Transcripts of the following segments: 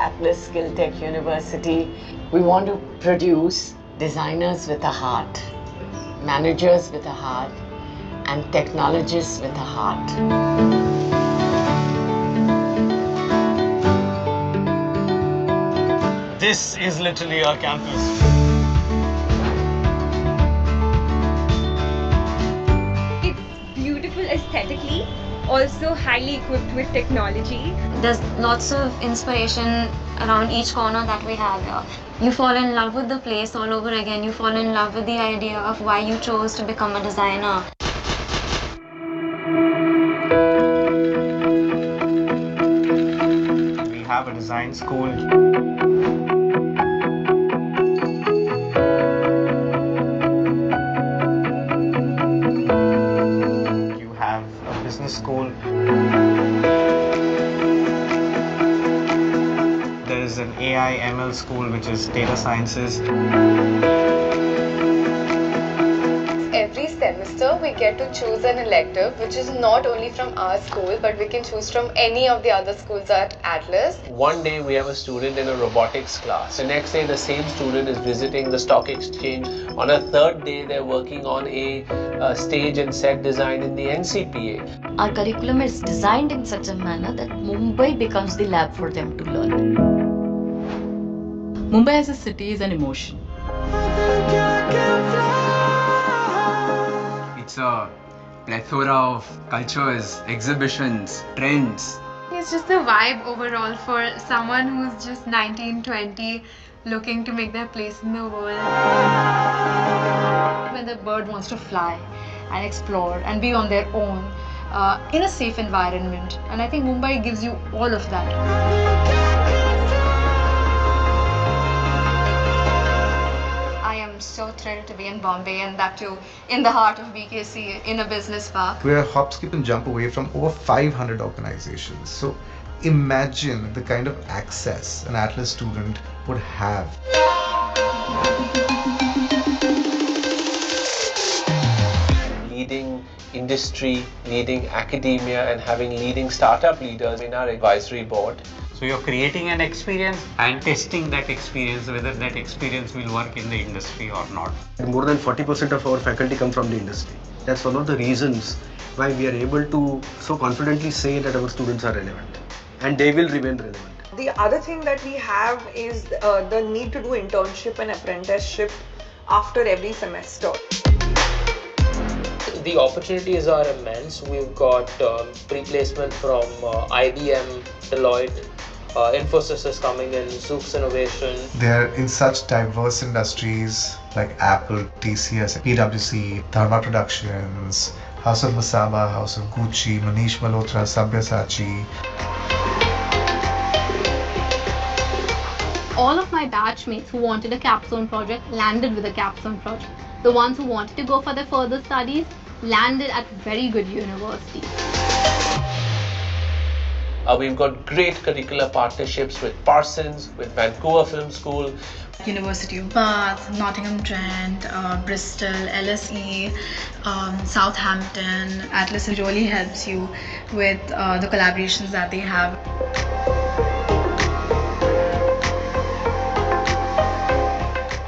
Atlas Skill Tech University. We want to produce designers with a heart, managers with a heart, and technologists with a heart. This is literally our campus. It's beautiful aesthetically, also highly equipped with technology. There's lots of inspiration around each corner that we have here. You fall in love with the place all over again. You fall in love with the idea of why you chose to become a designer. We have a design school. You have a business school. There is an AI ML school, which is data sciences. Every semester we get to choose an elective which is not only from our school, but we can choose from any of the other schools at Atlas. One day we have a student in a robotics class. The next day the same student is visiting the stock exchange. On a third day they're working on a stage and set design in the NCPA. Our curriculum is designed in such a manner that Mumbai becomes the lab for them to learn. Mumbai as a city is an emotion. It's a plethora of cultures, exhibitions, trends. It's just the vibe overall for someone who's just 19, 20, looking to make their place in the world. When the bird wants to fly and explore and be on their own in a safe environment. And I think Mumbai gives you all of that. I'm so thrilled to be in Bombay, and that too in the heart of BKC in a business park. We're a hop, skip and jump away from over 500 organizations. So imagine the kind of access an Atlas student would have. Leading industry, leading academia, and having leading startup leaders in our advisory board. So you're creating an experience and testing that experience, whether that experience will work in the industry or not. More than 40% of our faculty come from the industry. That's one of the reasons why we are able to so confidently say that our students are relevant, and they will remain relevant. The other thing that we have is the need to do internship and apprenticeship after every semester. The opportunities are immense. We've got pre-placement from IBM, Deloitte, Infosys is coming in, Zook's Innovation. They're in such diverse industries like Apple, TCS, PwC, Dharma Productions, House of Masaba, House of Gucci, Manish Malhotra, Sabyasachi. All of my batchmates who wanted a capstone project landed with a capstone project. The ones who wanted to go for their further studies landed at very good universities. We've got great curricular partnerships with Parsons, with Vancouver Film School, University of Bath, Nottingham Trent, Bristol, LSE, Southampton. Atlas really helps you with the collaborations that they have.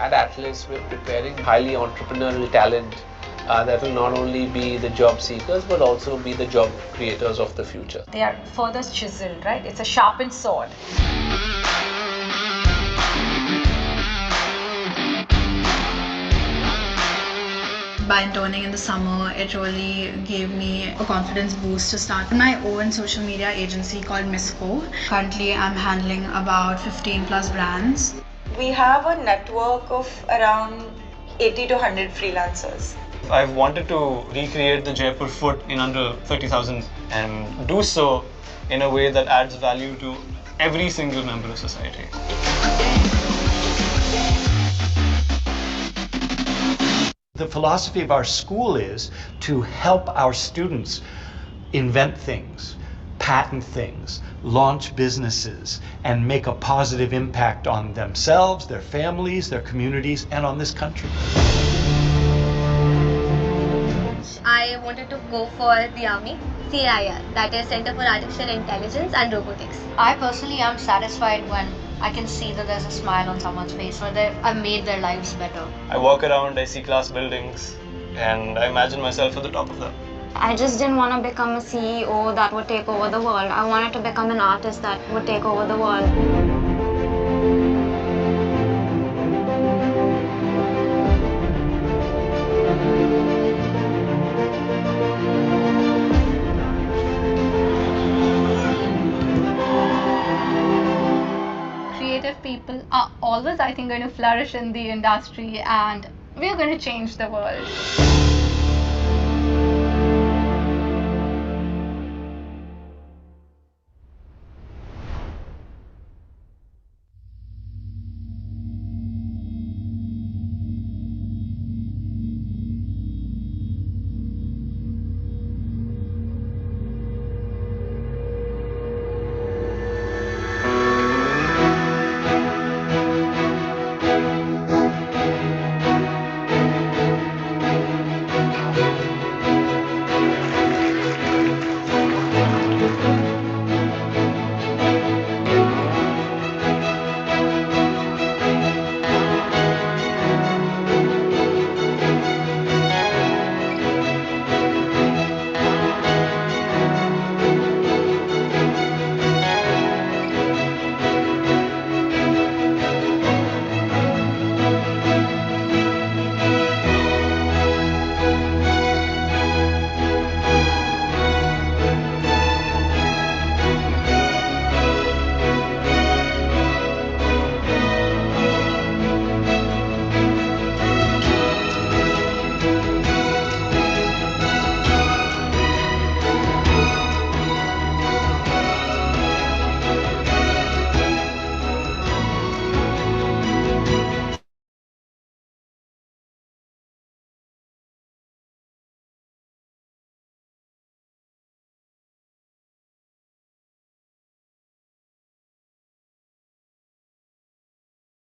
At Atlas, we're preparing highly entrepreneurial talent that will not only be the job seekers but also be the job creators of the future. They are further chiseled, right? It's a sharpened sword. By interning in the summer, it really gave me a confidence boost to start my own social media agency called Misco. Currently, I'm handling about 15 plus brands. We have a network of around 80 to 100 freelancers. I've wanted to recreate the Jaipur foot in under 30,000 and do so in a way that adds value to every single member of society. The philosophy of our school is to help our students invent things, patent things, launch businesses, and make a positive impact on themselves, their families, their communities, and on this country. I wanted to go for the army, CIR, that is Center for Artificial Intelligence and Robotics. I personally am satisfied when I can see that there's a smile on someone's face, or I've made their lives better. I walk around, I see class buildings, and I imagine myself at the top of them. I just didn't want to become a CEO that would take over the world. I wanted to become an artist that would take over the world. Creative people are always, I think, going to flourish in the industry, and we're going to change the world.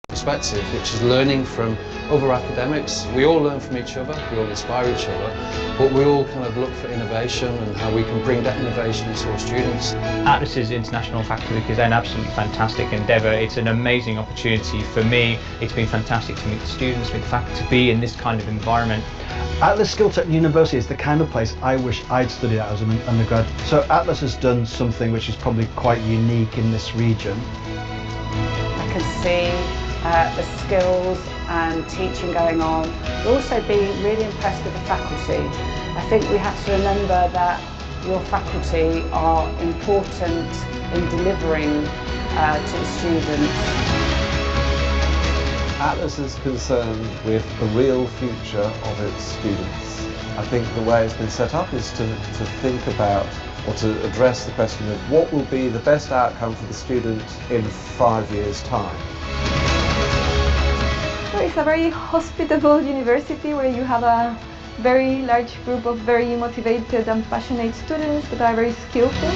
Perspective, which is learning from other academics. We all learn from each other, we all inspire each other, but we all kind of look for innovation and how we can bring that innovation to our students. Atlas's International Faculty Week is an absolutely fantastic endeavour. It's an amazing opportunity for me. It's been fantastic to meet the students, meet the faculty, to be in this kind of environment. Atlas Skilltech University is the kind of place I wish I'd studied at as an undergrad. So Atlas has done something which is probably quite unique in this region. I can see the skills and teaching going on. We'll also be really impressed with the faculty. I think we have to remember that your faculty are important in delivering to the students. Atlas is concerned with the real future of its students. I think the way it's been set up is to think about or to address the question of what will be the best outcome for the student in 5 years' time. It's a very hospitable university where you have a very large group of very motivated and passionate students that are very skillful.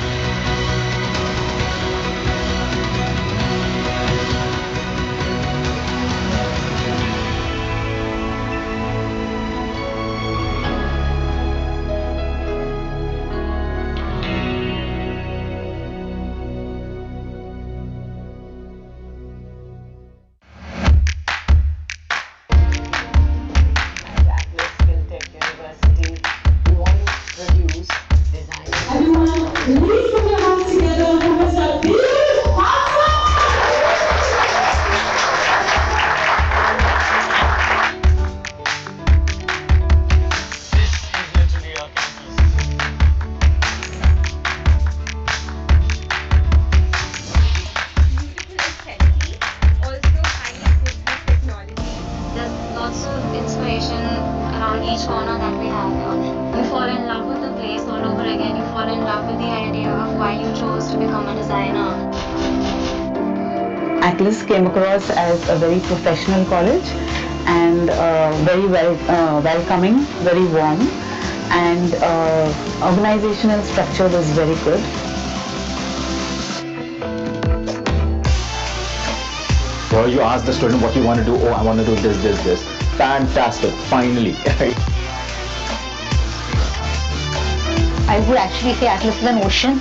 Atlas came across as a very professional college and very welcoming, very warm, and organizational structure was very good. So you ask the student what you want to do. Oh, I want to do this. Fantastic, finally. I would actually say Atlas is an ocean.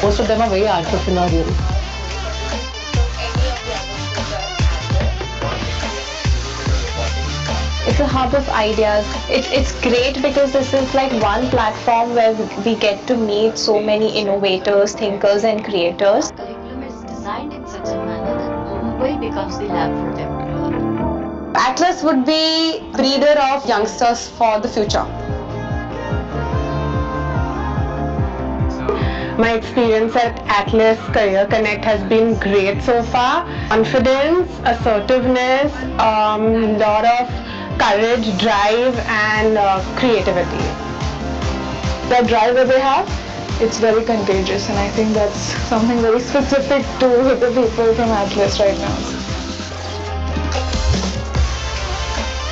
Most of them are very entrepreneurial. It's a hub of ideas. It's great because this is like one platform where we get to meet so many innovators, thinkers and creators. Curriculum is designed in such a manner that Mumbai becomes the lab for them. Atlas would be breeder of youngsters for the future. My experience at Atlas Career Connect has been great so far. Confidence, assertiveness, lot of courage, drive and creativity. That drive that they have, it's very contagious, and I think that's something very specific to the people from Atlas right now.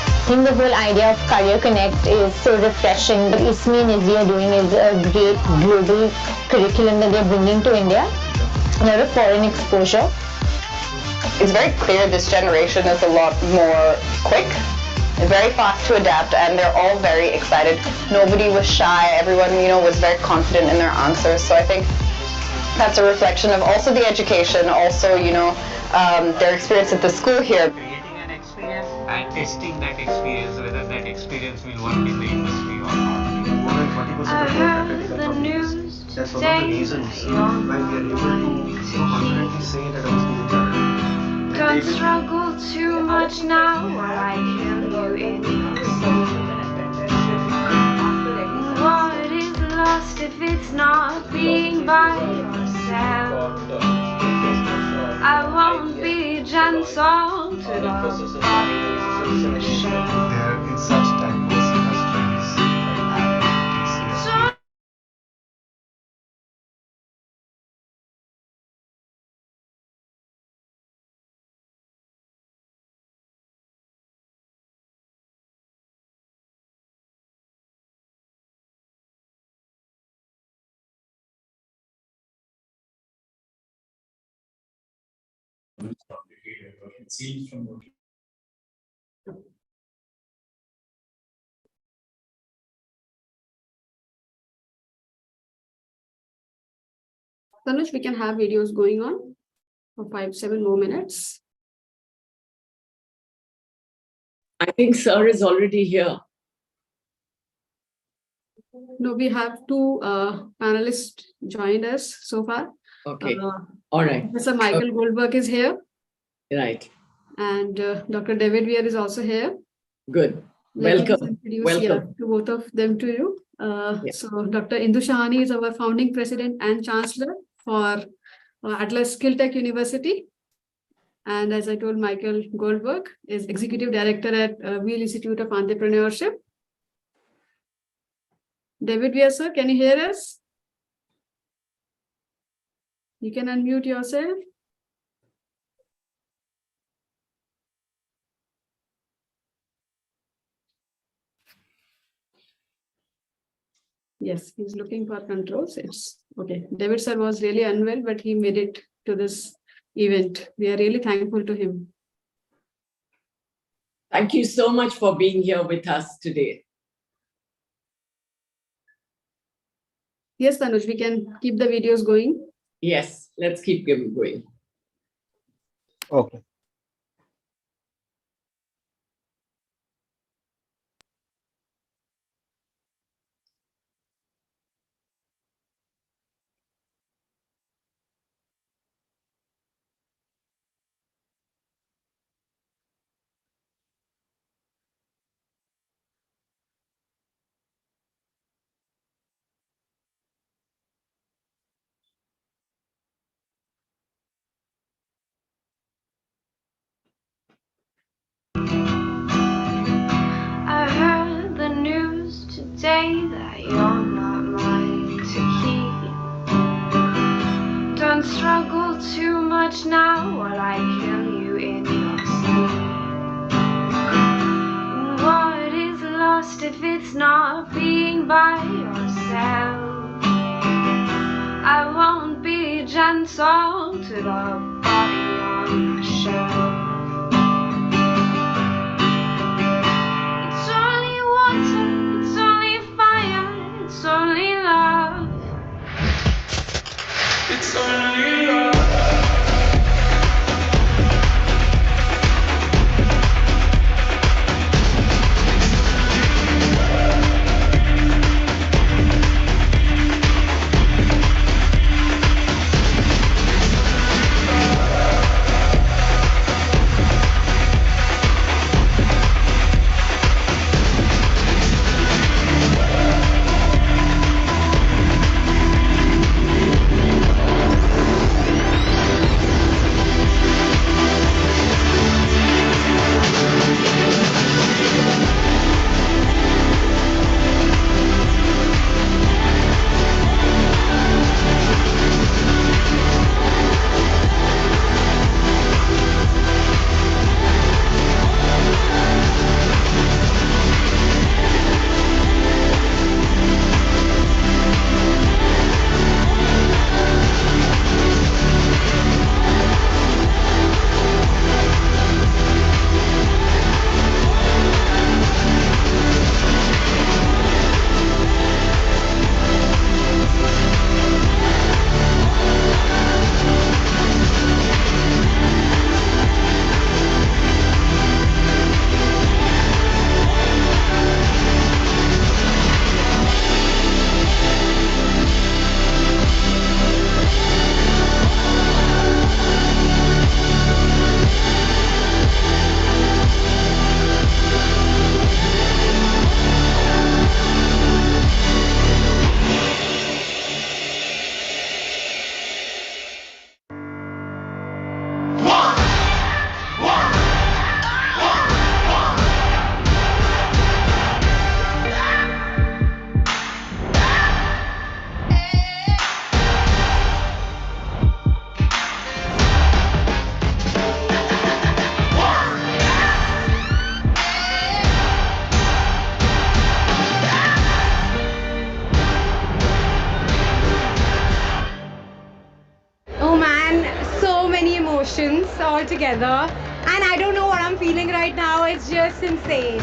I think the whole idea of Career Connect is so refreshing. What ISMI and ISI are doing is a great global curriculum that they're bringing to India. A lot of foreign exposure. It's very clear this generation is a lot more quick, very fast to adapt, and they're all very excited. Nobody was shy. Everyone, was very confident in their answers. So I think that's a reflection of also the education, also, their experience at the school here. And testing that experience, whether that experience will work in the industry or not. More than 40% of our faculty come from this. That's one of the reasons why we are able to so confidently say that our students are relevant. Don't struggle too much now while I kill you in your sleep. What is lost if it's not being by yourself? I won't be gentle to the body on the shelf. They're in such diverse industries like Apple, TCS. Tanush, we can have videos going on for 5-7 more minutes. I think Sir is already here. No, we have two panelists joined us so far. Okay. All right. Professor Michael Goldberg is here. Right. And Dr. David Weir is also here. Good. Let me just Welcome. introduce, Welcome. to both of them to you. So Dr. Indu Shahani is our founding president and chancellor for Atlas Skill Tech University. And as I told, Michael Goldberg is executive director at Wheel Institute of Entrepreneurship. David Weir, sir, can you hear us? You can unmute yourself. Yes, he's looking for controls. It's okay. David sir was really unwell, but he made it to this event. We are really thankful to him. Thank you so much for being here with us today. Yes, Tanuj, we can keep the videos going. Yes, let's keep them going. Okay. I heard the news today that you're not mine to keep. Don't struggle too much now while I kill you in your sleep. What is lost if it's not being by yourself? I won't be gentle to the body on the shelf. It's only love. all together. And I don't know what I'm feeling right now. It's just insane.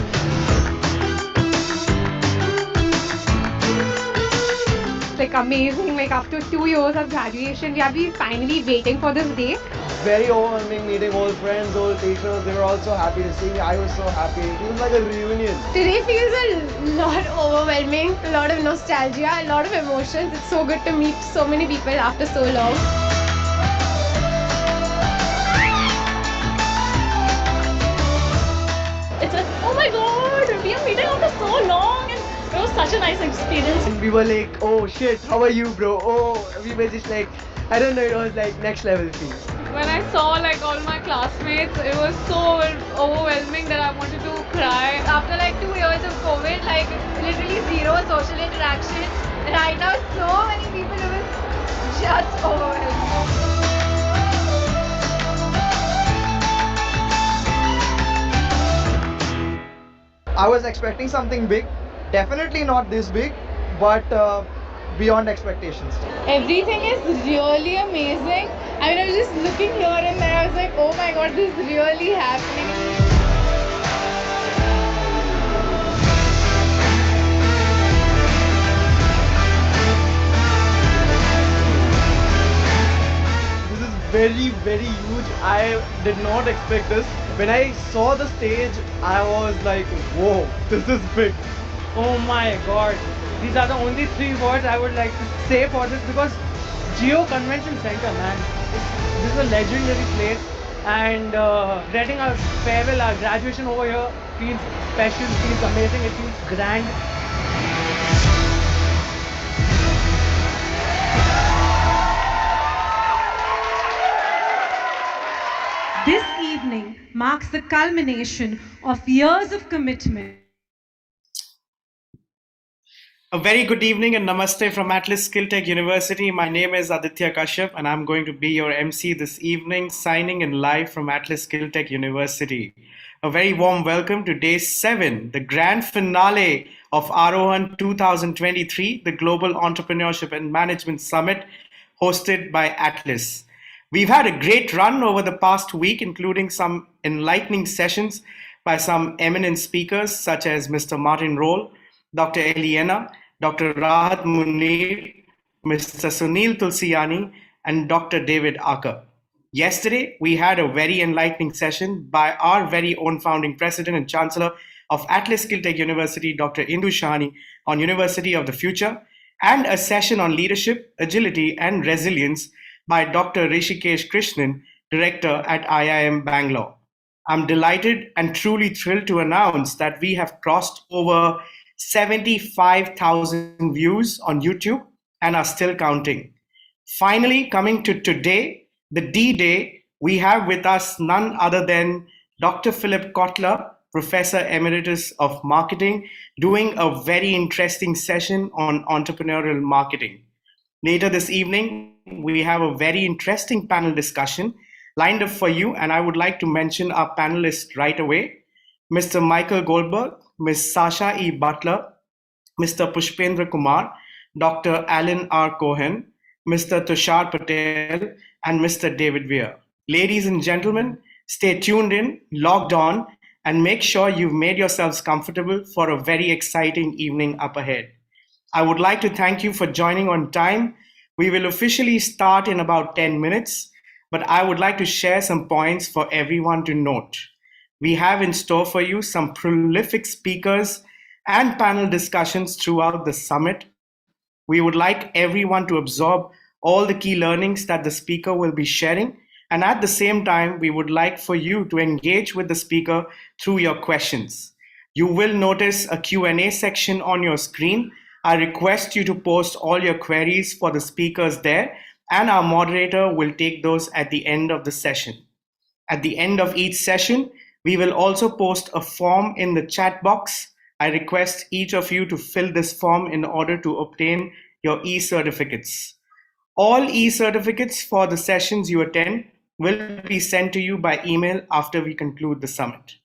Like amazing, like after 2 years of graduation, we have been finally waiting for this day. Very overwhelming meeting old friends, old teachers. They were all so happy to see me. I was so happy. It was like a reunion. Today feels a lot overwhelming, a lot of nostalgia, a lot of emotions. It's so good to meet so many people after so long. It's like, oh my god, we are meeting after so long, and it was such a nice experience. And we were like, oh shit, how are you, bro? Oh, we were just like, I don't know, it was like next level feel. When I saw like all my classmates, it was so overwhelming that I wanted to cry. After like 2 years of COVID, like literally zero social interaction. Right now, so many people, it was just overwhelming. I was expecting something big, definitely not this big, but beyond expectations. Everything is really amazing. I mean, I was just looking here and there. I was like, oh my god, this is really happening. This is very, very huge. I did not expect this. When I saw the stage, I was like, whoa, this is big. Oh my god. These are the only 3 words I would like to say for this, because Geo Convention Center, man, this is a legendary place, and getting our farewell, our graduation over here feels special, feels amazing, it feels grand. This evening marks the culmination of years of commitment. A very good evening and namaste from Atlas Skill Tech University. My name is Aditya Kashyap and I'm going to be your MC this evening, signing in live from Atlas Skill Tech University. A very warm welcome to Day 7, the grand finale of Aarohan 2023, the Global Entrepreneurship and Management Summit hosted by Atlas. We've had a great run over the past week, including some enlightening sessions by some eminent speakers such as Mr. Martin Roll, Dr. Eliana, Dr. Rahat Munir, Mr. Sunil Tulsiani, and Dr. David Acker. Yesterday, we had a very enlightening session by our very own founding president and chancellor of Atlas Skill Tech University, Dr. Indu Shahani, on University of the Future, and a session on leadership, agility, and resilience by Dr. Rishikesh Krishnan, director at IIM Bangalore. I'm delighted and truly thrilled to announce that we have crossed over 75,000 views on YouTube and are still counting. Finally, coming to today, the D-Day, we have with us none other than Dr. Philip Kotler, Professor Emeritus of Marketing, doing a very interesting session on entrepreneurial marketing. Later this evening, we have a very interesting panel discussion lined up for you, and I would like to mention our panelists right away. Mr. Michael Goldberg, Ms. Sasha E. Butler, Mr. Pushpendra Kumar, Dr. Alan R. Cohen, Mr. Tushar Patel, and Mr. David Weir. Ladies and gentlemen, stay tuned in, logged on, and make sure you've made yourselves comfortable for a very exciting evening up ahead. I would like to thank you for joining on time. We will officially start in about 10 minutes, but I would like to share some points for everyone to note. We have in store for you some prolific speakers and panel discussions throughout the summit. We would like everyone to absorb all the key learnings that the speaker will be sharing. And at the same time, we would like for you to engage with the speaker through your questions. You will notice a Q&A section on your screen. I request you to post all your queries for the speakers there, and our moderator will take those at the end of the session. At the end of each session, we will also post a form in the chat box. I request each of you to fill this form in order to obtain your e-certificates. All e-certificates for the sessions you attend will be sent to you by email after we conclude the summit.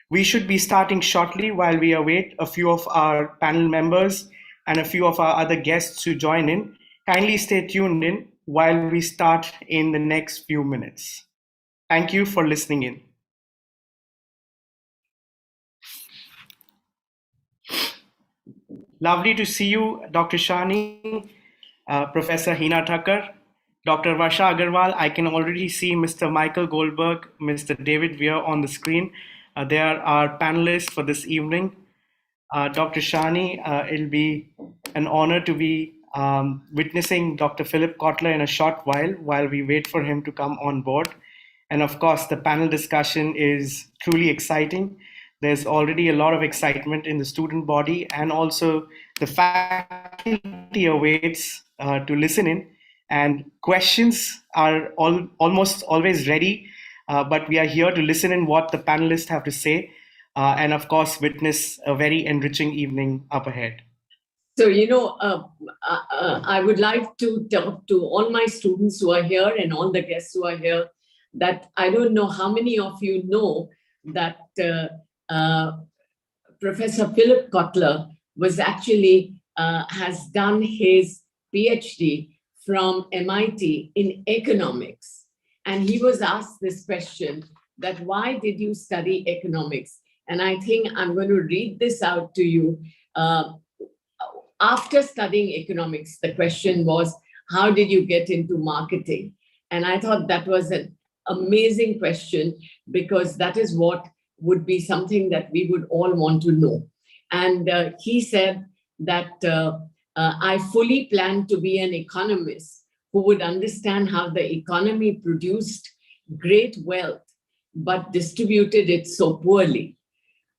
We should be starting shortly while we await a few of our panel members and a few of our other guests to join in. Kindly stay tuned in while we start in the next few minutes. Thank you for listening in. Lovely to see you, Dr. Shani, Professor Hina Thakkar, Dr. Varsha Agarwal. I can already see Mr. Michael Goldberg, Mr. David Weir on the screen. They are our panelists for this evening. Dr. Shani, it'll be an honor to be witnessing Dr. Philip Kotler in a short while we wait for him to come on board. And of course, the panel discussion is truly exciting. There's already a lot of excitement in the student body, and also the faculty awaits to listen in. And questions are almost always ready, but we are here to listen in what the panelists have to say, and of course, witness a very enriching evening up ahead. So, I would like to talk to all my students who are here and all the guests who are here, that I don't know how many of you know that Professor Philip Kotler was actually has done his PhD from MIT in economics. And he was asked this question, that why did you study economics? And I think I'm going to read this out to you. After studying economics, the question was, how did you get into marketing? And I thought that was an amazing question, because that is what would be something that we would all want to know. And he said that I fully planned to be an economist who would understand how the economy produced great wealth, but distributed it so poorly.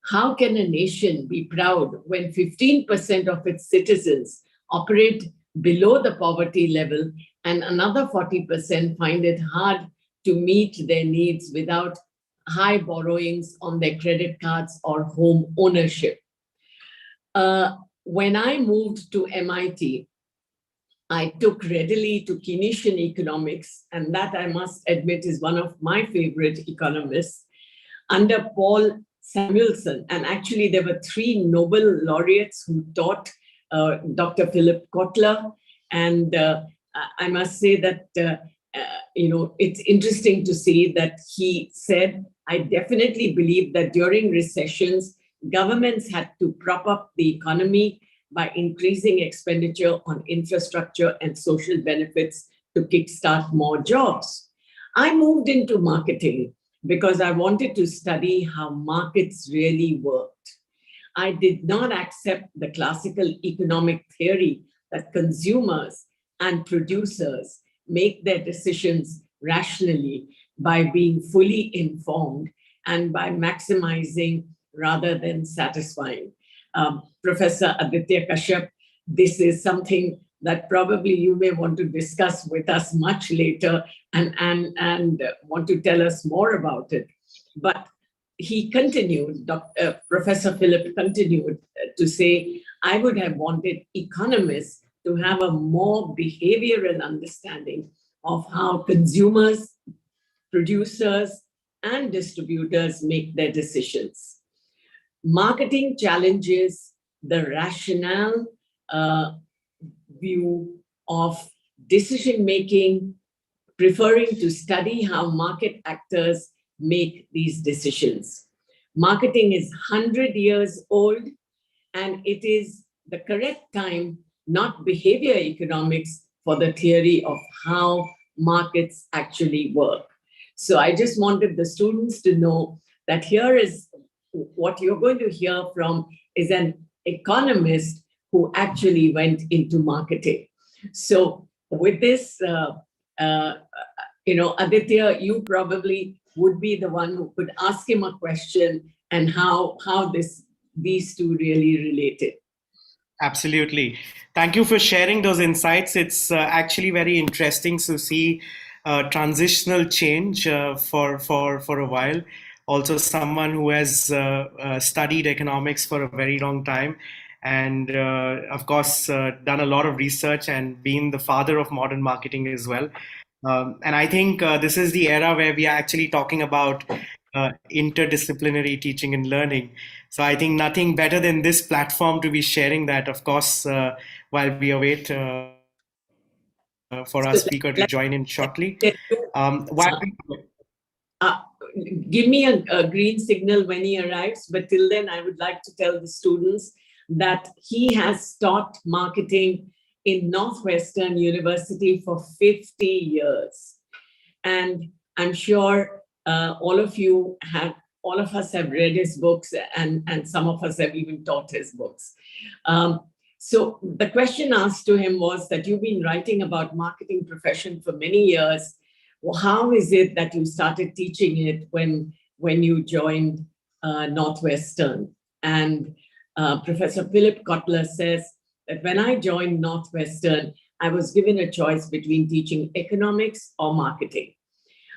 How can a nation be proud when 15% of its citizens operate below the poverty level and another 40% find it hard to meet their needs without high borrowings on their credit cards or home ownership? When I moved to MIT, I took readily to Keynesian economics, and that I must admit is one of my favorite economists, under Paul Samuelson. And actually, there were 3 Nobel laureates who taught Dr. Philip Kotler. And I must say that, it's interesting to see that he said, I definitely believe that during recessions, governments had to prop up the economy by increasing expenditure on infrastructure and social benefits to kickstart more jobs. I moved into marketing because I wanted to study how markets really worked. I did not accept the classical economic theory that consumers and producers make their decisions rationally by being fully informed and by maximizing rather than satisfying. Professor Aditya Kashyap, this is something that probably you may want to discuss with us much later and want to tell us more about it. But he continued, Professor Philip continued to say, I would have wanted economists to have a more behavioral understanding of how consumers, producers, and distributors make their decisions. Marketing challenges the rationale view of decision-making, preferring to study how market actors make these decisions. Marketing is 100 years old, and it is the correct time, not behavior economics, for the theory of how markets actually work. So I just wanted the students to know that here is what you're going to hear from is an economist who actually went into marketing. So with this, Aditya, you probably would be the one who could ask him a question and how these two really related. Absolutely. Thank you for sharing those insights. It's actually very interesting to see transitional change for a while. Also, someone who has studied economics for a very long time, and of course done a lot of research and been the father of modern marketing as well. And I think this is the era where we are actually talking about interdisciplinary teaching and learning. So I think nothing better than this platform to be sharing that, of course, while we await for our speaker to join in shortly. Give me a green signal when he arrives, but till then I would like to tell the students that he has taught marketing in Northwestern University for 50 years. And I'm sure all of us have read his books, and some of us have even taught his books. So the question asked to him was that you've been writing about marketing profession for many years. Well, how is it that you started teaching it when you joined Northwestern? And Professor Philip Kotler says that when I joined Northwestern, I was given a choice between teaching economics or marketing.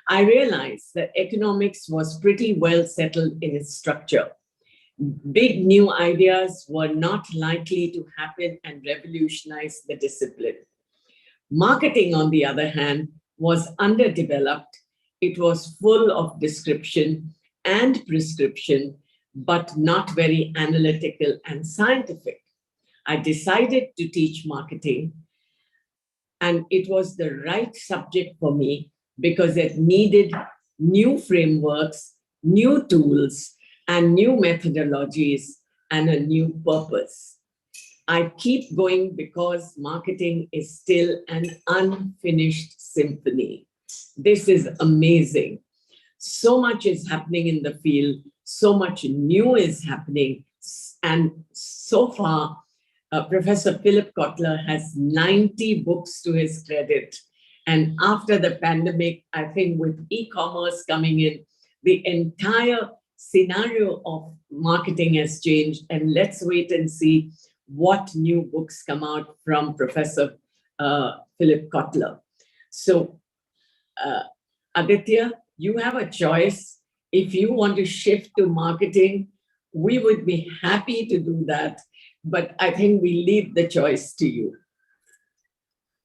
I realized that economics was pretty well settled in its structure. Big new ideas were not likely to happen and revolutionize the discipline. Marketing, on the other hand, was underdeveloped. It was full of description and prescription, but not very analytical and scientific. I decided to teach marketing, and it was the right subject for me because it needed new frameworks, new tools, and new methodologies, and a new purpose. I keep going because marketing is still an unfinished symphony. This is amazing. So much is happening in the field, so much new is happening, and so far, Professor Philip Kotler has 90 books to his credit. And after the pandemic, I think with e-commerce coming in, the entire scenario of marketing has changed. And let's wait and see what new books come out from Professor Philip Kotler. So, Aditya, you have a choice. If you want to shift to marketing, we would be happy to do that. But I think we leave the choice to you.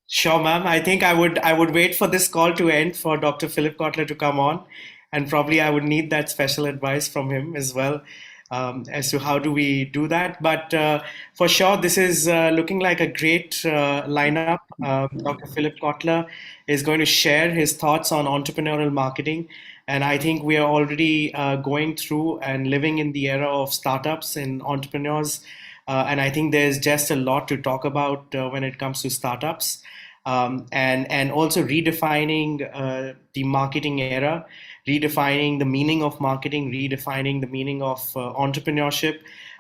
Sure, ma'am. I think I would wait for this call to end for Dr. Philip Kotler to come on, and probably I would need that special advice from him as well as to how do we do that. But for sure, this is looking like a great lineup. Dr. Philip Kotler is going to share his thoughts on entrepreneurial marketing. And I think we are already going through and living in the era of startups and entrepreneurs. And I think there's just a lot to talk about when it comes to startups, and also redefining the marketing era, redefining the meaning of marketing, redefining the meaning of entrepreneurship.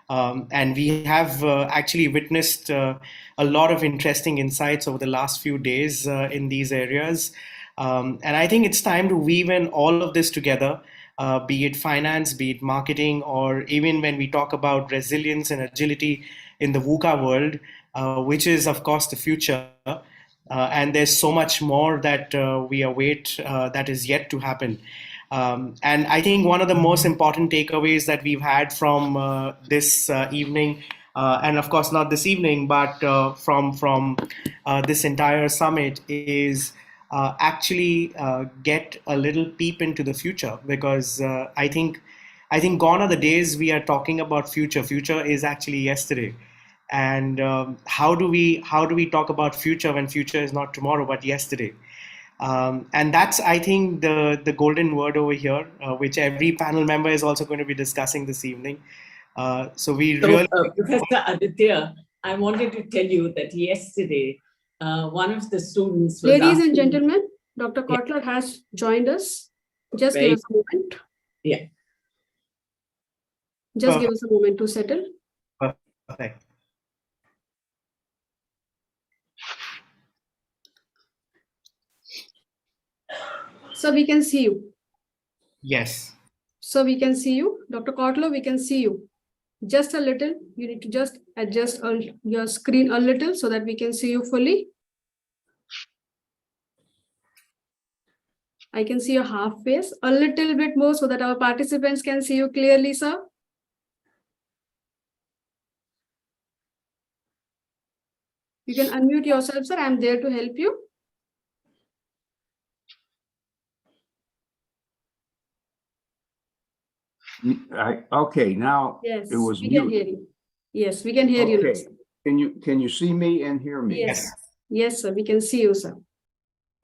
And we have actually witnessed a lot of interesting insights over the last few days in these areas. And I think it's time to weave in all of this together. Be it finance, be it marketing, or even when we talk about resilience and agility in the VUCA world, which is, of course, the future. And there's so much more that we await that is yet to happen. And I think one of the most important takeaways that we've had from this evening, and of course not this evening, but from this entire summit is actually get a little peep into the future, because I think gone are the days we are talking about future. Future is actually yesterday, and how do we talk about future when future is not tomorrow but yesterday? And that's, I think, the golden word over here, which every panel member is also going to be discussing this evening. Professor Aditya, I wanted to tell you that yesterday, one of the students was Ladies and gentlemen, Dr. Kotler has joined us. Just give us a moment. Yeah. Just give us a moment to settle. Perfect. So we can see you. Yes. So we can see you. Dr. Kotler, we can see you. Just a little. You need to just adjust your screen a little so that we can see you fully. I can see your half face. A little bit more so that our participants can see you clearly, sir. You can unmute yourself, sir. I'm there to help you. Okay, now yes, it was we mute. can hear you. Yes, we can hear you. Okay. Can you see me and hear me? Yes. Yes, sir. We can see you, sir.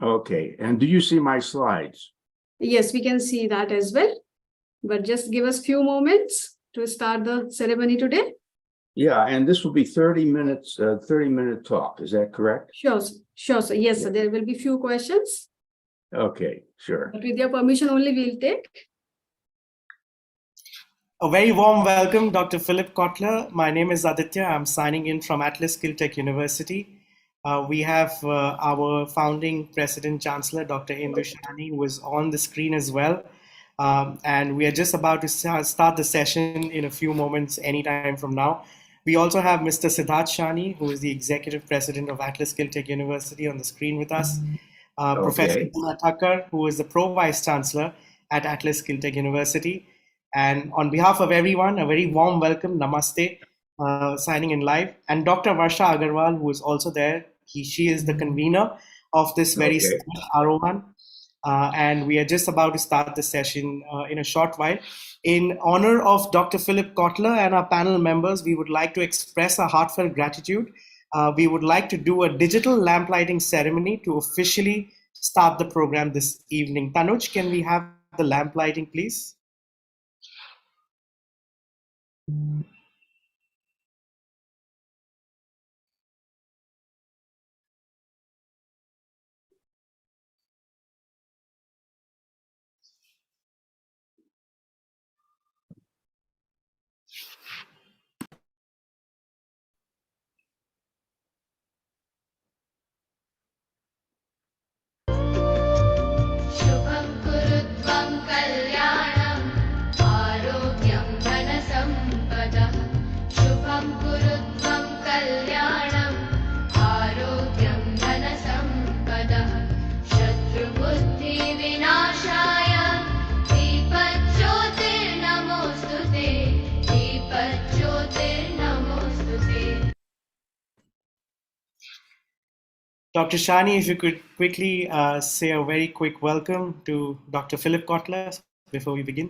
Okay. And do you see my slides? Yes, we can see that as well. But just give us few moments to start the ceremony today. Yeah, and this will be 30 minutes, 30-minute talk. Is that correct? Sure, sure, sir. Yes, sir. There will be few questions. Okay, sure. But with your permission only, we'll take. A very warm welcome, Dr. Philip Kotler. My name is Aditya. I'm signing in from Atlas Skill Tech University. We have our founding president, Chancellor, Dr. Indushani, who is on the screen as well. And we are just about to start the session in a few moments, anytime from now. We also have Mr. Siddharth Shani, who is the executive president of Atlas Skill Tech University, on the screen with us. Professor Dina Thakkar, who is the pro-vice chancellor at Atlas Skill Tech University. And on behalf of everyone, a very warm welcome, namaste, signing in live. And Dr. Varsha Agarwal, who is also there. She is the convener of this very Aarohan. And we are just about to start the session in a short while. In honor of Dr. Philip Kotler and our panel members, we would like to express our heartfelt gratitude. We would like to do a digital lamplighting ceremony to officially start the program this evening. Tanuj, can we have the lamplighting, please? शुभं कुरुत्वं कल्याणं आरोग्यं धनसम्पदः शुभं कुरुत्वं कल्याणं आरोग्यं धनसम्पदः शत्रुबुद्धिविनाशाय दीपज्योतिर्नमोऽस्तुते दीपज्योतिर्नमोऽस्तुते. Dr. Shani, if you could quickly say a very quick welcome to Dr. Philip Kotler before we begin.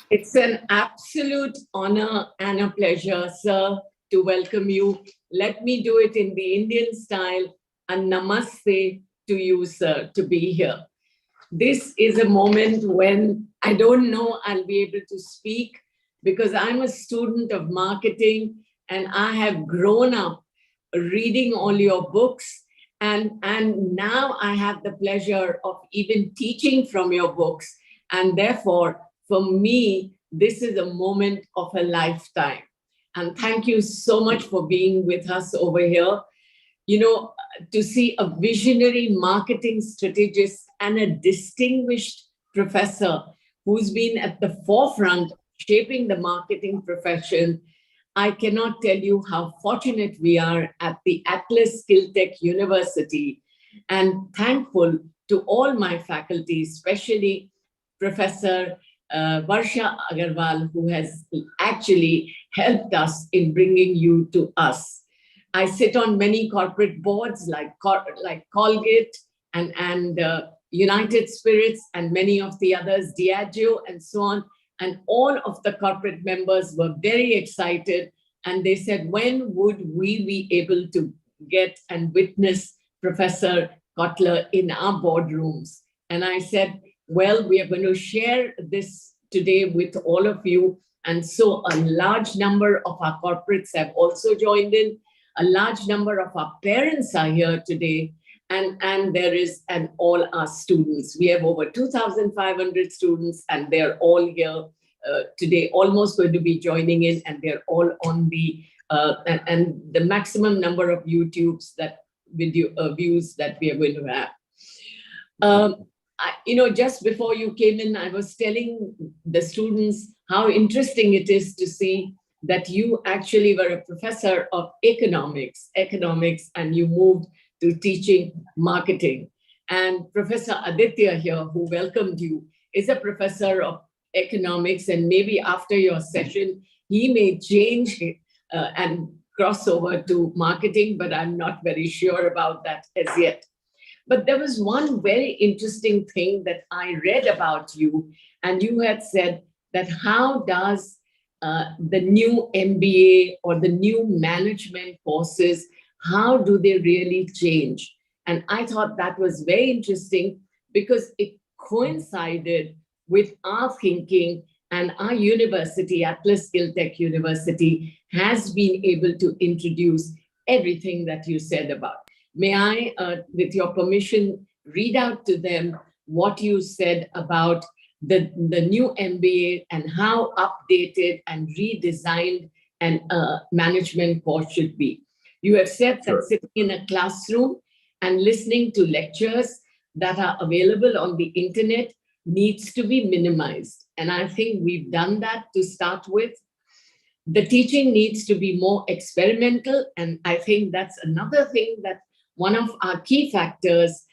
It's an absolute honor and a pleasure, sir, to welcome you. Let me do it in the Indian style, and namaste to you, sir, to be here. This is a moment when I don't know I'll be able to speak because I'm a student of marketing and I have grown up reading all your books. And now I have the pleasure of even teaching from your books. And therefore, for me, this is a moment of a lifetime. And thank you so much for being with us over here. You know, to see a visionary marketing strategist and a distinguished professor who's been at the forefront shaping the marketing profession, I cannot tell you how fortunate we are at the Atlas Skill Tech University, and thankful to all my faculty, especially Professor Varsha Agarwal, who has actually helped us in bringing you to us. I sit on many corporate boards like Colgate and United Spirits and many of the others, Diageo and so on. And all of the corporate members were very excited. And they said, when would we be able to get and witness Professor Kotler in our boardrooms? And I said, well, we are going to share this today with all of you. And so a large number of our corporates have also joined in. A large number of our parents are here today. And there is all our students. We have over 2,500 students, and they're all here today, almost going to be joining in, and they're all on the and the maximum number of YouTubes that video views that we are going to have. Just before you came in, I was telling the students how interesting it is to see that you actually were a professor of economics, and you moved to teaching marketing. And Professor Aditya here, who welcomed you, is a professor of economics, and maybe after your session, he may change and cross over to marketing, but I'm not very sure about that as yet. But there was one very interesting thing that I read about you, and you had said that how does the new MBA or the new management courses, how do they really change? And I thought that was very interesting because it coincided with our thinking, and our university, Atlas Skill Tech University, has been able to introduce everything that you said about. May I, with your permission, read out to them what you said about the new MBA and how updated and redesigned an management course should be. You have said that sitting in a classroom and listening to lectures that are available on the internet needs to be minimized. And I think we've done that to start with. The teaching needs to be more experimental. And I think that's another thing that one of our key factors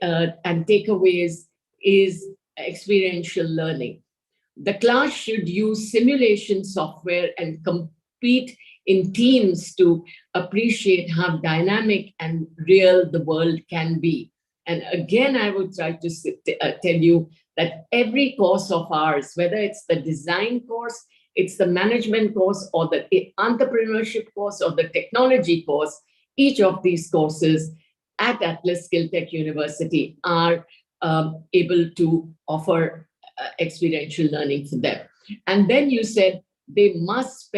and takeaways is experiential learning. The class should use simulation software and compete in teams to appreciate how dynamic and real the world can be. And again, I would try to tell you that every course of ours, whether it's the design course, it's the management course, or the entrepreneurship course, or the technology course, each of these courses at Atlas Skill Tech University are able to offer experiential learning for them. And then you said they must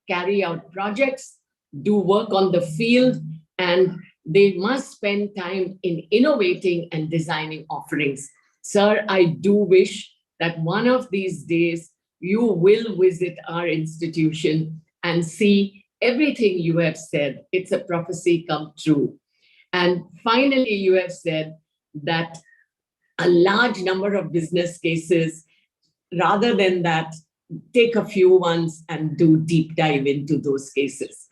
carry out projects, do work on the field, and they must spend time in innovating and designing offerings. Sir, I do wish that one of these days you will visit our institution and see everything you have said. It's a prophecy come true. And finally, you have said that a large number of business cases, rather than that, take a few ones and do deep dive into those cases.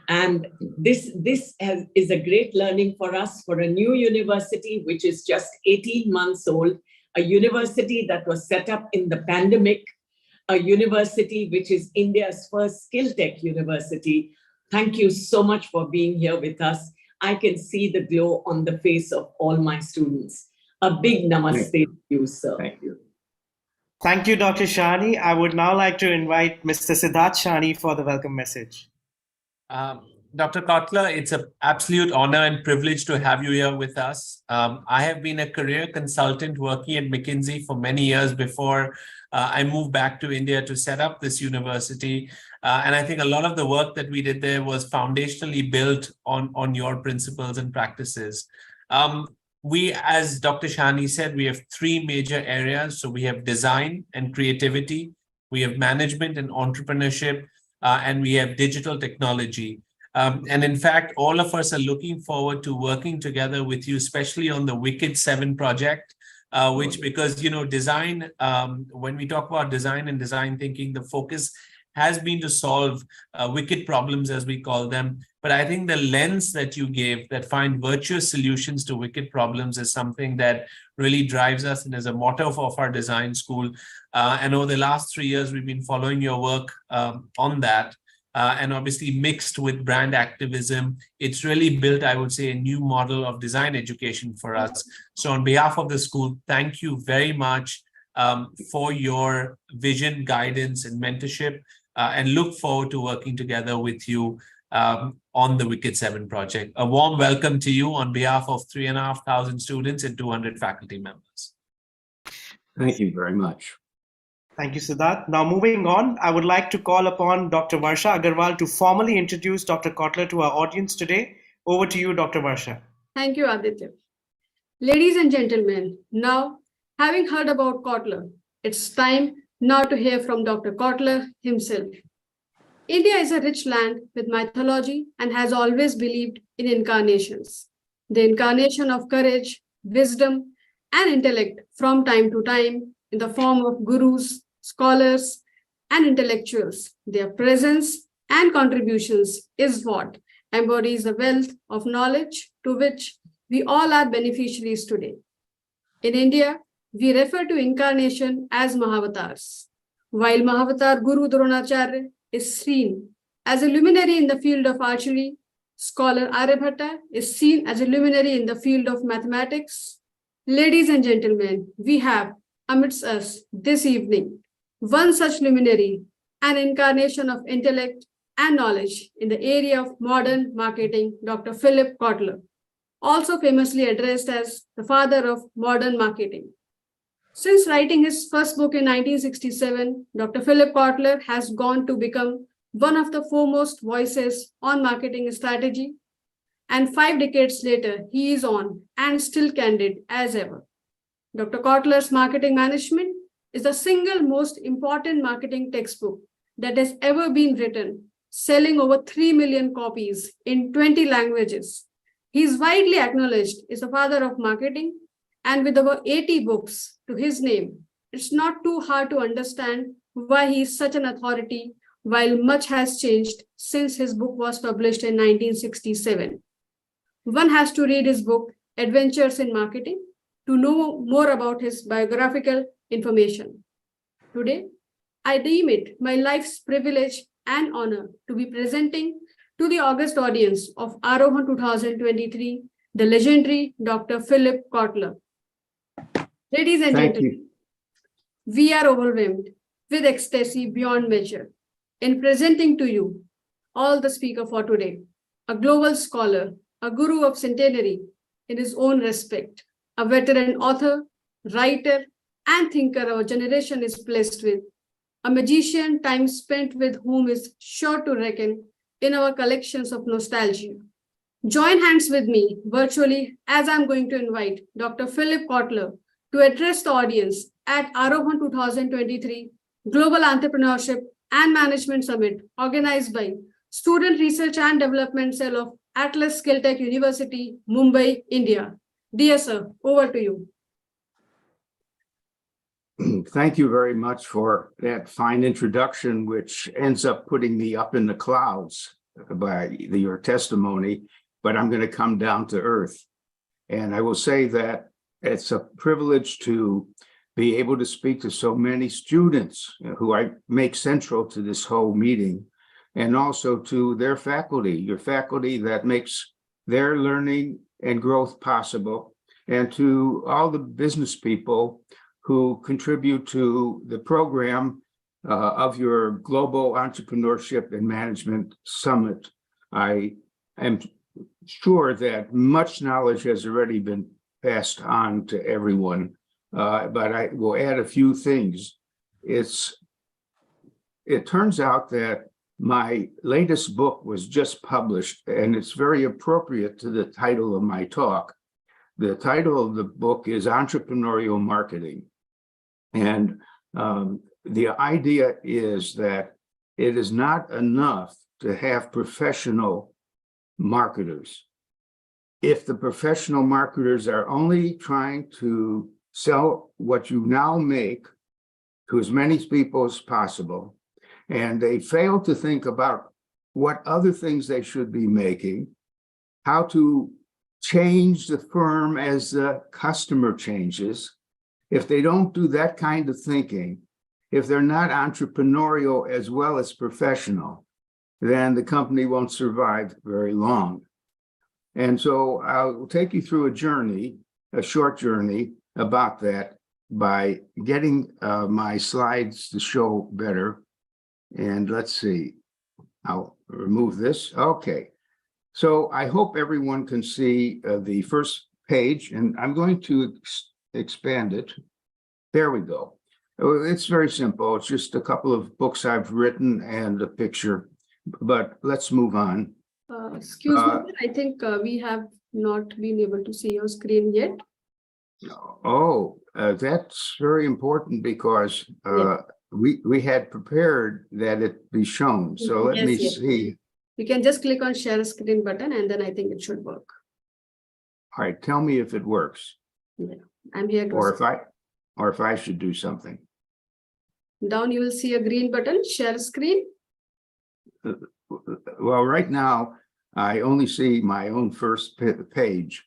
And this is a great learning for us, for a new university, which is just 18 months old, a university that was set up in the pandemic, a university which is India's first skill tech university. Thank you so much for being here with us. I can see the glow on the face of all my students. A big namaste to you, sir. Thank you. Thank you, Dr. Shani. I would now like to invite Mr. Siddharth Shani for the welcome message. Dr. Kotler, it's an absolute honor and privilege to have you here with us. I have been a career consultant working at McKinsey for many years before I moved back to India to set up this university. And I think a lot of the work that we did there was foundationally built on your principles and practices. We, as Dr. Shani said, we have three major areas. So we have design and creativity, we have management and entrepreneurship, and we have digital technology. And in fact, all of us are looking forward to working together with you, especially on the Wicked 7 project, because, design, when we talk about design and design thinking, the focus has been to solve wicked problems, as we call them. But I think the lens that you gave, that find virtuous solutions to wicked problems, is something that really drives us and is a motto of our design school. And over the last 3 years, we've been following your work on that. And obviously mixed with brand activism, it's really built, I would say, a new model of design education for us. So on behalf of the school, thank you very much for your vision, guidance, and mentorship, and look forward to working together with you on the Wicked 7 project. A warm welcome to you on behalf of 3,500 students and 200 faculty members. Thank you very much. Thank you, Siddharth. Now, moving on, I would like to call upon Dr. Varsha Agarwal to formally introduce Dr. Kotler to our audience today. Over to you, Dr. Varsha. Thank you, Aditya. Ladies and gentlemen, now, having heard about Kotler, it's time now to hear from Dr. Kotler himself. India is a rich land with mythology and has always believed in incarnations. The incarnation of courage, wisdom, and intellect from time to time in the form of gurus, scholars, and intellectuals. Their presence and contributions is what embodies the wealth of knowledge to which we all are beneficiaries today. In India, we refer to incarnation as Mahavatars. While Mahavatar Guru Dronacharya is seen as a luminary in the field of archery, scholar Aryabhatta is seen as a luminary in the field of mathematics. Ladies and gentlemen, we have amidst us this evening one such luminary, an incarnation of intellect and knowledge in the area of modern marketing, Dr. Philip Kotler, also famously addressed as the father of modern marketing. Since writing his first book in 1967, Dr. Philip Kotler has gone to become one of the foremost voices on marketing strategy. And 5 decades later, he is on and still candid as ever. Dr. Kotler's Marketing Management is the single most important marketing textbook that has ever been written, selling over 3 million copies in 20 languages. He is widely acknowledged as the father of marketing, and with over 80 books to his name, it's not too hard to understand why he is such an authority, while much has changed since his book was published in 1967. One has to read his book, Adventures in Marketing, to know more about his biographical information. Today, I deem it my life's privilege and honor to be presenting to the august audience of Aarohan 2023, the legendary Dr. Philip Kotler. Ladies and gentlemen, we are overwhelmed with ecstasy beyond measure in presenting to you all the speaker for today, a global scholar, a guru of centenary in his own respect, a veteran author, writer, and thinker our generation is blessed with, a magician time spent with whom is sure to reckon in our collections of nostalgia. Join hands with me virtually as I'm going to invite Dr. Philip Kotler to address the audience at Aarohan 2023 Global Entrepreneurship and Management Summit organized by Student Research and Development Cell of Atlas Skill Tech University, Mumbai, India. Dear sir, over to you. Thank you very much for that fine introduction, which ends up putting me up in the clouds by your testimony, but I'm going to come down to earth. And I will say that it's a privilege to be able to speak to so many students who I make central to this whole meeting, and also to their faculty, your faculty that makes their learning and growth possible, and to all the business people who contribute to the program of your Global Entrepreneurship and Management Summit. I am sure that much knowledge has already been passed on to everyone, but I will add a few things. It turns out that my latest book was just published, and it's very appropriate to the title of my talk. The title of the book is Entrepreneurial Marketing. And the idea is that it is not enough to have professional marketers. If the professional marketers are only trying to sell what you now make to as many people as possible, and they fail to think about what other things they should be making, how to change the firm as the customer changes, if they don't do that kind of thinking, if they're not entrepreneurial as well as professional, then the company won't survive very long. And so I'll take you through a journey, a short journey about that by getting my slides to show better. And let's see, I'll remove this. Okay. So I hope everyone can see the first page, and I'm going to expand it. There we go. It's very simple. It's just a couple of books I've written and a picture, but let's move on. Excuse me, I think we have not been able to see your screen yet. That's very important because we had prepared that it be shown. So let me see. You can just click on share screen button, and then I think it should work. All right, tell me if it works. Yeah, I'm here to or if I should do something. Down you will see a green button, share screen. Well, right now I only see my own first page.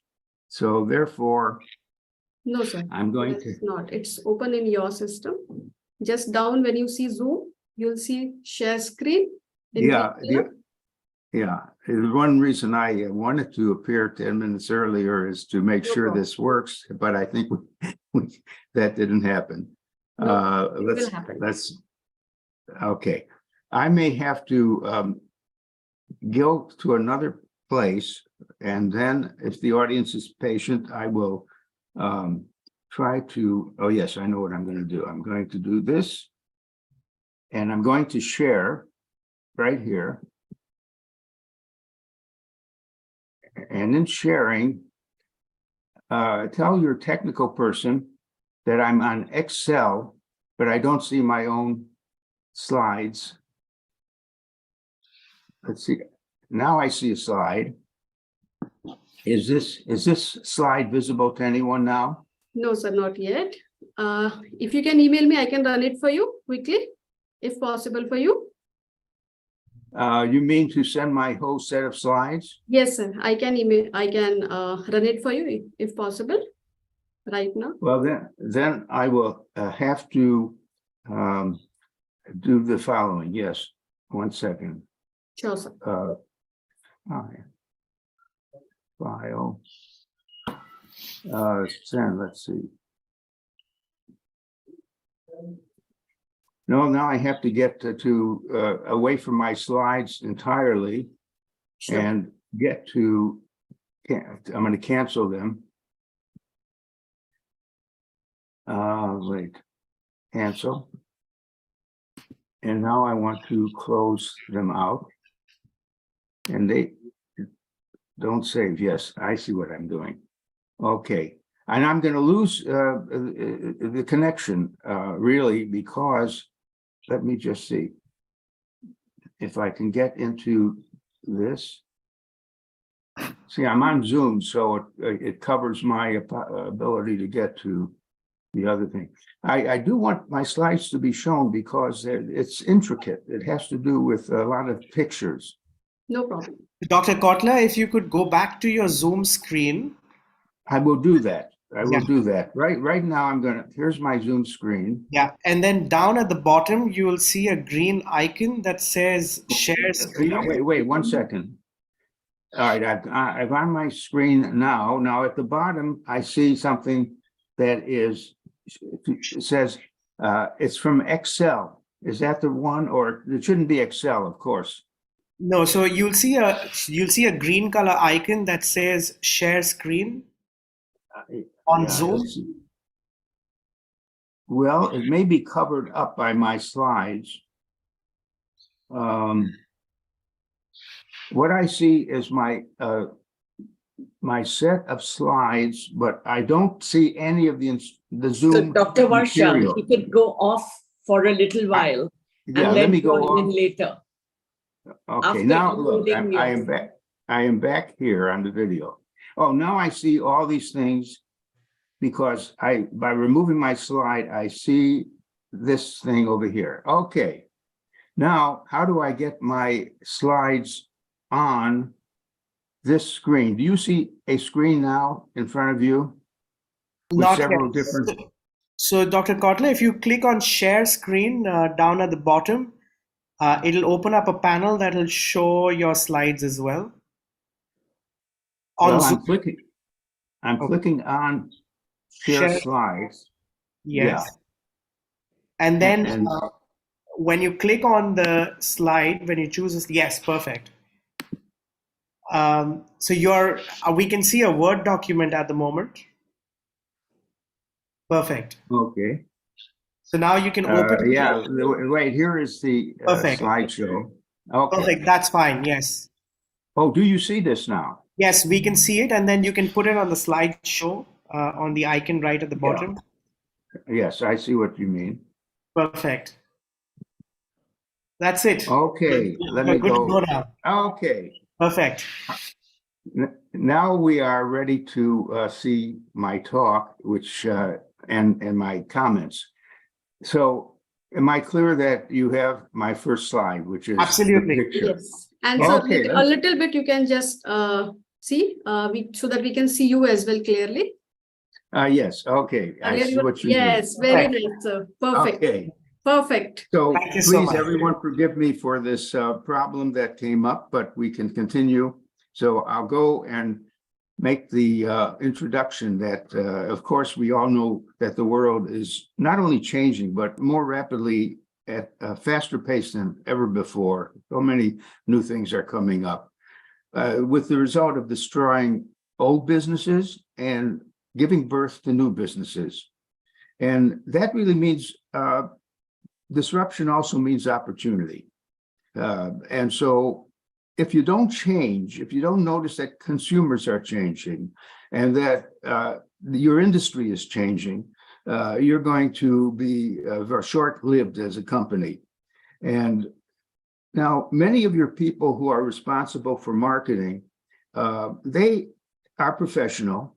So therefore, no, sir. I'm going to. It's not. It's open in your system. Just down when you see Zoom, you'll see share screen. Yeah. One reason I wanted to appear 10 minutes earlier is to make sure this works, but I think that didn't happen. Let's okay. I may have to go to another place, and then if the audience is patient, I will try to, oh yes, I know what I'm going to do. I'm going to do this, and I'm going to share right here. And in sharing, tell your technical person that I'm on Excel, but I don't see my own slides. Let's see. Now I see a slide. Is this slide visible to anyone now? No, sir, not yet. If you can email me, I can run it for you quickly, if possible for you. You mean to send my whole set of slides? Yes, sir. I can run it for you if possible right now. Well, then I will have to do the following. Yes, 1 second. Sure, sir. File. Send. Let's see. No, now I have to get to away from my slides entirely. Sure. And get to. I'm going to cancel them. Wait. Cancel. And now I want to close them out. And they don't save. Yes, I see what I'm doing. Okay. And I'm going to lose the connection, really, because let me just see if I can get into this. See, I'm on Zoom, so it covers my ability to get to the other thing. I do want my slides to be shown because it's intricate. It has to do with a lot of pictures. No problem. Dr. Kotler, if you could go back to your Zoom screen. I will do that. I will do that. Right now, here's my Zoom screen. Yeah, and then down at the bottom, you will see a green icon that says share screen. Wait, 1 second. All right, I've on my screen now. Now at the bottom, I see something that says it's from Excel. Is that the one, or it shouldn't be Excel, of course? No, so you'll see a green color icon that says share screen on Zoom. Well, it may be covered up by my slides. What I see is my set of slides, but I don't see any of the Zoom. So Dr. Varsha, material. you could go off for a little while and then let me go in later. Okay, now look, I am back here on the video. Oh, now I see all these things because by removing my slide, I see this thing over here. Okay, now how do I get my slides on this screen? Do you see a screen now in front of you? With Not several yet. different. So Dr. Kotler, if you click on share screen down at the bottom, it'll open up a panel that'll show your slides as well. Well, I'm clicking on share slides. Yes. Yeah. And then when you click on the slide, when you choose this, yes, perfect. So we can see a Word document at the moment. Perfect. Okay. So now you can open. Wait, here is the slideshow. Okay. Perfect, that's fine, yes. Oh, do you see this now? Yes, we can see it, and then you can put it on the slideshow on the icon right at the bottom. Yes, I see what you mean. Perfect. That's it. Okay, let me go. Good to go now. Okay. Perfect. Now we are ready to see my talk, which and my comments. So, am I clear that you have my first slide, which is absolutely the picture? Yes, and so a little bit you can just see so that we can see you as well clearly. Yes. Okay. I see what you mean. Yes, very nice, sir. Perfect. Okay. Perfect. So thank you please, so much. everyone, forgive me for this problem that came up, but we can continue. So I'll go and make the introduction that, of course, we all know that the world is not only changing, but more rapidly at a faster pace than ever before. So many new things are coming up with the result of destroying old businesses and giving birth to new businesses. And that really means disruption also means opportunity. And so if you don't change, if you don't notice that consumers are changing and that your industry is changing, you're going to be very short-lived as a company. And now many of your people who are responsible for marketing, they are professional.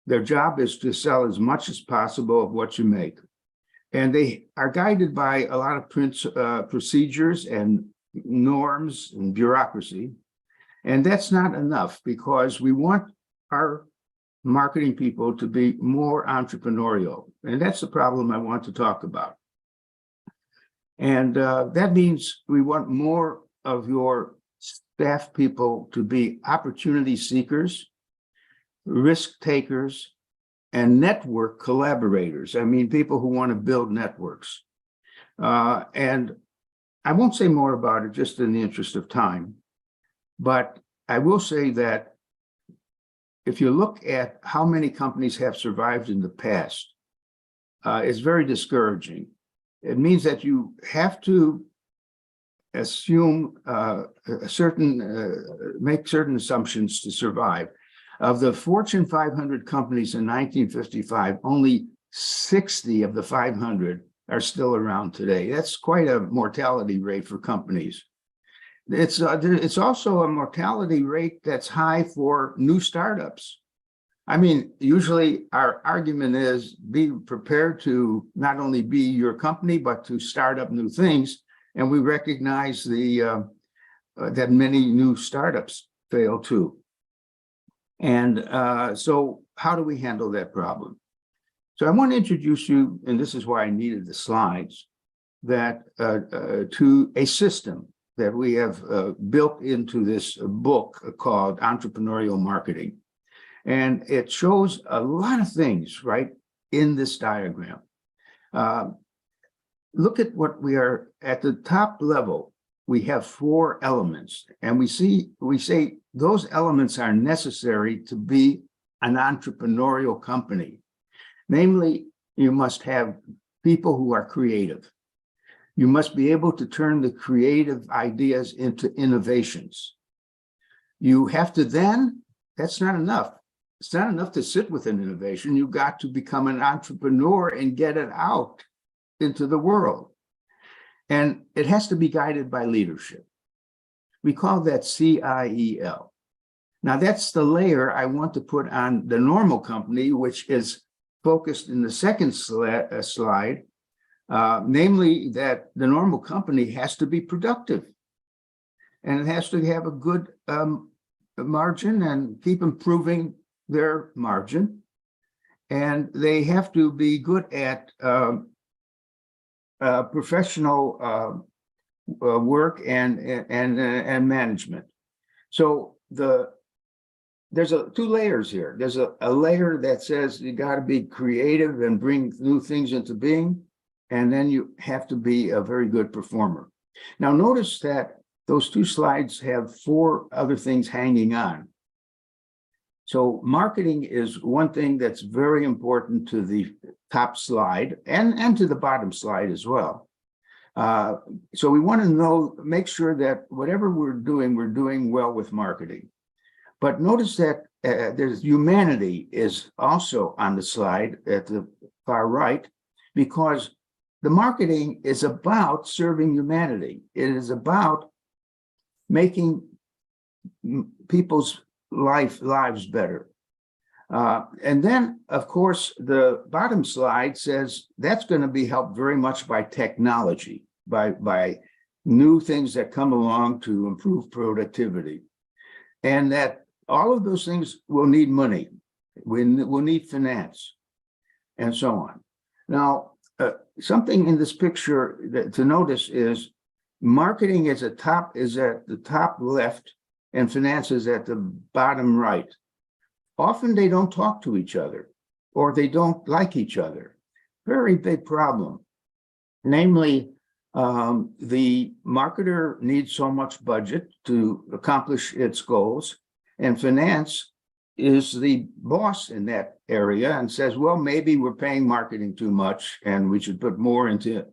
Their job is to sell as much as possible of what you make. And they are guided by a lot of procedures and norms and bureaucracy. And that's not enough because we want our marketing people to be more entrepreneurial. And that's the problem I want to talk about. And that means we want more of your staff people to be opportunity seekers, risk takers, and network collaborators. I mean, people who want to build networks. And I won't say more about it just in the interest of time, but I will say that if you look at how many companies have survived in the past, it's very discouraging. It means that you have to assume make certain assumptions to survive. Of the Fortune 500 companies in 1955, only 60 of the 500 are still around today. That's quite a mortality rate for companies. It's also a mortality rate that's high for new startups. I mean, usually our argument is be prepared to not only be your company, but to start up new things. And we recognize that many new startups fail too. And so how do we handle that problem? So I want to introduce you, and this is why I needed the slides, that to a system that we have built into this book called Entrepreneurial Marketing. And it shows a lot of things right in this diagram. Look at what we are at the top level. We have 4 elements, and we say those elements are necessary to be an entrepreneurial company. Namely, you must have people who are creative. You must be able to turn the creative ideas into innovations. You have to then, that's not enough. It's not enough to sit with an innovation. You've got to become an entrepreneur and get it out into the world. And it has to be guided by leadership. We call that CIEL. Now that's the layer I want to put on the normal company, which is focused in the second slide, namely that the normal company has to be productive. And it has to have a good margin and keep improving their margin. And they have to be good at professional work and management. So there's 2 layers here. There's a layer that says you got to be creative and bring new things into being, and then you have to be a very good performer. Now notice that those 2 slides have 4 other things hanging on. So marketing is one thing that's very important to the top slide and to the bottom slide as well. So we want to make sure that whatever we're doing well with marketing. But notice that there's humanity is also on the slide at the far right, because the marketing is about serving humanity. It is about making people's lives better. And then, of course, the bottom slide says that's going to be helped very much by technology, by new things that come along to improve productivity. And that all of those things will need money. We'll need finance and so on. Now, something in this picture to notice is marketing is at the top left and finance is at the bottom right. Often they don't talk to each other or they don't like each other. Very big problem. Namely, the marketer needs so much budget to accomplish its goals, and finance is the boss in that area and says, well, maybe we're paying marketing too much and we should put more into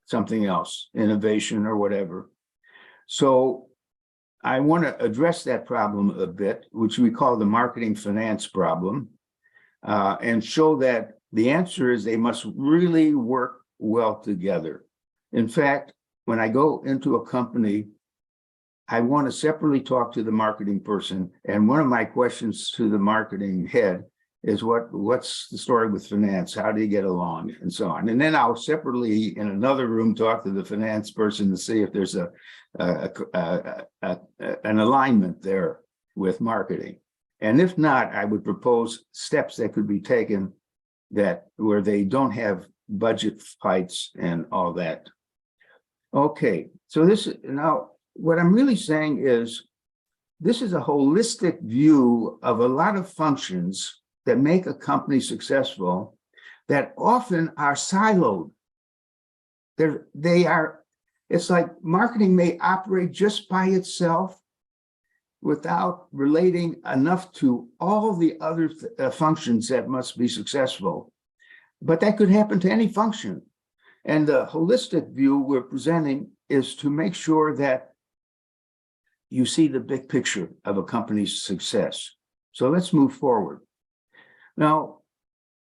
something else, innovation or whatever. So I want to address that problem a bit, which we call the marketing finance problem, and show that the answer is they must really work well together. In fact, when I go into a company, I want to separately talk to the marketing person. And one of my questions to the marketing head is what's the story with finance? How do you get along? And so on. And then I'll separately in another room talk to the finance person to see if there's an alignment there with marketing. And if not, I would propose steps that could be taken where they don't have budget fights and all that. Okay, so now what I'm really saying is this is a holistic view of a lot of functions that make a company successful that often are siloed. It's like marketing may operate just by itself without relating enough to all the other functions that must be successful. But that could happen to any function. And the holistic view we're presenting is to make sure that you see the big picture of a company's success. So let's move forward. Now,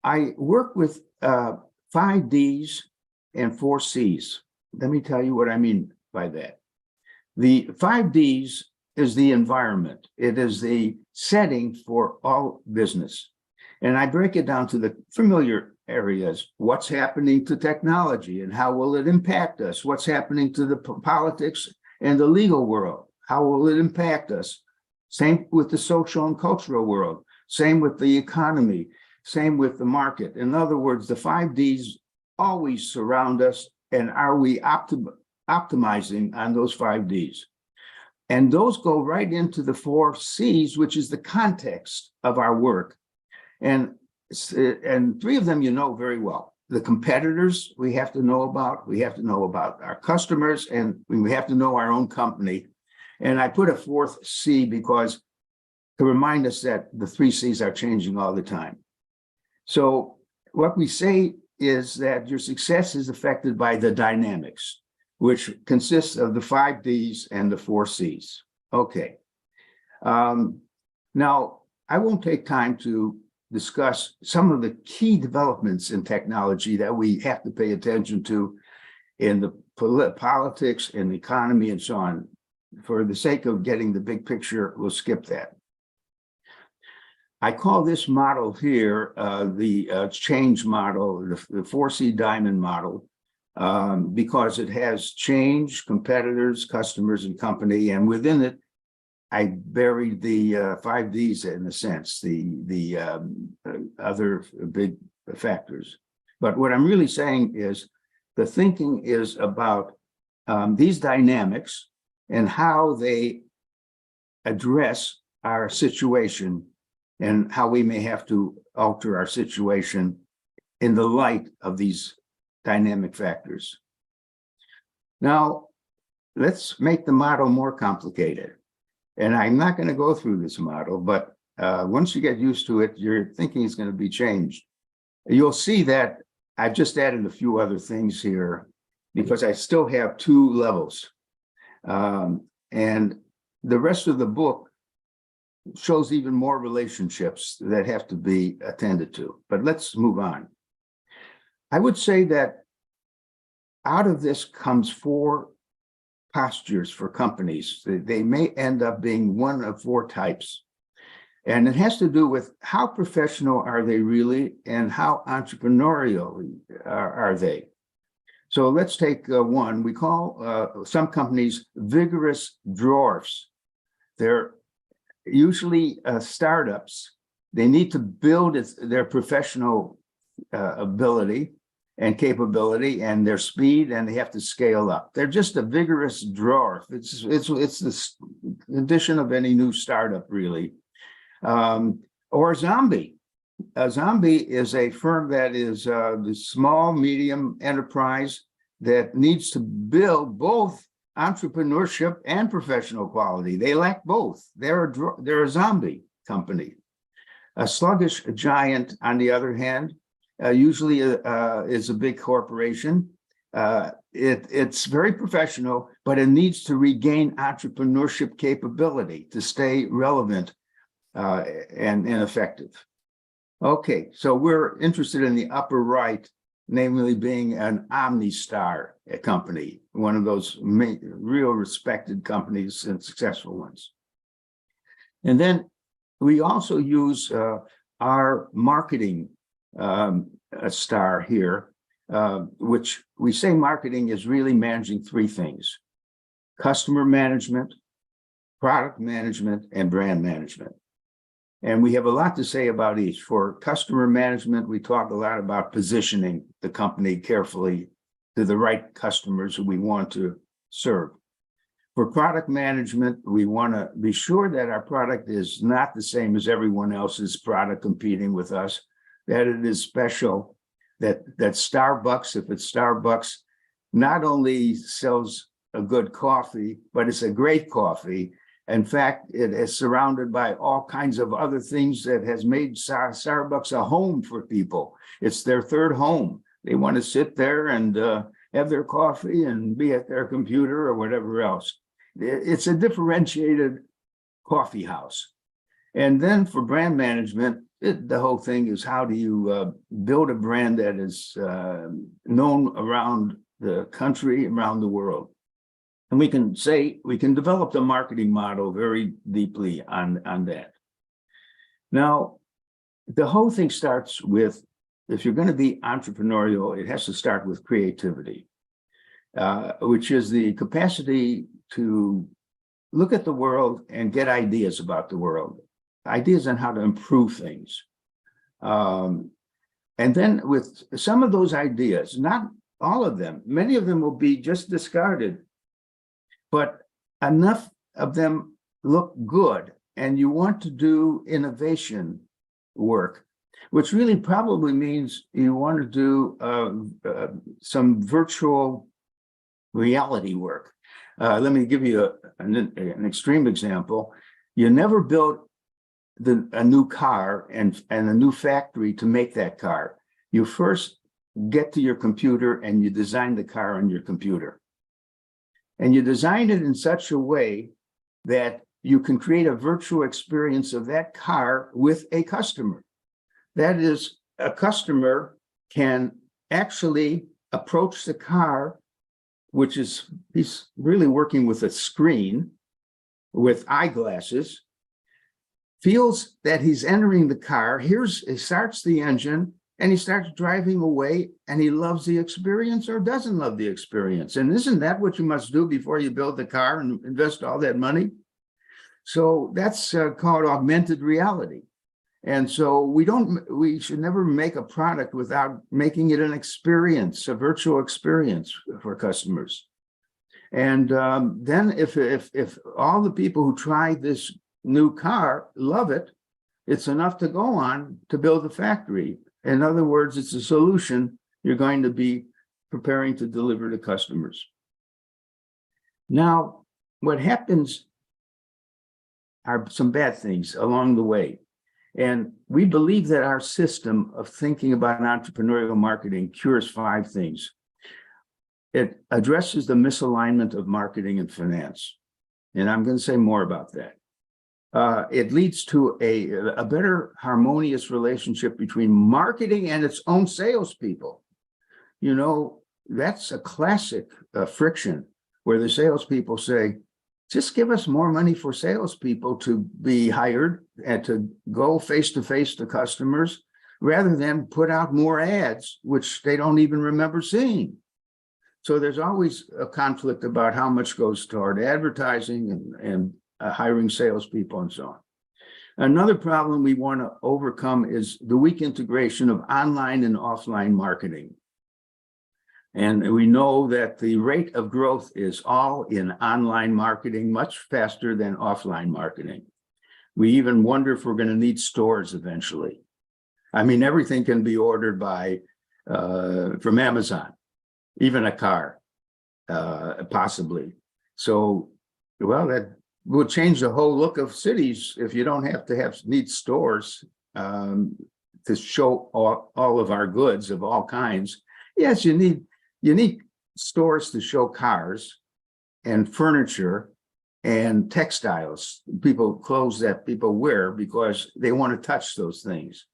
I work with 5 Ds and 4 Cs. Let me tell you what I mean by that. The 5 Ds is the environment. It is the setting for all business. And I break it down to the familiar areas. What's happening to technology and how will it impact us? What's happening to the politics and the legal world? How will it impact us? Same with the social and cultural world. Same with the economy. Same with the market. In other words, the 5 Ds always surround us. And are we optimizing on those 5 Ds? And those go right into the 4 Cs, which is the context of our work. And 3 of them you know very well. The competitors we have to know about. We have to know about our customers, and we have to know our own company. And I put a 4th C because to remind us that the 3 Cs are changing all the time. So what we say is that your success is affected by the dynamics, which consists of the 5 Ds and the 4 Cs. Okay. Now, I won't take time to discuss some of the key developments in technology that we have to pay attention to in the politics and the economy and so on. For the sake of getting the big picture, we'll skip that. I call this model here the change model, the 4C diamond model, because it has change, competitors, customers, and company. And within it, I buried the 5 Ds in a sense, the other big factors. But what I'm really saying is the thinking is about these dynamics and how they address our situation and how we may have to alter our situation in the light of these dynamic factors. Now, let's make the model more complicated. And I'm not going to go through this model, but once you get used to it, your thinking is going to be changed. You'll see that I've just added a few other things here because I still have 2 levels. And the rest of the book shows even more relationships that have to be attended to. But let's move on. I would say that out of this comes 4 postures for companies. They may end up being one of 4 types. And it has to do with how professional are they really and how entrepreneurial are they. So let's take one. We call some companies vigorous dwarfs. They're usually startups. They need to build their professional ability and capability and their speed, and they have to scale up. They're just a vigorous dwarf. It's the condition of any new startup, really. Or zombie. A zombie is a firm that is the small, medium enterprise that needs to build both entrepreneurship and professional quality. They lack both. They're a zombie company. A sluggish giant, on the other hand, usually is a big corporation. It's very professional, but it needs to regain entrepreneurship capability to stay relevant and effective. Okay, so we're interested in the upper right, namely being an OmniStar company, one of those real respected companies and successful ones. And then we also use our marketing star here, which we say marketing is really managing three things: customer management, product management, and brand management. And we have a lot to say about each. For customer management, we talk a lot about positioning the company carefully to the right customers who we want to serve. For product management, we want to be sure that our product is not the same as everyone else's product competing with us, that it is special, that Starbucks, if it's Starbucks, not only sells a good coffee, but it's a great coffee. In fact, it is surrounded by all kinds of other things that has made Starbucks a home for people. It's their third home. They want to sit there and have their coffee and be at their computer or whatever else. It's a differentiated coffee house. And then for brand management, the whole thing is, how do you build a brand that is known around the country, around the world? And we can develop the marketing model very deeply on that. Now, the whole thing starts with, if you're going to be entrepreneurial, it has to start with creativity, which is the capacity to look at the world and get ideas about the world, ideas on how to improve things. And then with some of those ideas, not all of them, many of them will be just discarded, but enough of them look good, and you want to do innovation work, which really probably means you want to do some virtual reality work. Let me give you an extreme example. You never built a new car and a new factory to make that car. You first get to your computer and you design the car on your computer. And you design it in such a way that you can create a virtual experience of that car with a customer. That is, a customer can actually approach the car, which is, he's really working with a screen with eyeglasses, feels that he's entering the car, he starts the engine, and he starts driving away, and he loves the experience or doesn't love the experience. And isn't that what you must do before you build the car and invest all that money? So that's called augmented reality. And so we should never make a product without making it an experience, a virtual experience for customers. And then if all the people who try this new car love it, it's enough to go on to build a factory. In other words, it's a solution you're going to be preparing to deliver to customers. Now, what happens are some bad things along the way. And we believe that our system of thinking about entrepreneurial marketing cures 5 things. It addresses the misalignment of marketing and finance. And I'm going to say more about that. It leads to a better harmonious relationship between marketing and its own salespeople. You know, that's a classic friction where the salespeople say, just give us more money for salespeople to be hired and to go face-to-face to customers rather than put out more ads, which they don't even remember seeing. So there's always a conflict about how much goes toward advertising and hiring salespeople and so on. Another problem we want to overcome is the weak integration of online and offline marketing. And we know that the rate of growth is all in online marketing, much faster than offline marketing. We even wonder if we're going to need stores eventually. I mean, everything can be ordered from Amazon, even a car, possibly. So, well, that will change the whole look of cities if you don't have to need stores to show all of our goods of all kinds. Yes, you need stores to show cars and furniture and textiles, clothes that people wear because they want to touch those things.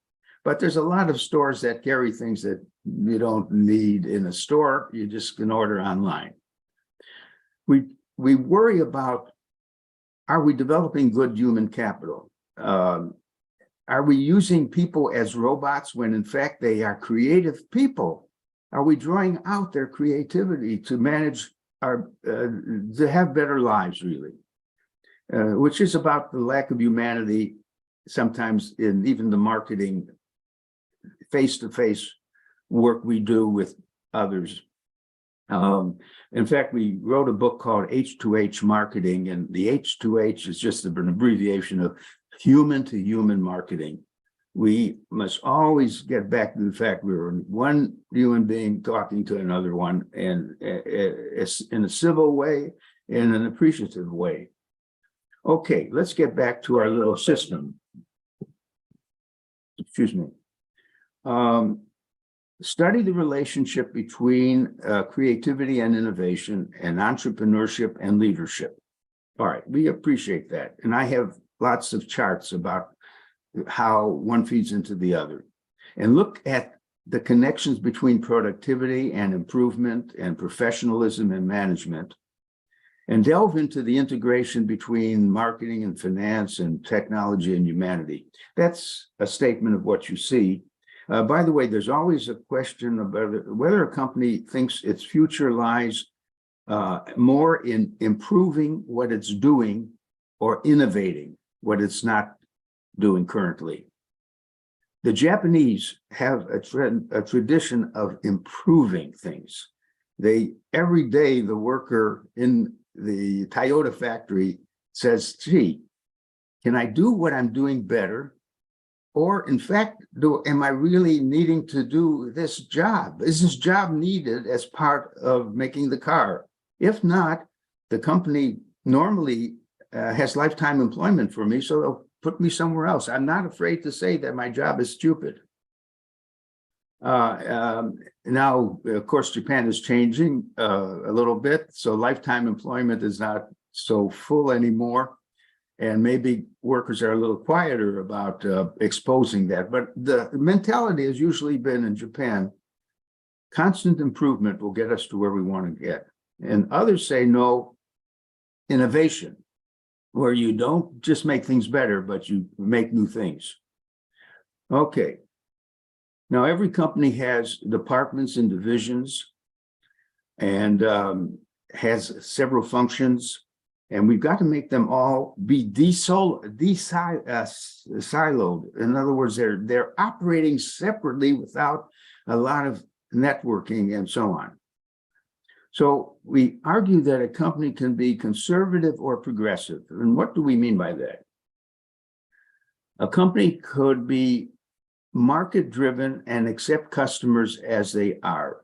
But there's a lot of stores that carry things that you don't need in a store. You just can order online. We worry about, are we developing good human capital? Are we using people as robots when in fact they are creative people? Are we drawing out their creativity to manage to have better lives, really? Which is about the lack of humanity sometimes in even the marketing face-to-face work we do with others. In fact, we wrote a book called H2H Marketing, and the H2H is just an abbreviation of human to human marketing. We must always get back to the fact we're one human being talking to another one, and in a civil way, in an appreciative way. Okay, let's get back to our little system. Excuse me. Study the relationship between creativity and innovation and entrepreneurship and leadership. All right, we appreciate that. And I have lots of charts about how one feeds into the other. And look at the connections between productivity and improvement and professionalism and management, and delve into the integration between marketing and finance and technology and humanity. That's a statement of what you see. By the way, there's always a question about whether a company thinks its future lies more in improving what it's doing or innovating what it's not doing currently. The Japanese have a tradition of improving things. Every day, the worker in the Toyota factory says, gee, can I do what I'm doing better? Or in fact, am I really needing to do this job? Is this job needed as part of making the car? If not, the company normally has lifetime employment for me, so they'll put me somewhere else. I'm not afraid to say that my job is stupid. Now, of course, Japan is changing a little bit, so lifetime employment is not so full anymore. And maybe workers are a little quieter about exposing that. But the mentality has usually been in Japan, constant improvement will get us to where we want to get. And others say no, innovation, where you don't just make things better, but you make new things. Okay. Now, every company has departments and divisions and has several functions. And we've got to make them all be siloed. In other words, they're operating separately without a lot of networking and so on. So we argue that a company can be conservative or progressive. And what do we mean by that? A company could be market-driven and accept customers as they are.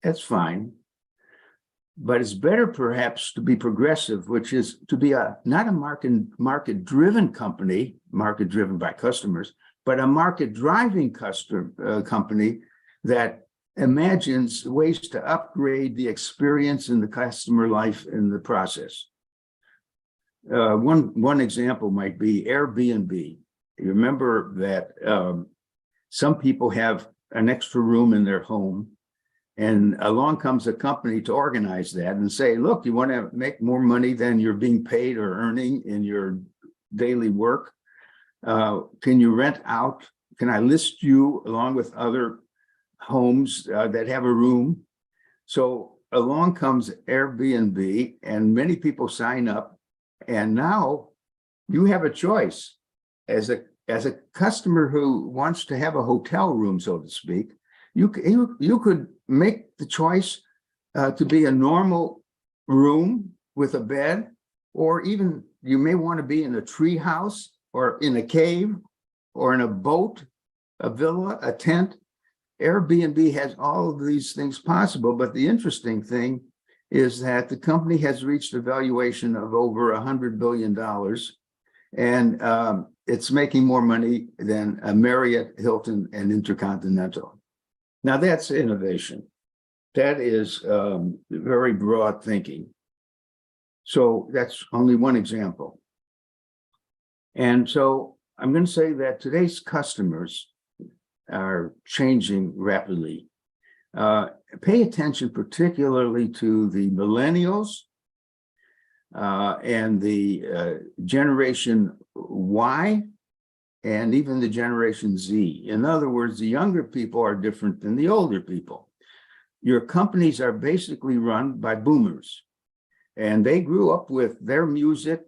That's fine. But it's better perhaps to be progressive, which is to be not a market-driven company, market-driven by customers, but a market-driving company that imagines ways to upgrade the experience in the customer life in the process. One example might be Airbnb. You remember that some people have an extra room in their home, and along comes a company to organize that and say, look, you want to make more money than you're being paid or earning in your daily work? Can you rent out? Can I list you along with other homes that have a room? So along comes Airbnb, and many people sign up. And now you have a choice as a customer who wants to have a hotel room, so to speak. You could make the choice to be a normal room with a bed, or even you may want to be in a tree house or in a cave or in a boat, a villa, a tent. Airbnb has all of these things possible, but the interesting thing is that the company has reached a valuation of over $100 billion. And it's making more money than a Marriott, Hilton, and Intercontinental. Now that's innovation. That is very broad thinking. So that's only one example. And so I'm going to say that today's customers are changing rapidly. Pay attention particularly to the millennials and the generation Y and even the generation Z. In other words, the younger people are different than the older people. Your companies are basically run by boomers, and they grew up with their music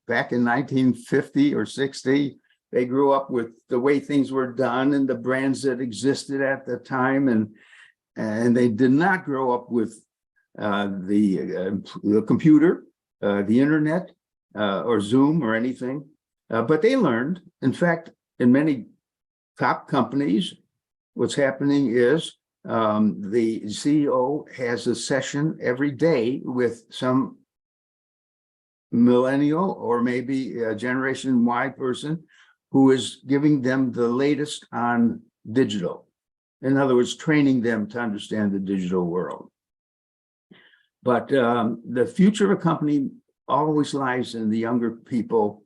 back in 1950 or 60. They grew up with the way things were done and the brands that existed at the time, and they did not grow up with the computer, the internet, or Zoom or anything. But they learned. In fact, in many top companies, what's happening is the CEO has a session every day with some millennial or maybe a Generation Y person who is giving them the latest on digital. In other words, training them to understand the digital world. But the future of a company always lies in the younger people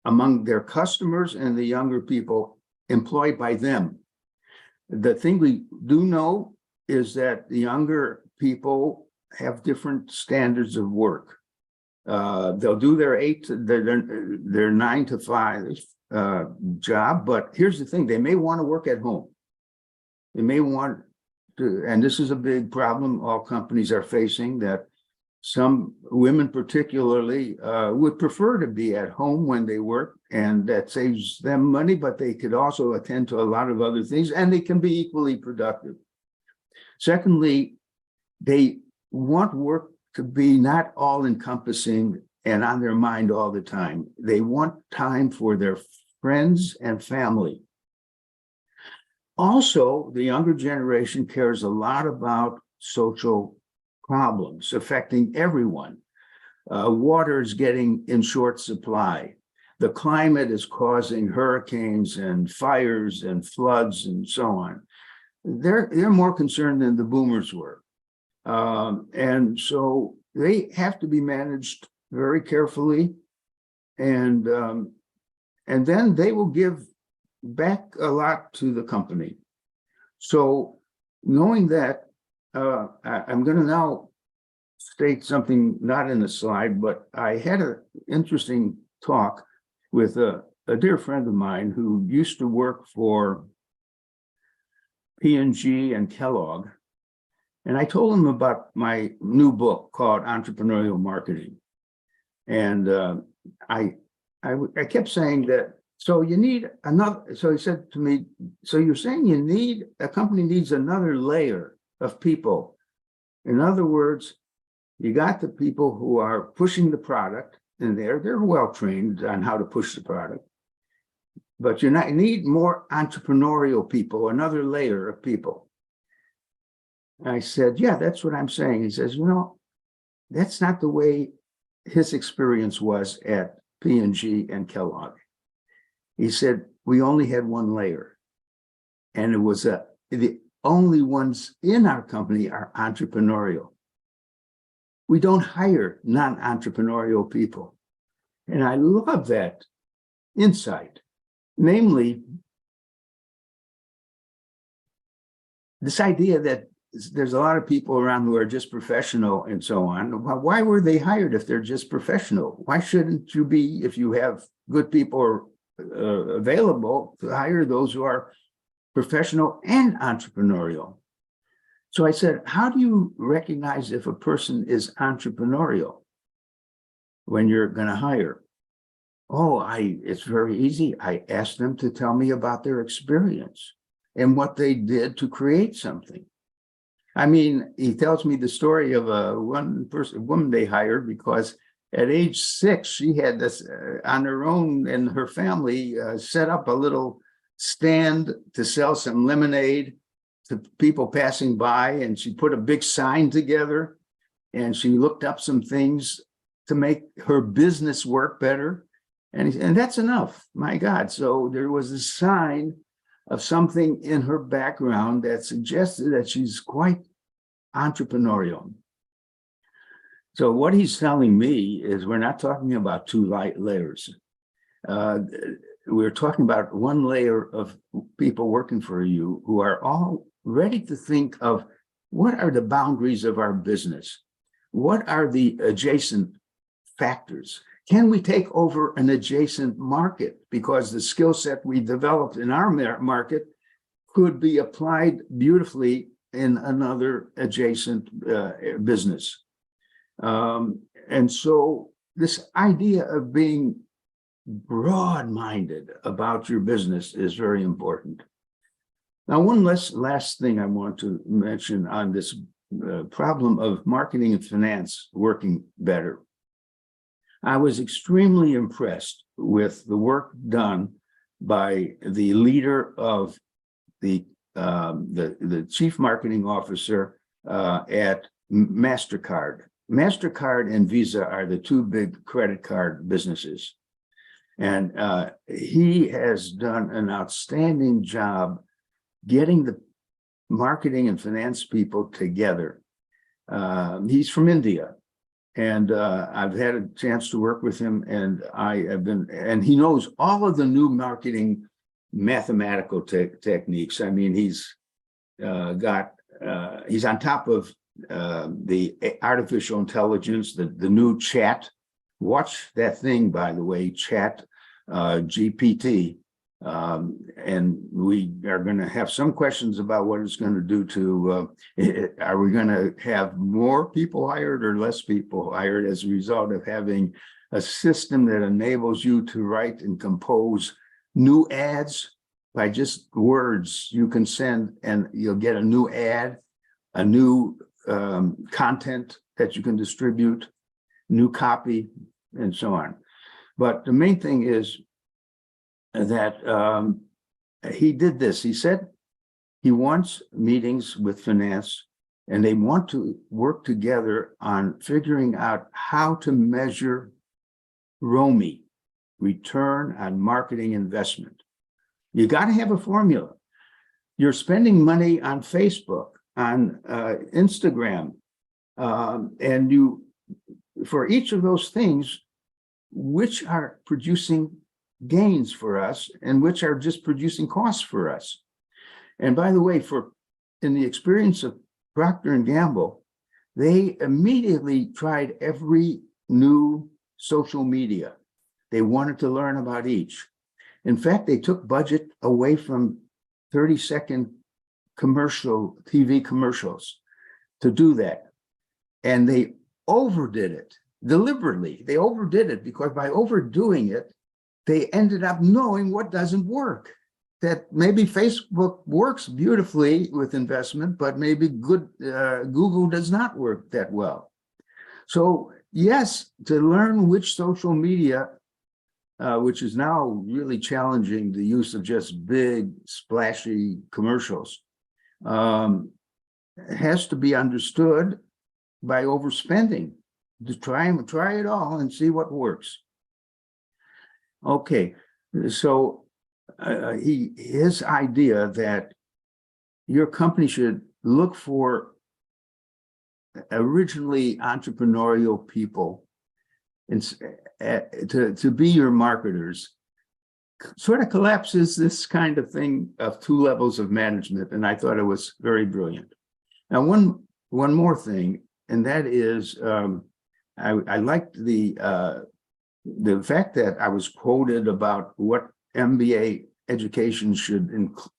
among their customers and the younger people employed by them. The thing we do know is that the younger people have different standards of work. They'll do their 9 to 5 job, but here's the thing: they may want to work at home. They may want to, and this is a big problem all companies are facing, that some women particularly would prefer to be at home when they work, and that saves them money, but they could also attend to a lot of other things, and they can be equally productive. Secondly, they want work to be not all-encompassing and on their mind all the time. They want time for their friends and family. Also, the younger generation cares a lot about social problems affecting everyone. Water is getting in short supply. The climate is causing hurricanes and fires and floods and so on. They're more concerned than the boomers were. And so they have to be managed very carefully, and then they will give back a lot to the company. So knowing that, I'm going to now state something not in the slide, but I had an interesting talk with a dear friend of mine who used to work for P&G and Kellogg. And I told him about my new book called Entrepreneurial Marketing. And I kept saying that, so you need another, so he said to me, so you're saying a company needs another layer of people. In other words, you got the people who are pushing the product, and they're well trained on how to push the product. But you need more entrepreneurial people, another layer of people. I said, yeah, that's what I'm saying. He says, that's not the way his experience was at P&G and Kellogg. He said, we only had one layer. And it was the only ones in our company are entrepreneurial. We don't hire non-entrepreneurial people. And I love that insight. Namely, this idea that there's a lot of people around who are just professional and so on. Why were they hired if they're just professional? Why shouldn't you be, if you have good people available, to hire those who are professional and entrepreneurial? So I said, how do you recognize if a person is entrepreneurial when you're going to hire? It's very easy. I ask them to tell me about their experience and what they did to create something. I mean, he tells me the story of a woman they hired because at age 6, she had this on her own and her family set up a little stand to sell some lemonade to people passing by. And she put a big sign together and she looked up some things to make her business work better. And that's enough, my God. So there was a sign of something in her background that suggested that she's quite entrepreneurial. So what he's telling me is we're not talking about two light layers. We're talking about one layer of people working for you who are all ready to think of what are the boundaries of our business? What are the adjacent factors? Can we take over an adjacent market? Because the skill set we developed in our market could be applied beautifully in another adjacent business. And so this idea of being broad-minded about your business is very important. Now, one last thing I want to mention on this problem of marketing and finance working better. I was extremely impressed with the work done by the leader of the chief marketing officer at MasterCard. MasterCard and Visa are the two big credit card businesses. And he has done an outstanding job getting the marketing and finance people together. He's from India. And I've had a chance to work with him, and and he knows all of the new marketing mathematical techniques. I mean, he's on top of the artificial intelligence, the new chat. Watch that thing, by the way, chat GPT. And we are going to have some questions about what it's going to do to, are we going to have more people hired or less people hired as a result of having a system that enables you to write and compose new ads by just words you can send, and you'll get a new ad, a new content that you can distribute, new copy, and so on. But the main thing is that he did this. He said he wants meetings with finance, and they want to work together on figuring out how to measure ROMI, return on marketing investment. You got to have a formula. You're spending money on Facebook, on Instagram, and you, for each of those things, which are producing gains for us and which are just producing costs for us. And by the way, in the experience of Procter & Gamble, they immediately tried every new social media. They wanted to learn about each. In fact, they took budget away from 30-second TV commercials to do that. And they overdid it deliberately. They overdid it because by overdoing it, they ended up knowing what doesn't work. That maybe Facebook works beautifully with investment, but maybe Google does not work that well. So yes, to learn which social media, which is now really challenging the use of just big, splashy commercials, has to be understood by overspending. To try it all and see what works. Okay, so his idea that your company should look for originally entrepreneurial people and to be your marketers sort of collapses this kind of thing of two levels of management, and I thought it was very brilliant. Now, one more thing, and that is I liked the fact that I was quoted about what MBA education should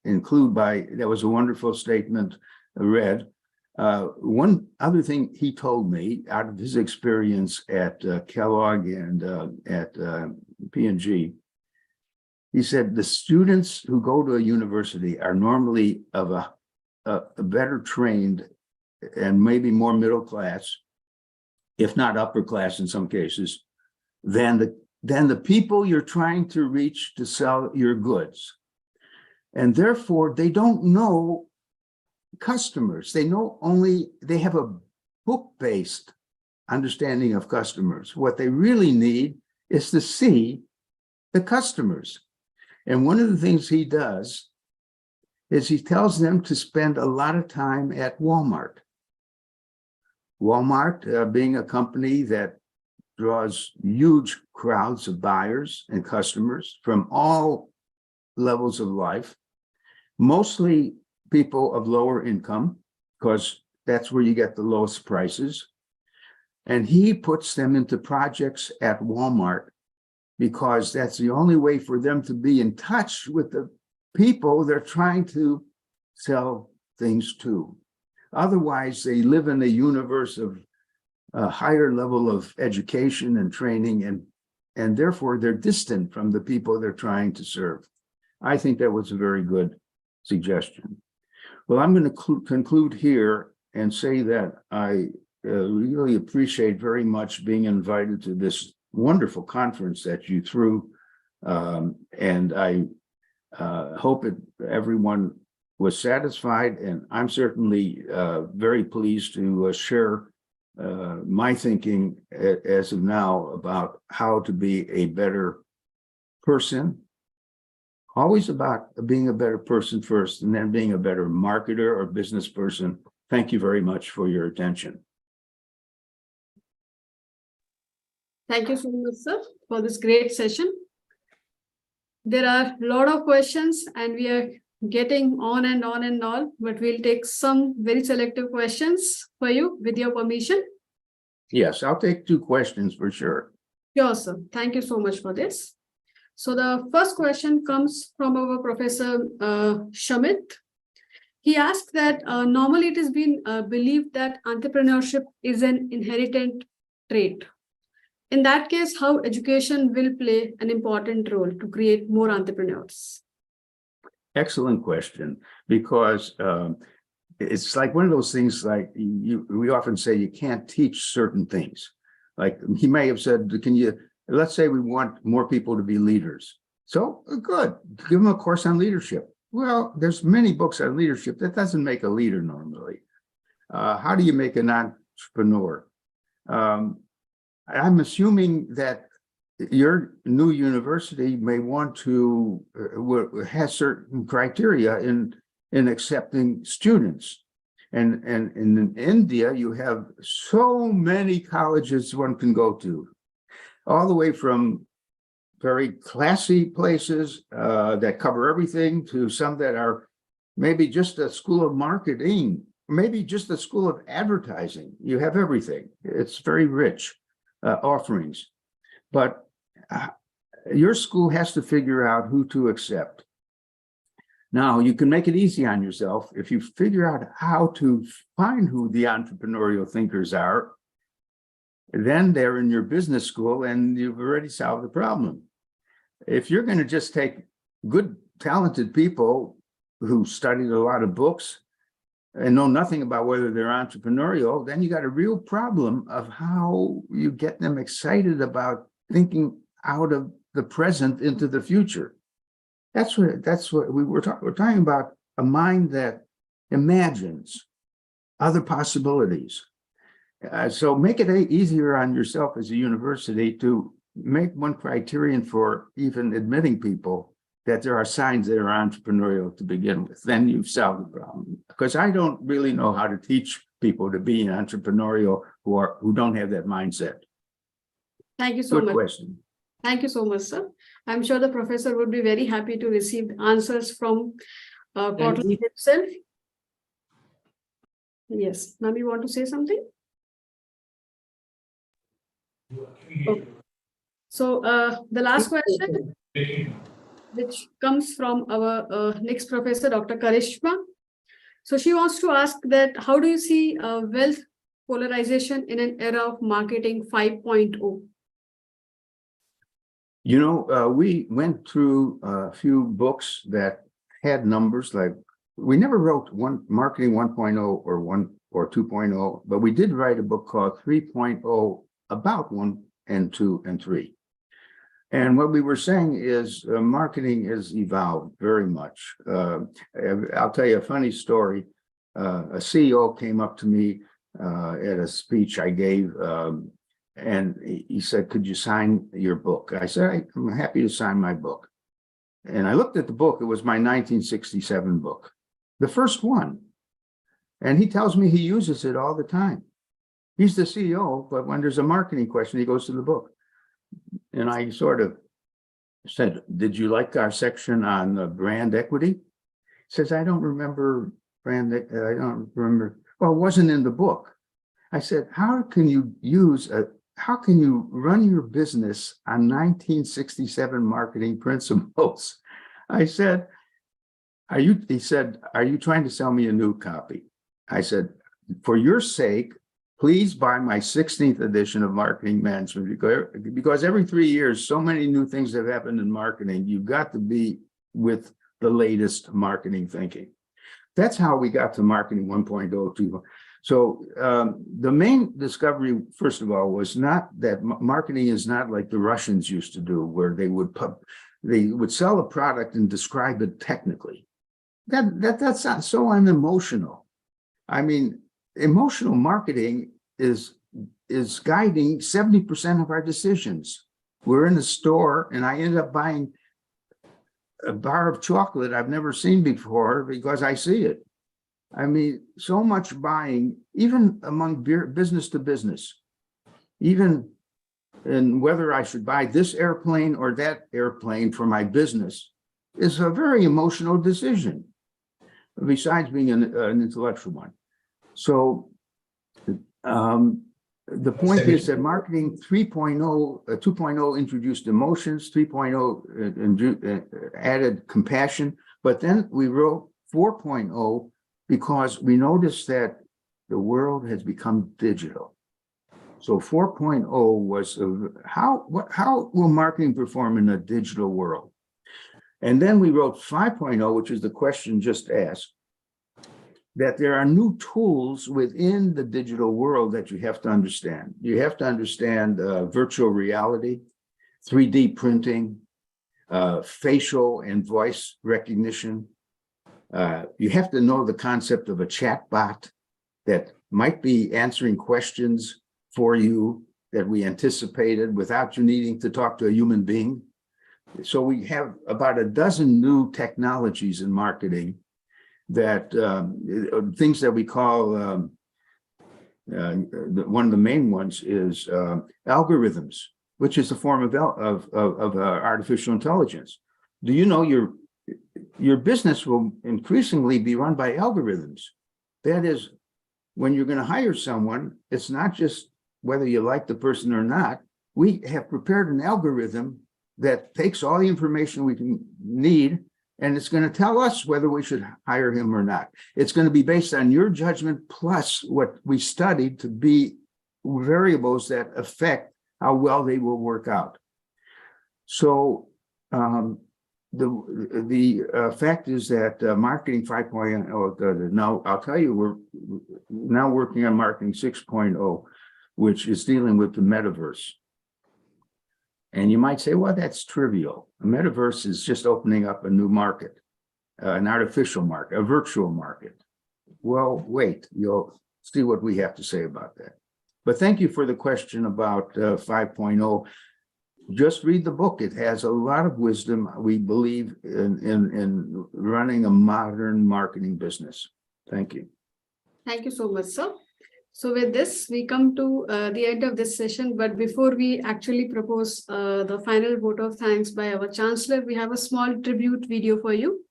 include that was a wonderful statement I read. One other thing he told me out of his experience at Kellogg and at P&G, he said the students who go to a university are normally of a better trained and maybe more middle class, if not upper class in some cases, than the people you're trying to reach to sell your goods. And therefore, they don't know customers. They have a book-based understanding of customers. What they really need is to see the customers. And one of the things he does is he tells them to spend a lot of time at Walmart. Walmart being a company that draws huge crowds of buyers and customers from all levels of life, mostly people of lower income, because that's where you get the lowest prices. And he puts them into projects at Walmart because that's the only way for them to be in touch with the people they're trying to sell things to. Otherwise, they live in a universe of a higher level of education and training, and therefore they're distant from the people they're trying to serve. I think that was a very good suggestion. Well, I'm going to conclude here and say that I really appreciate very much being invited to this wonderful conference that you threw, and I hope everyone was satisfied, and I'm certainly very pleased to share my thinking as of now about how to be a better person. Always about being a better person first, and then being a better marketer or business person. Thank you very much for your attention. Thank you so much, sir, for this great session. There are a lot of questions and we are getting on and on and on, but we'll take some very selective questions for you with your permission. Yes, I'll take 2 questions for sure. Sure, sir. Thank you so much for this. So the first question comes from our Professor Shamit. He asked that normally it has been believed that entrepreneurship is an inherited trait. In that case, how education will play an important role to create more entrepreneurs? Excellent question, because it's like one of those things like we often say you can't teach certain things. Like he may have said, let's say we want more people to be leaders. So good, give them a course on leadership. Well, there's many books on leadership. That doesn't make a leader normally. How do you make an entrepreneur? I'm assuming that your new university may want to has certain criteria in accepting students. And in India, you have so many colleges one can go to, all the way from very classy places that cover everything to some that are maybe just a school of marketing, maybe just a school of advertising. You have everything. It's very rich offerings. But your school has to figure out who to accept. Now, you can make it easy on yourself if you figure out how to find who the entrepreneurial thinkers are. Then they're in your business school and you've already solved the problem. If you're going to just take good, talented people who studied a lot of books and know nothing about whether they're entrepreneurial, then you got a real problem of how you get them excited about thinking out of the present into the future. That's what we're talking about, a mind that imagines other possibilities. So make it easier on yourself as a university to make one criterion for even admitting people that there are signs that are entrepreneurial to begin with. Then you've solved the problem. Because I don't really know how to teach people to be entrepreneurial who don't have that mindset. Thank you so much. Good question. Thank you so much, sir. I'm sure the professor would be very happy to receive answers from Kotler himself. Yes, Nami, you want to say something? Okay. So the last question, which comes from our next professor, Dr. Karishma. So she wants to ask that, how do you see wealth polarization in an era of marketing 5.0? You know, we went through a few books that had numbers like, we never wrote marketing 1.0 or 2.0, but we did write a book called 3.0 about 1 and 2 and 3. And what we were saying is marketing has evolved very much. I'll tell you a funny story. A CEO came up to me at a speech I gave, and he said, "Could you sign your book?" I said, "I'm happy to sign my book." And I looked at the book. It was my 1967 book, the first one. And he tells me he uses it all the time. He's the CEO, but when there's a marketing question, he goes to the book. And I sort of said, "Did you like our section on brand equity?" He says, "I don't remember brand, I don't remember." Well, it wasn't in the book. I said, how can you run your business on 1967 marketing principles? I said, he said, "Are you trying to sell me a new copy?" I said, "For your sake, please buy my 16th edition of Marketing Management, because every 3 years, so many new things have happened in marketing. You've got to be with the latest marketing thinking." That's how we got to marketing 1.0, 2. So the main discovery, first of all, was not that marketing is not like the Russians used to do, where they would sell a product and describe it technically. That's not so unemotional. I mean, emotional marketing is guiding 70% of our decisions. We're in a store and I end up buying a bar of chocolate I've never seen before because I see it. I mean, so much buying, even among business to business, even in whether I should buy this airplane or that airplane for my business, is a very emotional decision, besides being an intellectual one. So the point is that marketing 2.0 introduced emotions, 3.0 added compassion, but then we wrote 4.0 because we noticed that the world has become digital. So 4.0 was how will marketing perform in a digital world? And then we wrote 5.0, which is the question just asked, that there are new tools within the digital world that you have to understand. You have to understand virtual reality, 3D printing, facial and voice recognition. You have to know the concept of a chatbot that might be answering questions for you that we anticipated without you needing to talk to a human being. So we have about a dozen new technologies in marketing that things that we call, one of the main ones is algorithms, which is a form of artificial intelligence. Do you know your business will increasingly be run by algorithms? That is, when you're going to hire someone, it's not just whether you like the person or not. We have prepared an algorithm that takes all the information we can need, and it's going to tell us whether we should hire him or not. It's going to be based on your judgment plus what we studied to be variables that affect how well they will work out. So the fact is that marketing 5.0, now I'll tell you, we're now working on marketing 6.0, which is dealing with the metaverse. And you might say, well, that's trivial. A metaverse is just opening up a new market, an artificial market, a virtual market. Well, wait, you'll see what we have to say about that. But thank you for the question about 5.0. Just read the book. It has a lot of wisdom. We believe in running a modern marketing business. Thank you. Thank you so much, sir. So with this, we come to the end of this session. But before we actually propose the final vote of thanks by our Chancellor, we have a small tribute video for you.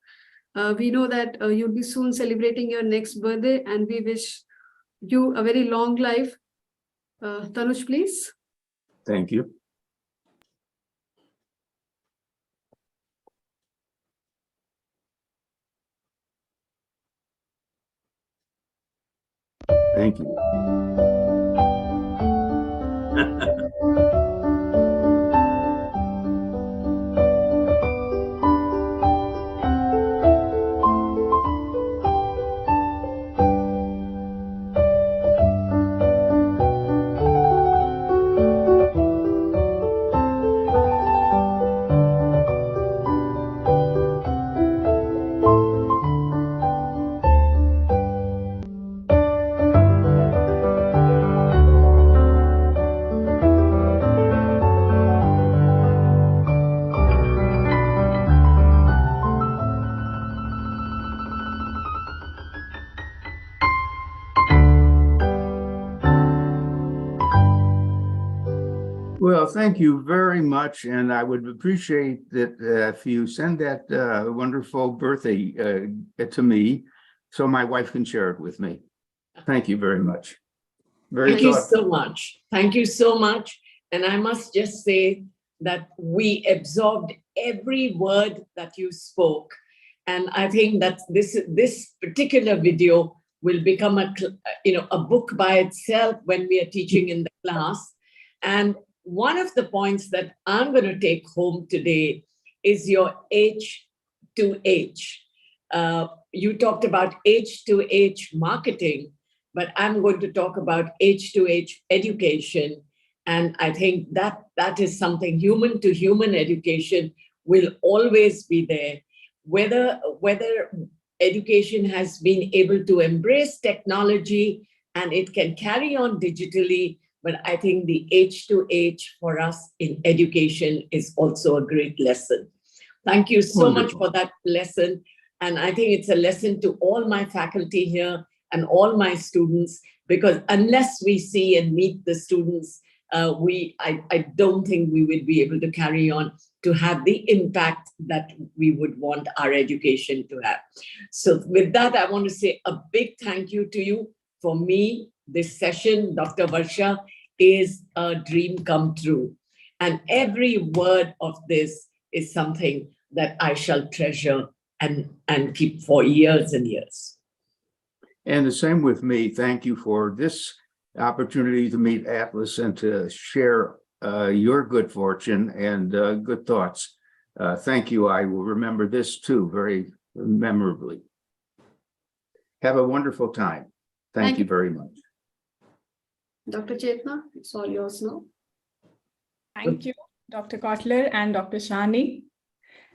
We know that you'll be soon celebrating your next birthday, and we wish you a very long life. Tanuj, please. Thank you. Thank you. thank you very much, and I would appreciate that if you send that wonderful birthday to me, so my wife can share it with me. Thank you very much. Thank you so much. Thank you so much. And I must just say that we absorbed every word that you spoke. And I think that this particular video will become a book by itself when we are teaching in the class. And one of the points that I'm going to take home today is your H to H. You talked about H to H marketing, but I'm going to talk about H to H education. And I think that is something, human to human education will always be there. Whether education has been able to embrace technology and it can carry on digitally, but I think the H to H for us in education is also a great lesson. Thank you so much for that lesson. And I think it's a lesson to all my faculty here and all my students, because unless we see and meet the students, I don't think we will be able to carry on to have the impact that we would want our education to have. So with that, I want to say a big thank you to you. For me, this session, Dr. Varsha, is a dream come true. And every word of this is something that I shall treasure and keep for years and years. And the same with me. Thank you for this opportunity to meet Atlas and to share your good fortune and good thoughts. Thank you. I will remember this too very memorably. Have a wonderful time. Thank you very much. Dr. Chetna, it's all yours now. Thank you, Dr. Kotler and Dr. Shani.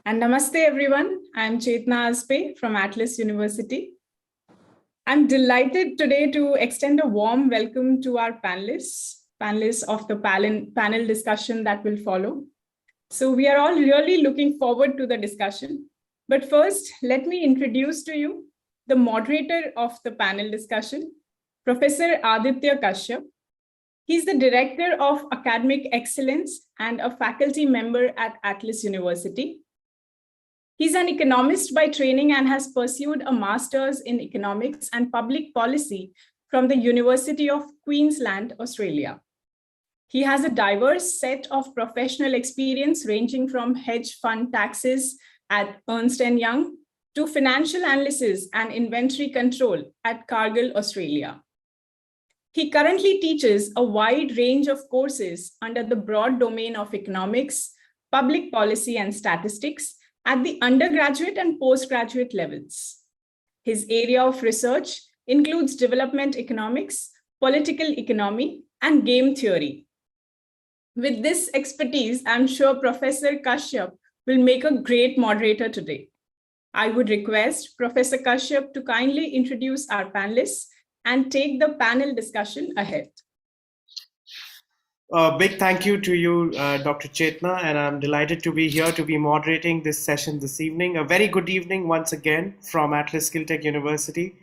And namaste, everyone. I'm Chetna Aspe from Atlas University. I'm delighted today to extend a warm welcome to our panelists of the panel discussion that will follow. So we are all really looking forward to the discussion. But first, let me introduce to you the moderator of the panel discussion, Professor Aditya Kashyap. He's the Director of Academic Excellence and a faculty member at Atlas University. He's an economist by training and has pursued a master's in economics and public policy from the University of Queensland, Australia. He has a diverse set of professional experience ranging from hedge fund taxes at Ernst & Young to financial analysis and inventory control at Cargill, Australia. He currently teaches a wide range of courses under the broad domain of economics, public policy, and statistics at the undergraduate and postgraduate levels. His area of research includes development economics, political economy, and game theory. With this expertise, I'm sure Professor Kashyap will make a great moderator today. I would request Professor Kashyap to kindly introduce our panelists and take the panel discussion ahead. A big thank you to you, Dr. Chetna, and I'm delighted to be here to be moderating this session this evening. A very good evening once again from Atlas Skilltech University.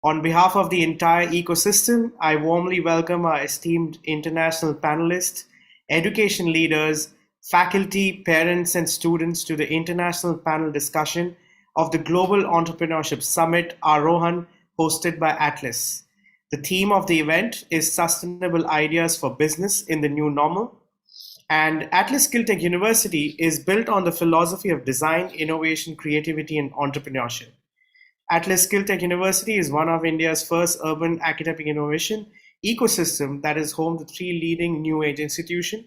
On behalf of the entire ecosystem, I warmly welcome our esteemed international panelists, education leaders, faculty, parents, and students to the international panel discussion of the Global Entrepreneurship Summit, Aarohan, hosted by Atlas. The theme of the event is Sustainable Ideas for Business in the New Normal. And Atlas Skilltech University is built on the philosophy of design, innovation, creativity, and entrepreneurship. Atlas Skilltech University is one of India's first urban academic innovation ecosystem that is home to 3 leading new age institutions,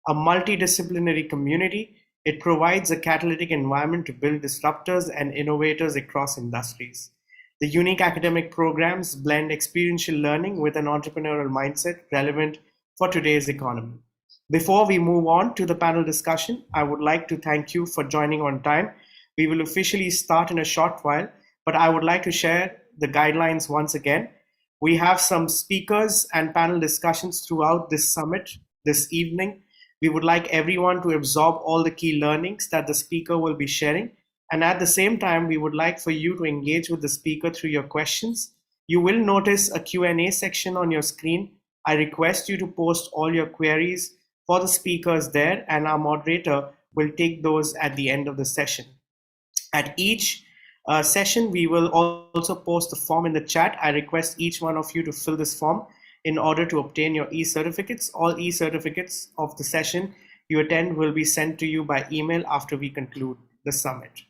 a multidisciplinary community. It provides a catalytic environment to build disruptors and innovators across industries. The unique academic programs blend experiential learning with an entrepreneurial mindset relevant for today's economy. Before we move on to the panel discussion, I would like to thank you for joining on time. We will officially start in a short while, but I would like to share the guidelines once again. We have some speakers and panel discussions throughout this summit this evening. We would like everyone to absorb all the key learnings that the speaker will be sharing. And at the same time, we would like for you to engage with the speaker through your questions. You will notice a Q&A section on your screen. I request you to post all your queries for the speakers there, and our moderator will take those at the end of the session. At each session, we will also post the form in the chat. I request each one of you to fill this form in order to obtain your e-certificates. All e-certificates of the session you attend will be sent to you by email after we conclude the summit.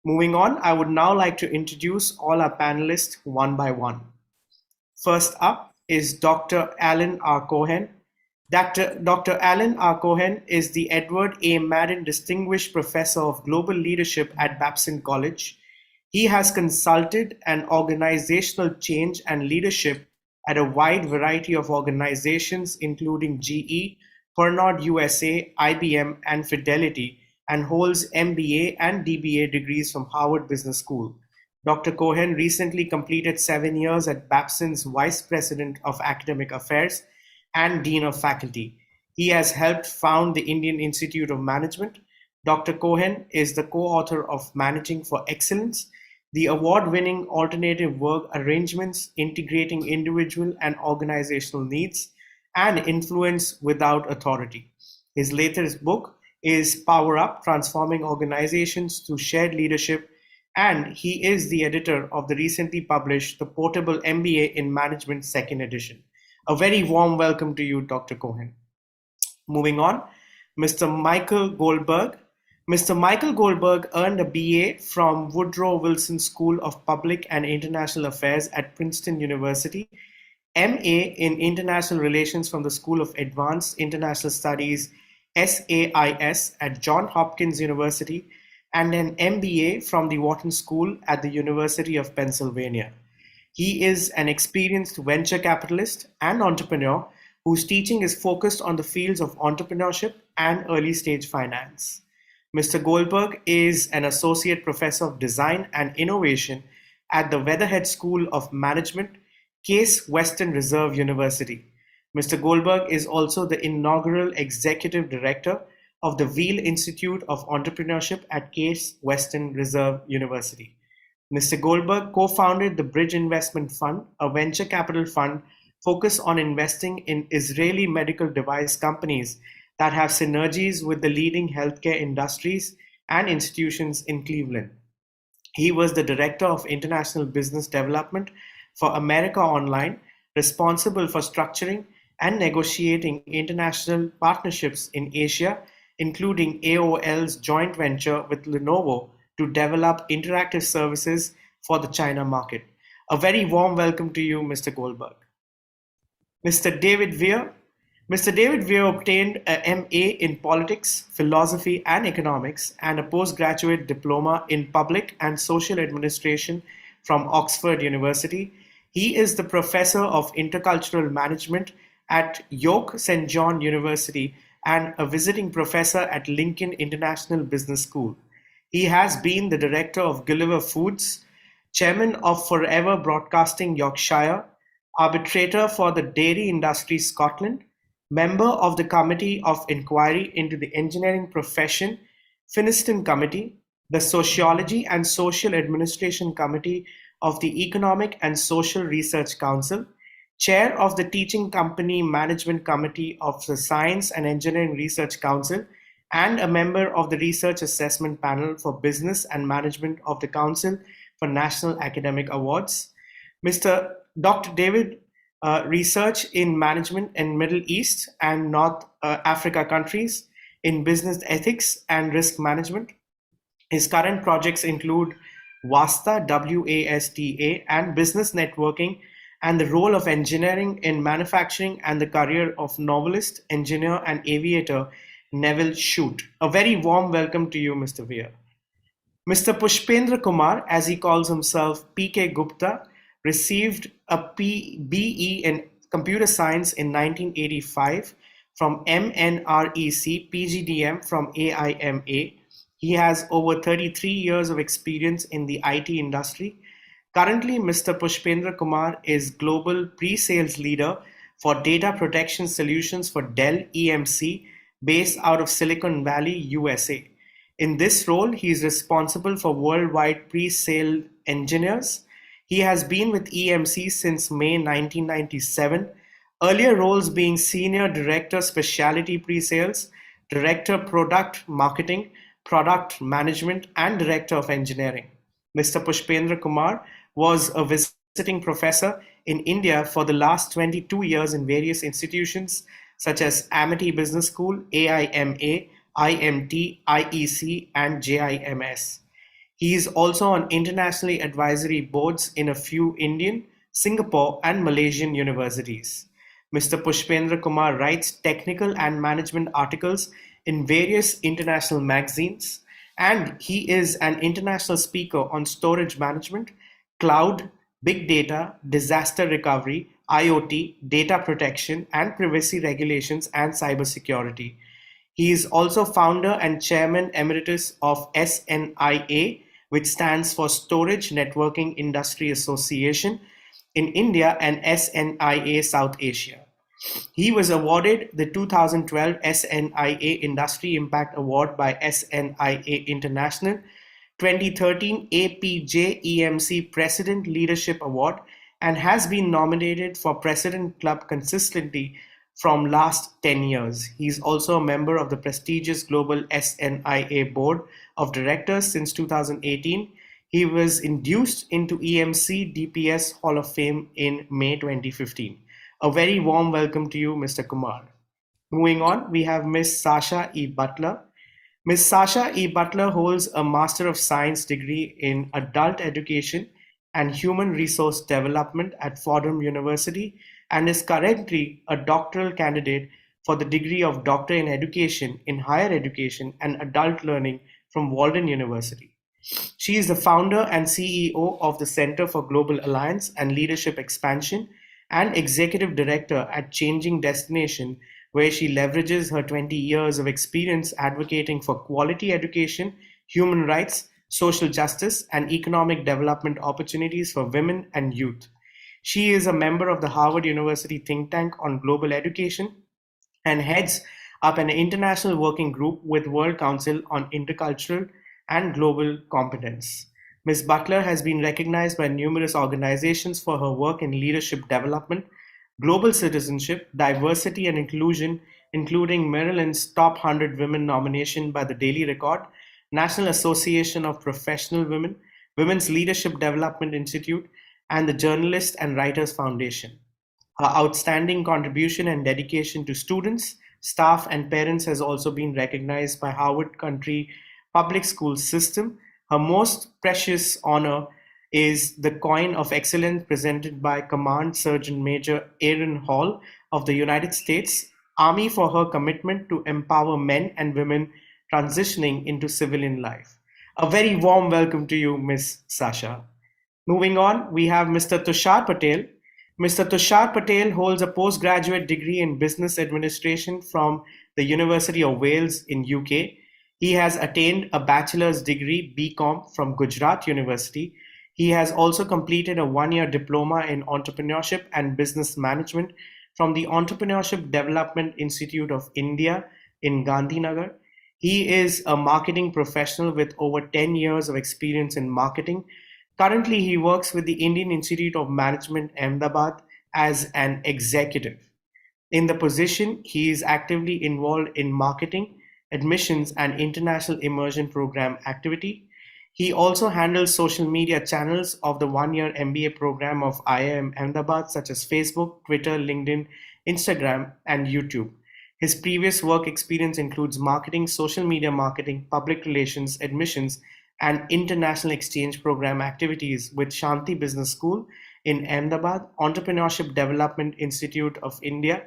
Moving on, I would now like to introduce all our panelists one by one. First up is Dr. Alan R. Cohen. Dr. Alan R. Cohen is the Edward A. Madden Distinguished Professor of Global Leadership at Babson College. He has consulted an organizational change and leadership at a wide variety of organizations, including GE, Pernod USA, IBM, and Fidelity, and holds MBA and DBA degrees from Harvard Business School. Dr. Cohen recently completed 7 years at Babson's Vice President of Academic Affairs and Dean of Faculty. He has helped found the Indian Institute of Management. Dr. Cohen is the co-author of Managing for Excellence, the award-winning alternative work arrangements integrating individual and organizational needs and influence without authority. His latest book is Power Up, Transforming Organizations Through Shared Leadership, and he is the editor of the recently published The Portable MBA in Management, second edition. A very warm welcome to you, Dr. Cohen. Moving on, Mr. Michael Goldberg. Mr. Michael Goldberg earned a BA from Woodrow Wilson School of Public and International Affairs at Princeton University, MA in International Relations from the School of Advanced International Studies, SAIS, at Johns Hopkins University, and an MBA from the Wharton School at the University of Pennsylvania. He is an experienced venture capitalist and entrepreneur whose teaching is focused on the fields of entrepreneurship and early stage finance. Mr. Goldberg is an associate professor of design and innovation at the Weatherhead School of Management, Case Western Reserve University. Mr. Goldberg is also the inaugural executive director of the Wheel Institute of Entrepreneurship at Case Western Reserve University. Mr. Goldberg co-founded the Bridge Investment Fund, a venture capital fund focused on investing in Israeli medical device companies that have synergies with the leading healthcare industries and institutions in Cleveland. He was the director of international business development for America Online, responsible for structuring and negotiating international partnerships in Asia, including AOL's joint venture with Lenovo to develop interactive services for the China market. A very warm welcome to you, Mr. Goldberg. Mr. David Weir. Mr. David Weir obtained a MA in Politics, Philosophy and Economics and a postgraduate diploma in Public and Social Administration from Oxford University. He is the professor of Intercultural Management at York St. John University and a visiting professor at Lincoln International Business School. He has been the director of Gulliver Foods, chairman of Forever Broadcasting Yorkshire, arbitrator for the dairy industry Scotland, member of the Committee of Inquiry into the Engineering Profession, Finiston Committee, the Sociology and Social Administration Committee of the Economic and Social Research Council, chair of the Teaching Company Management Committee of the Science and Engineering Research Council, and a member of the Research Assessment Panel for Business and Management of the Council for National Academic Awards. Mr. Dr. David research in management in Middle East and North Africa countries in business ethics and risk management. His current projects include WASTA, WASTA, and business networking, and the role of engineering in manufacturing, and the career of novelist, engineer, and aviator Neville Shute. A very warm welcome to you, Mr. Weir. Mr. Pushpendra Kumar, as he calls himself, PK Gupta, received a BE in Computer Science in 1985 from MNREC, PGDM from AIMA. He has over 33 years of experience in the IT industry. Currently, Mr. Pushpendra Kumar is Global Pre-Sales Leader for Data Protection Solutions for Dell EMC, based out of Silicon Valley, USA. In this role, he is responsible for worldwide pre-sale engineers. He has been with EMC since May 1997. earlier roles being Senior Director Specialty Pre-Sales, Director Product Marketing, Product Management, and Director of Engineering. Mr. Pushpendra Kumar was a visiting professor in India for the last 22 years in various institutions such as Amity Business School, AIMA, IMT, IEC, and JIMS. He is also on internationally advisory boards in a few Indian, Singapore, and Malaysian universities. Mr. Pushpendra Kumar writes technical and management articles in various international magazines, and he is an international speaker on storage management, cloud, big data, disaster recovery, IoT, data protection, and privacy regulations and cybersecurity. He is also founder and chairman emeritus of SNIA, which stands for Storage Networking Industry Association in India and SNIA South Asia. He was awarded the 2012 SNIA Industry Impact Award by SNIA International, 2013 APJ EMC President Leadership Award, and has been nominated for President Club consistently from last 10 years. He is also a member of the prestigious global SNIA Board of Directors since 2018. He was induced into EMC DPS Hall of Fame in May 2015. A very warm welcome to you, Mr. Kumar. Moving on, we have Ms. Sasha E. Butler. Ms. Sasha E. Butler holds a Master of Science degree in Adult Education and Human Resource Development at Fordham University and is currently a doctoral candidate for the degree of Doctor in Education in Higher Education and Adult Learning from Walden University. She is the founder and CEO of the Center for Global Alliance and Leadership Expansion and Executive Director at Changing Destination, where she leverages her 20 years of experience advocating for quality education, human rights, social justice, and economic development opportunities for women and youth. She is a member of the Harvard University think tank on global education and heads up an international working group with World Council on Intercultural and Global Competence. Ms. Butler has been recognized by numerous organizations for her work in leadership development, global citizenship, diversity and inclusion, including Maryland's Top 100 Women nomination by the Daily Record, National Association of Professional Women, Women's Leadership Development Institute, and the Journalists and Writers Foundation. Her outstanding contribution and dedication to students, staff, and parents has also been recognized by Howard County Public School System. Her most precious honor is the Coin of Excellence presented by Command Sergeant Major Aaron Hall of the United States Army for her commitment to empower men and women transitioning into civilian life. A very warm welcome to you, Ms. Sasha. Moving on, we have Mr. Tushar Patel. Mr. Tushar Patel holds a postgraduate degree in business administration from the University of Wales in UK. He has attained a bachelor's degree BCom from Gujarat University. He has also completed a one-year diploma in entrepreneurship and business management from the Entrepreneurship Development Institute of India in Gandhinagar. He is a marketing professional with over 10 years of experience in marketing. Currently, he works with the Indian Institute of Management, Ahmedabad, as an executive. In the position, he is actively involved in marketing, admissions, and international immersion program activity. He also handles social media channels of the one-year MBA program of IIM Ahmedabad, such as Facebook, Twitter, LinkedIn, Instagram, and YouTube. His previous work experience includes marketing, social media marketing, public relations, admissions, and international exchange program activities with Shanti Business School in Ahmedabad, Entrepreneurship Development Institute of India,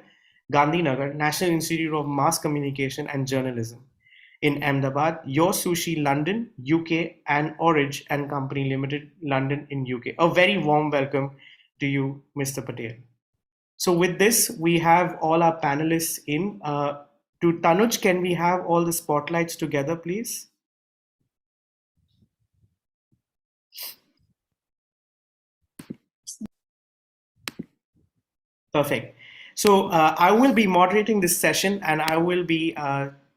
Gandhinagar, National Institute of Mass Communication and Journalism in Ahmedabad, Your Sushi London, UK, and Orange and Company Limited, London in UK. A very warm welcome to you, Mr. Patel. So with this, we have all our panelists in. To Tanuj, can we have all the spotlights together, please? Perfect. So I will be moderating this session and I will be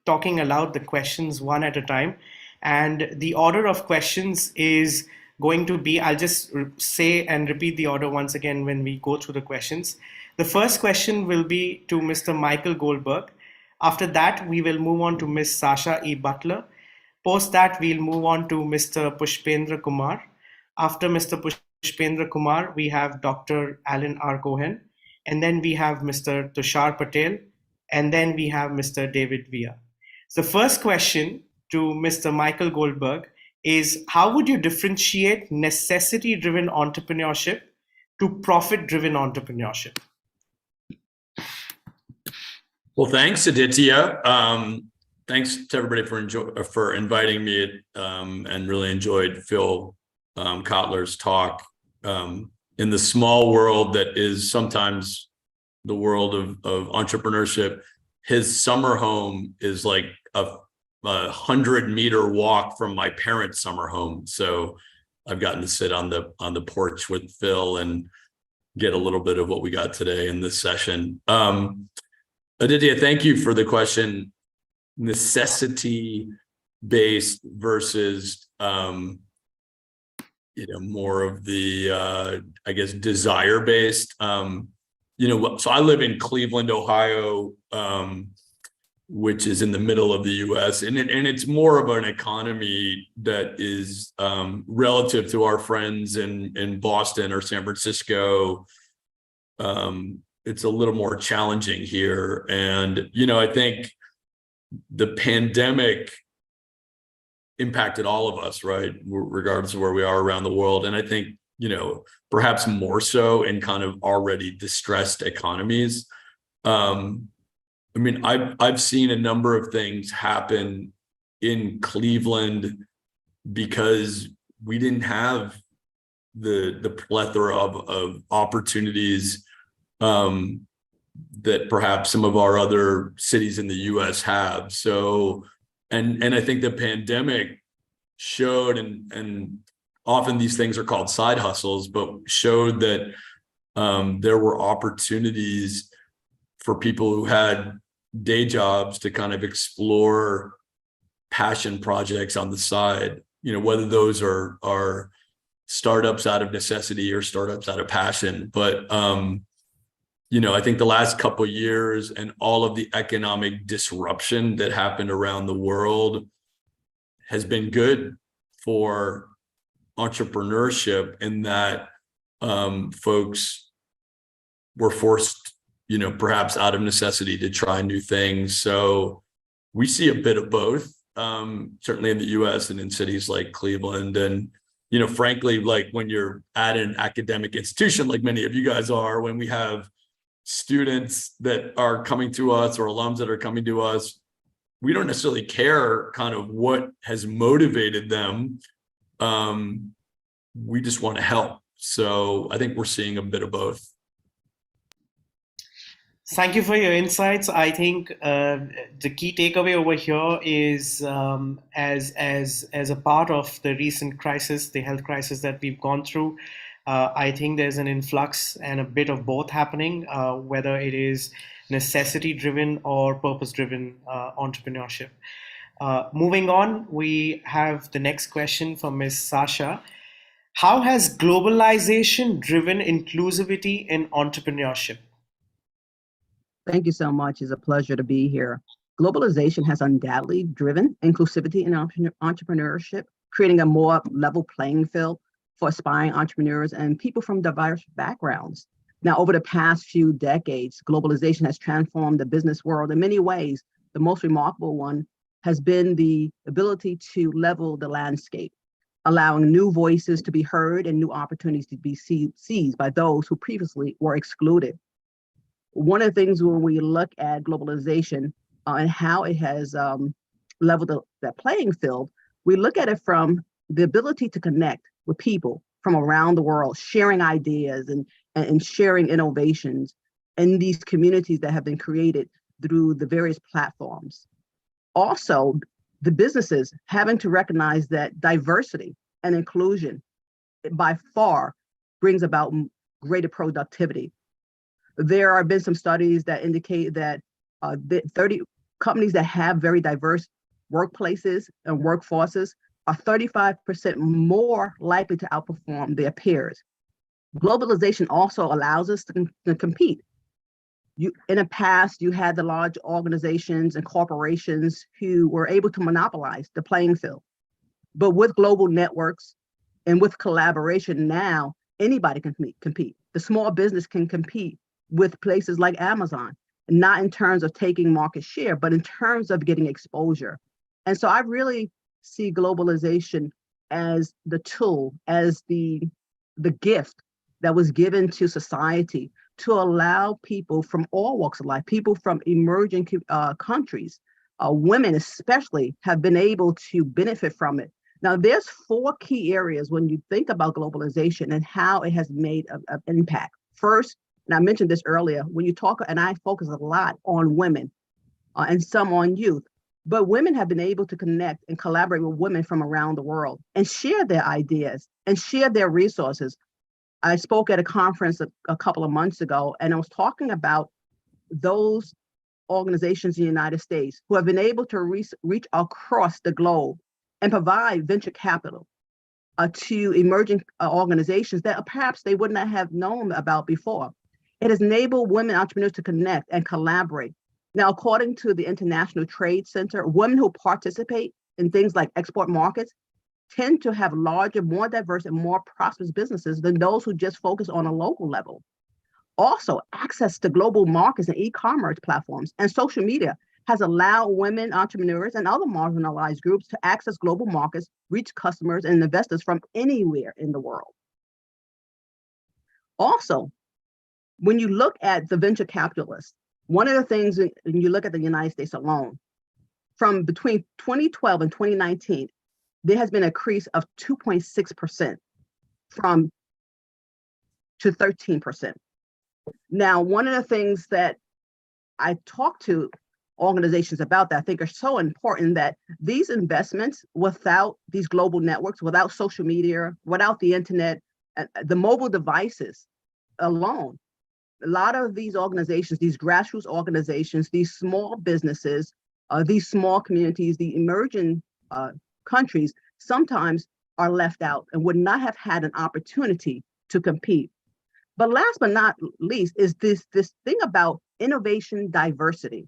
talking aloud the questions one at a time. And the order of questions is going to be, I'll just say and repeat the order once again when we go through the questions. The first question will be to Mr. Michael Goldberg. After that, we will move on to Ms. Sasha E. Butler. Post that, we'll move on to Mr. Pushpendra Kumar. After Mr. Pushpendra Kumar, we have Dr. Alan R. Cohen. And then we have Mr. Tushar Patel. And then we have Mr. David Via. So the first question to Mr. Michael Goldberg is, how would you differentiate necessity-driven entrepreneurship to profit-driven entrepreneurship? Well, thanks, Aditya. Thanks to everybody for inviting me, and really enjoyed Phil Kotler's talk. In the small world that is sometimes the world of entrepreneurship, his summer home is like a 100-meter walk from my parents' summer home. So I've gotten to sit on the porch with Phil and get a little bit of what we got today in this session. Aditya, thank you for the question. Necessity-based versus, more of the, I guess, desire-based. So I live in Cleveland, Ohio, which is in the middle of the U.S. And it's more of an economy that is relative to our friends in Boston or San Francisco. It's a little more challenging here. And, I think the pandemic impacted all of us, right? Regardless of where we are around the world. And I think, perhaps more so in kind of already distressed economies. I've seen a number of things happen in Cleveland because we didn't have the plethora of opportunities that perhaps some of our other cities in the US have. So, and I think the pandemic showed, and often these things are called side hustles, but showed that there were opportunities for people who had day jobs to kind of explore passion projects on the side, whether those are startups out of necessity or startups out of passion. But I think the last couple of years and all of the economic disruption that happened around the world has been good for entrepreneurship, in that folks were forced, perhaps out of necessity, to try new things. So we see a bit of both, certainly in the US and in cities like Cleveland. And, frankly, like when you're at an academic institution, like many of you guys are, when we have students that are coming to us or alums that are coming to us, we don't necessarily care kind of what has motivated them. We just want to help. So I think we're seeing a bit of both. Thank you for your insights. I think the key takeaway over here is, as a part of the recent crisis, the health crisis that we've gone through, I think there's an influx and a bit of both happening, whether it is necessity-driven or purpose-driven entrepreneurship. Moving on, we have the next question from Ms. Sasha. How has globalization driven inclusivity in entrepreneurship? Thank you so much. It's a pleasure to be here. Globalization has undoubtedly driven inclusivity in entrepreneurship, creating a more level playing field for aspiring entrepreneurs and people from diverse backgrounds. Now, over the past few decades, globalization has transformed the business world in many ways. The most remarkable one has been the ability to level the landscape, allowing new voices to be heard and new opportunities to be seized by those who previously were excluded. One of the things when we look at globalization and how it has leveled that playing field, we look at it from the ability to connect with people from around the world, sharing ideas and sharing innovations in these communities that have been created through the various platforms. Also, the businesses having to recognize that diversity and inclusion by far brings about greater productivity. There have been some studies that indicate that 30 companies that have very diverse workplaces and workforces are 35% more likely to outperform their peers. Globalization also allows us to compete In the past, you had the large organizations and corporations who were able to monopolize the playing field. But with global networks and with collaboration now, anybody can compete. The small business can compete with places like Amazon, not in terms of taking market share, but in terms of getting exposure. And so I really see globalization as the tool, as the gift that was given to society to allow people from all walks of life, people from emerging countries, women especially, have been able to benefit from it. Now, there's 4 key areas when you think about globalization and how it has made an impact. First, and I mentioned this earlier, when you talk, and I focus a lot on women and some on youth, but women have been able to connect and collaborate with women from around the world and share their ideas and share their resources. I spoke at a conference a couple of months ago, and I was talking about those organizations in the United States who have been able to reach across the globe and provide venture capital to emerging organizations that perhaps they would not have known about before. It has enabled women entrepreneurs to connect and collaborate. Now, according to the International Trade Center, women who participate in things like export markets tend to have larger, more diverse, and more prosperous businesses than those who just focus on a local level. Also, access to global markets and e-commerce platforms and social media has allowed women entrepreneurs and other marginalized groups to access global markets, reach customers and investors from anywhere in the world. Also, when you look at the venture capitalists, one of the things, when you look at the United States alone, from between 2012 and 2019, there has been an increase of 2.6% to 13%. Now, one of the things that I talk to organizations about that I think are so important, that these investments, without these global networks, without social media, without the internet, the mobile devices alone, a lot of these organizations, these grassroots organizations, these small businesses, these small communities, the emerging countries sometimes are left out and would not have had an opportunity to compete. But last but not least is this thing about innovation diversity.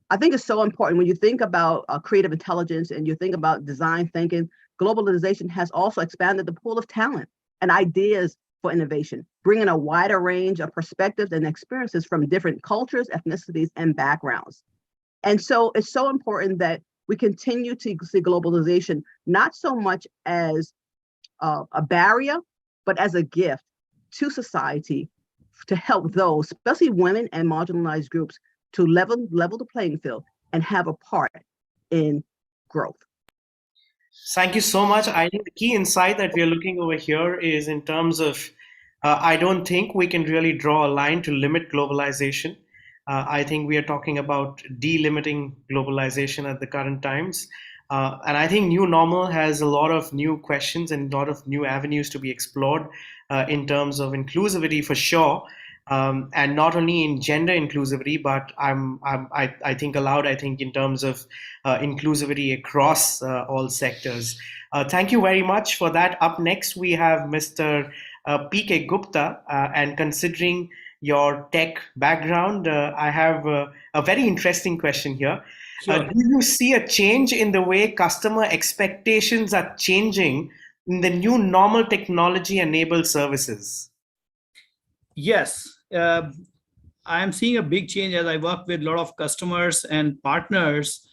I think it's so important when you think about creative intelligence and you think about design thinking. Globalization has also expanded the pool of talent and ideas for innovation, bringing a wider range of perspectives and experiences from different cultures, ethnicities, and backgrounds. And so it's so important that we continue to see globalization not so much as a barrier, but as a gift to society to help those, especially women and marginalized groups, to level the playing field and have a part in growth. Thank you so much. I think the key insight that we are looking over here is in terms of, I don't think we can really draw a line to limit globalization. I think we are talking about delimiting globalization at the current times. And I think new normal has a lot of new questions and a lot of new avenues to be explored in terms of inclusivity for sure. And not only in gender inclusivity, but I think aloud, I think in terms of inclusivity across all sectors. Thank you very much for that. Up next, we have Mr. P.K. Gupta, and considering your tech background, I have a very interesting question here. Sure. Do you see a change in the way customer expectations are changing in the new normal technology-enabled services? Yes, I am seeing a big change as I work with a lot of customers and partners,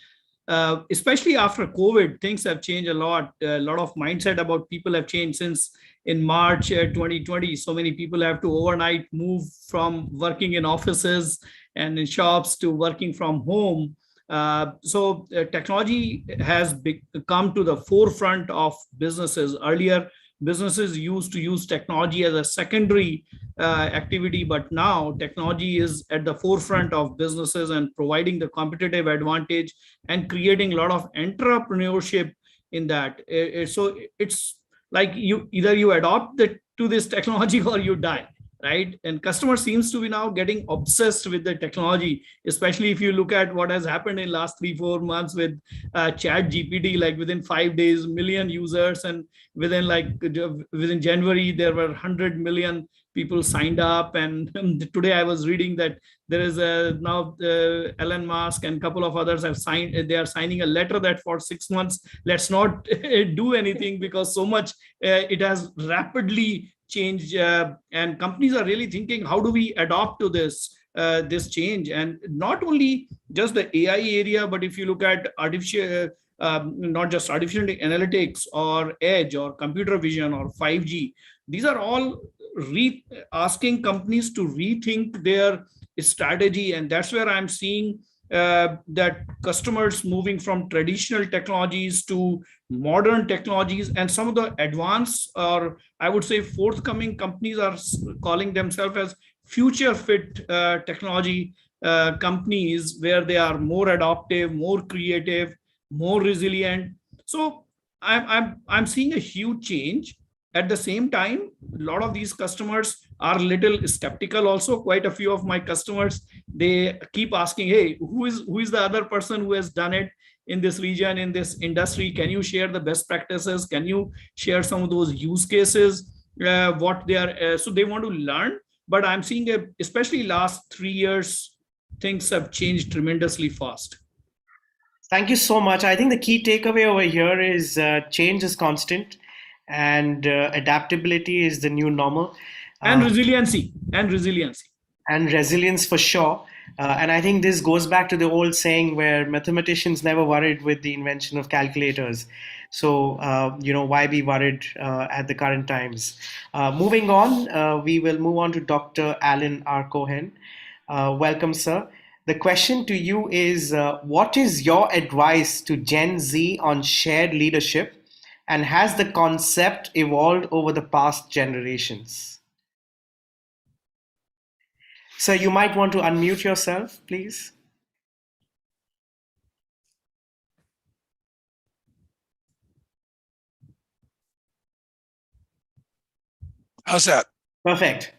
especially after COVID. Things have changed a lot. A lot of mindset about people have changed since in March 2020. So many people have to overnight move from working in offices and in shops to working from home. So technology has come to the forefront of businesses. Earlier, businesses used to use technology as a secondary activity, but now technology is at the forefront of businesses and providing the competitive advantage and creating a lot of entrepreneurship in that. So it's like you either you adopt to this technology or you die. right? And customer seems to be now getting obsessed with the technology, especially if you look at what has happened in last 3-4 months with chat GPT. Like within 5 days, million users, and within January there were 100 million people signed up. And today I was reading that there is now Elon Musk and a couple of others have signed, they are signing a letter that for 6 months let's not do anything, because so much it has rapidly changed, and companies are really thinking, how do we adopt to this change? And not only just the AI area, but if you look at artificial, not just artificial analytics or edge or computer vision or 5G, these are all asking companies to rethink their strategy. And that's where I'm seeing that customers moving from traditional technologies to modern technologies, and some of the advanced, or I would say forthcoming companies, are calling themselves as future fit technology companies, where they are more adaptive, more creative, more resilient. So I'm seeing a huge change. At the same time, a lot of these customers are a little skeptical also. Quite a few of my customers, they keep asking, hey, who is the other person who has done it in this region, in this industry? Can you share the best practices? Can you share some of those use cases? What they are, so they want to learn. But I'm seeing, especially last 3 years, things have changed tremendously fast. Thank you so much. I think the key takeaway over here is change is constant, and adaptability is the new normal. And resilience for sure. And I think this goes back to the old saying where mathematicians never worried with the invention of calculators. So, why be worried at the current times? Moving on, we will move on to Dr. Alan Aarohan. Welcome, sir. The question to you is, what is your advice to Gen Z on shared leadership? And has the concept evolved over the past generations? Sir, you might want to unmute yourself, please. How's that? Perfect.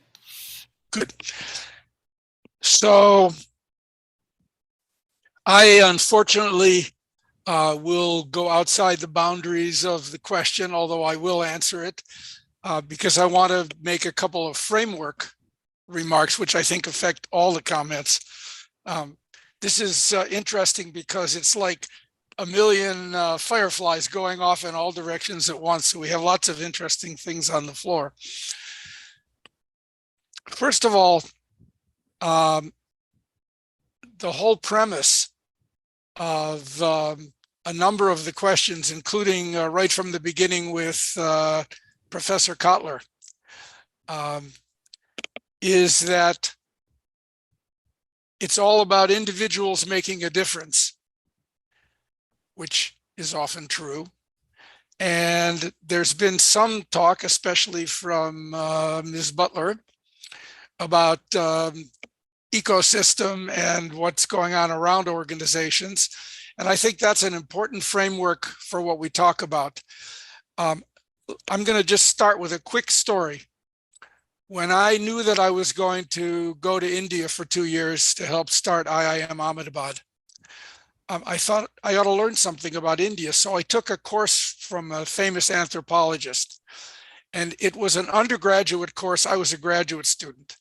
Good. So I unfortunately will go outside the boundaries of the question, although I will answer it because I want to make a couple of framework remarks, which I think affect all the comments. This is interesting because it's like a million fireflies going off in all directions at once. So we have lots of interesting things on the floor. First of all, the whole premise of a number of the questions, including right from the beginning with Professor Kotler, is that it's all about individuals making a difference, which is often true. And there's been some talk, especially from Ms. Butler, about ecosystem and what's going on around organizations. And I think that's an important framework for what we talk about. I'm going to just start with a quick story. When I knew that I was going to go to India for 2 years to help start IIM Ahmedabad, I thought I ought to learn something about India. So I took a course from a famous anthropologist, and it was an undergraduate course. I was a graduate student.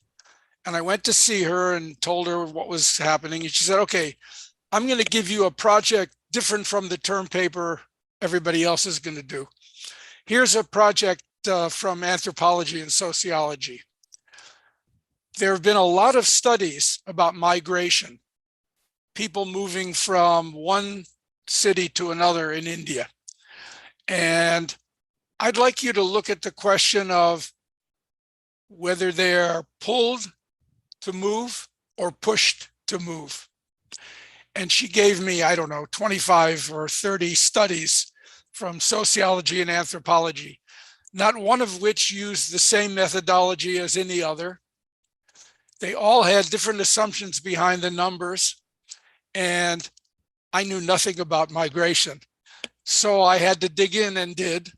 And I went to see her and told her what was happening. And she said, okay, I'm going to give you a project different from the term paper everybody else is going to do. Here's a project from anthropology and sociology. There have been a lot of studies about migration, people moving from one city to another in India. And I'd like you to look at the question of whether they're pulled to move or pushed to move. And she gave me, I don't know, 25 or 30 studies from sociology and anthropology, not one of which used the same methodology as any other. They all had different assumptions behind the numbers, and I knew nothing about migration. So I had to dig in and did.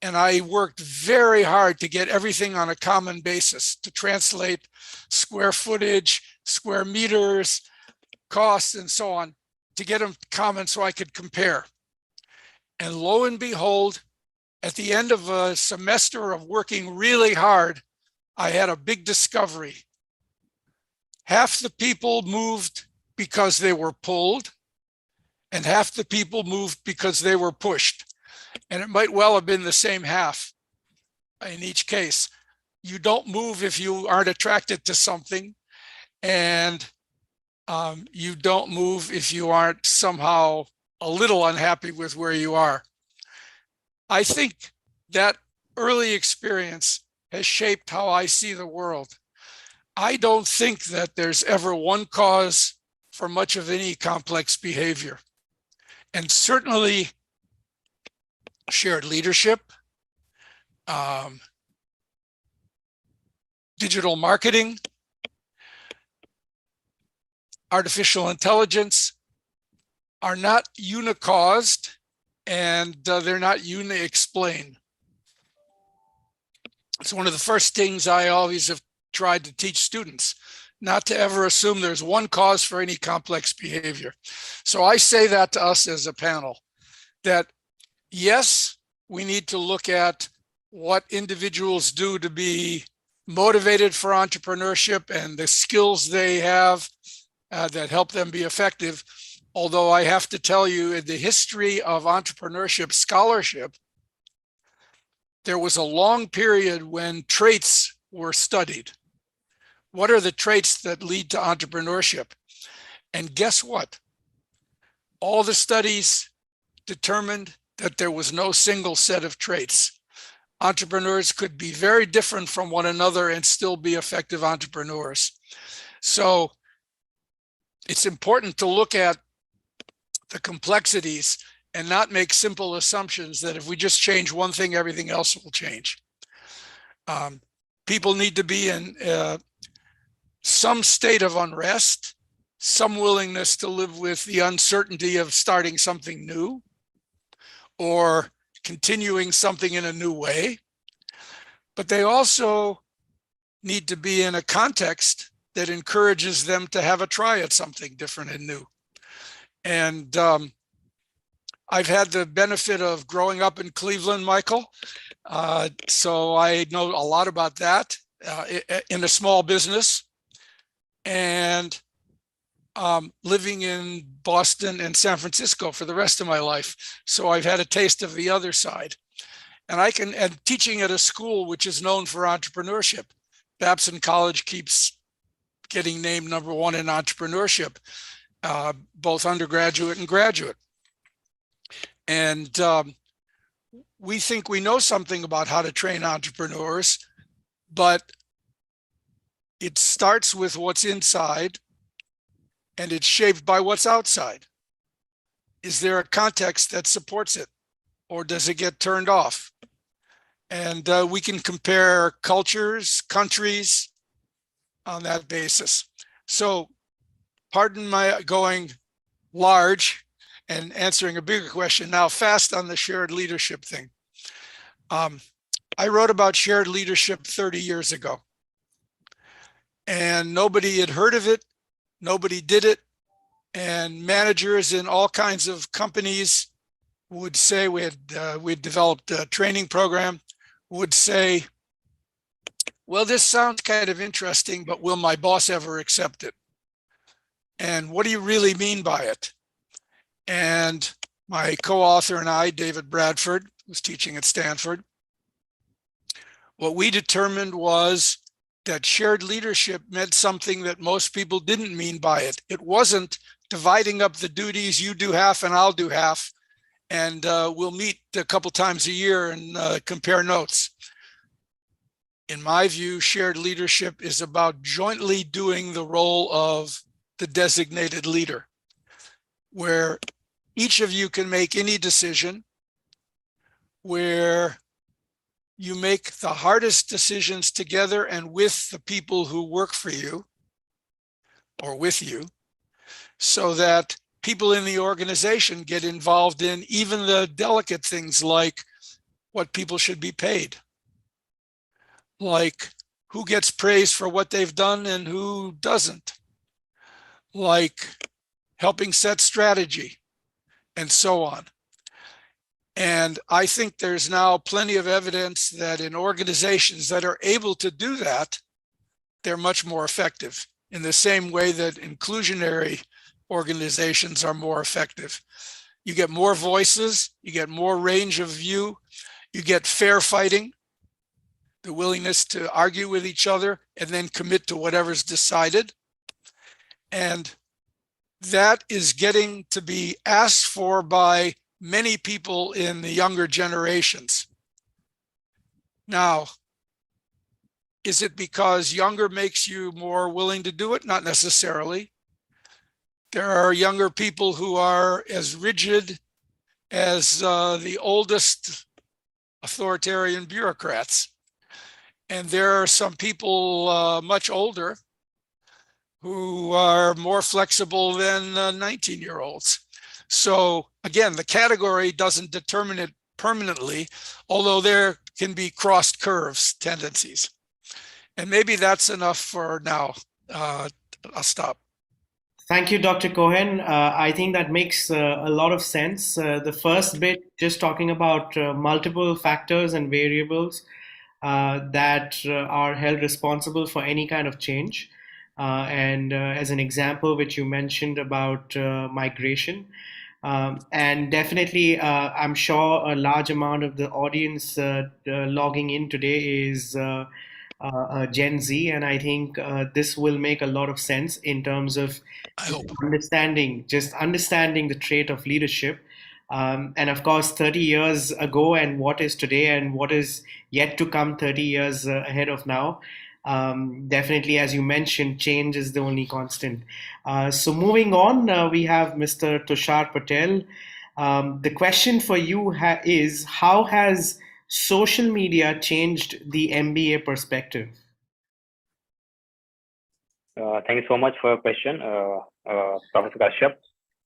And I worked very hard to get everything on a common basis, to translate square footage, square meters, costs, and so on, to get them common so I could compare. And lo and behold, at the end of a semester of working really hard, I had a big discovery. Half the people moved because they were pulled, and half the people moved because they were pushed. And it might well have been the same half in each case. You don't move if you aren't attracted to something, and you don't move if you aren't somehow a little unhappy with where you are. I think that early experience has shaped how I see the world. I don't think that there's ever one cause for much of any complex behavior. And certainly shared leadership, digital marketing, artificial intelligence are not uni-caused, and they're not uni-explained. It's one of the first things I always have tried to teach students, not to ever assume there's one cause for any complex behavior. So I say that to us as a panel, that yes, we need to look at what individuals do to be motivated for entrepreneurship and the skills they have that help them be effective. Although I have to tell you, in the history of entrepreneurship scholarship, there was a long period when traits were studied. What are the traits that lead to entrepreneurship? And guess what? All the studies determined that there was no single set of traits. Entrepreneurs could be very different from one another and still be effective entrepreneurs. So it's important to look at the complexities and not make simple assumptions that if we just change one thing, everything else will change. People need to be in some state of unrest, some willingness to live with the uncertainty of starting something new or continuing something in a new way. But they also need to be in a context that encourages them to have a try at something different and new. And I've had the benefit of growing up in Cleveland, Michael. So I know a lot about that in a small business, and living in Boston and San Francisco for the rest of my life. So I've had a taste of the other side. And teaching at a school which is known for entrepreneurship. Babson College keeps getting named #1 in entrepreneurship, both undergraduate and graduate. And we think we know something about how to train entrepreneurs, but it starts with what's inside and it's shaped by what's outside. Is there a context that supports it, or does it get turned off? And we can compare cultures, countries on that basis. So pardon my going large and answering a bigger question now fast on the shared leadership thing. I wrote about shared leadership 30 years ago, and nobody had heard of it. Nobody did it. And managers in all kinds of companies would say, we'd developed a training program, would say, well, this sounds kind of interesting, but will my boss ever accept it? And what do you really mean by it? And my co-author and I, David Bradford, who's teaching at Stanford, what we determined was that shared leadership meant something that most people didn't mean by it. It wasn't dividing up the duties, you do half and I'll do half, and we'll meet a couple times a year and compare notes. In my view, shared leadership is about jointly doing the role of the designated leader, where each of you can make any decision, where you make the hardest decisions together and with the people who work for you or with you, so that people in the organization get involved in even the delicate things like, what people should be paid, like who gets praised for what they've done and who doesn't, like helping set strategy, and so on. And I think there's now plenty of evidence that in organizations that are able to do that, they're much more effective, in the same way that inclusionary organizations are more effective. You get more voices, you get more range of view, you get fair fighting, the willingness to argue with each other and then commit to whatever's decided. And that is getting to be asked for by many people in the younger generations. Now, is it because younger makes you more willing to do it? Not necessarily. There are younger people who are as rigid as the oldest authoritarian bureaucrats. And there are some people much older who are more flexible than 19-year-olds. So again, the category doesn't determine it permanently, although there can be crossed curves tendencies. And maybe that's enough for now. I'll stop. Thank you, Dr. Cohen. I think that makes a lot of sense. The first bit, just talking about multiple factors and variables that are held responsible for any kind of change. And as an example, which you mentioned about migration. And definitely, I'm sure a large amount of the audience logging in today is Gen Z, and I think this will make a lot of sense in terms of understanding the trait of leadership. And of course, 30 years ago and what is today and what is yet to come 30 years ahead of now. Definitely, as you mentioned, change is the only constant. So moving on, we have Mr. Tushar Patel. The question for you is, how has social media changed the MBA perspective? Thank you so much for your question, Professor Kashyap.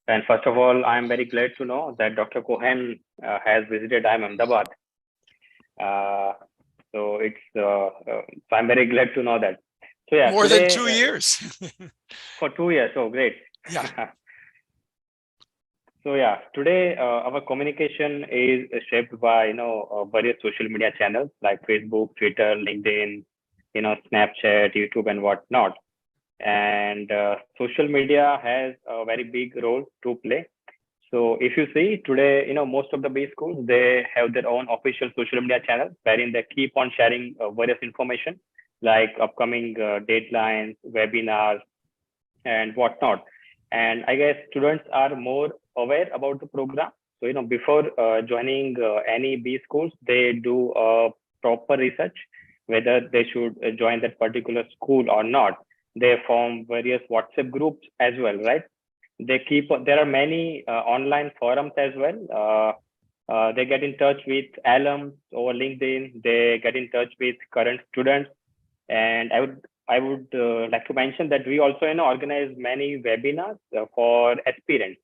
And first of all, I'm very glad to know that Dr. Cohen has visited IIM Ahmedabad. So it's so I'm very glad to know that. So yeah, more today, than 2 years. For 2 years, oh great. Yeah. So yeah, today our communication is shaped by various social media channels like Facebook, Twitter, LinkedIn, Snapchat, YouTube, and whatnot. And social media has a very big role to play. So if you see today, most of the B schools, they have their own official social media channels wherein they keep on sharing various information like upcoming deadlines, webinars, and whatnot. And I guess students are more aware about the program. So, before joining any B schools, they do a proper research, whether they should join that particular school or not. They form various WhatsApp groups as well, right? There are many online forums as well. They get in touch with alums over LinkedIn. They get in touch with current students. And I would like to mention that we also organize many webinars for aspirants,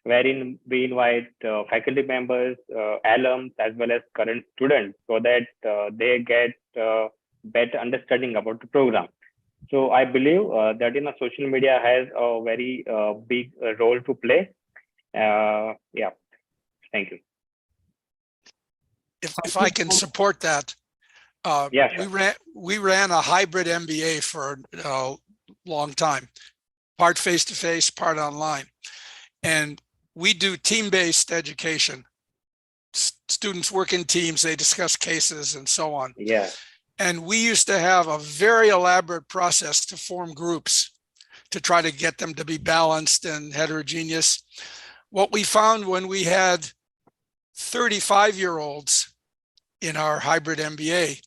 wherein we invite faculty members, alums, as well as current students, so that they get better understanding about the program. So I believe that social media has a very big role to play. Yeah, thank you. If I can support that, yeah, sure. we ran a hybrid MBA for a long time, part face-to-face, part online. And we do team-based education. Students work in teams, they discuss cases and so on. Yeah. And we used to have a very elaborate process to form groups to try to get them to be balanced and heterogeneous. What we found when we had 35-year-olds in our hybrid MBA,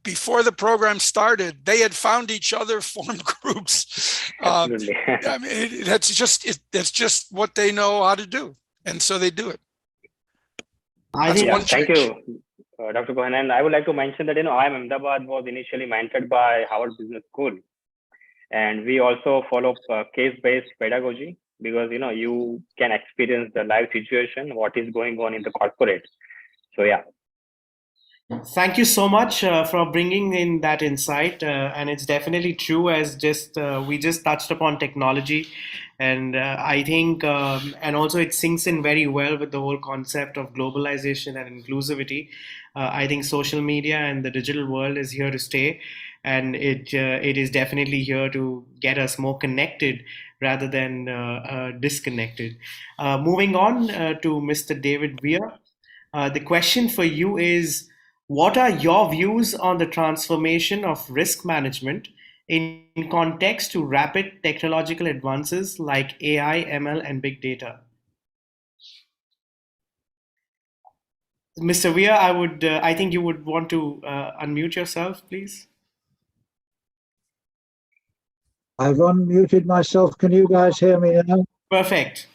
before the program started, they had found each other, formed groups. Absolutely. I mean, that's just what they know how to do. And so they do it. Thank you, Dr. Cohen. And I would like to mention that, IIM Ahmedabad was initially mentored by Harvard Business School. And we also follow case-based pedagogy because, you can experience the live situation, what is going on in the corporate. So, yeah. Thank you so much for bringing in that insight, and it's definitely true. As we just touched upon technology, and I think, and also it sinks in very well with the whole concept of globalization and inclusivity. I think social media and the digital world is here to stay, and it is definitely here to get us more connected rather than disconnected. Moving on to Mr. David Weir. The question for you is, what are your views on the transformation of risk management in context to rapid technological advances like AI, ML, and big data? Mr. Weir, I think you would want to unmute yourself, please. I've unmuted myself. Can you guys hear me now? Perfect.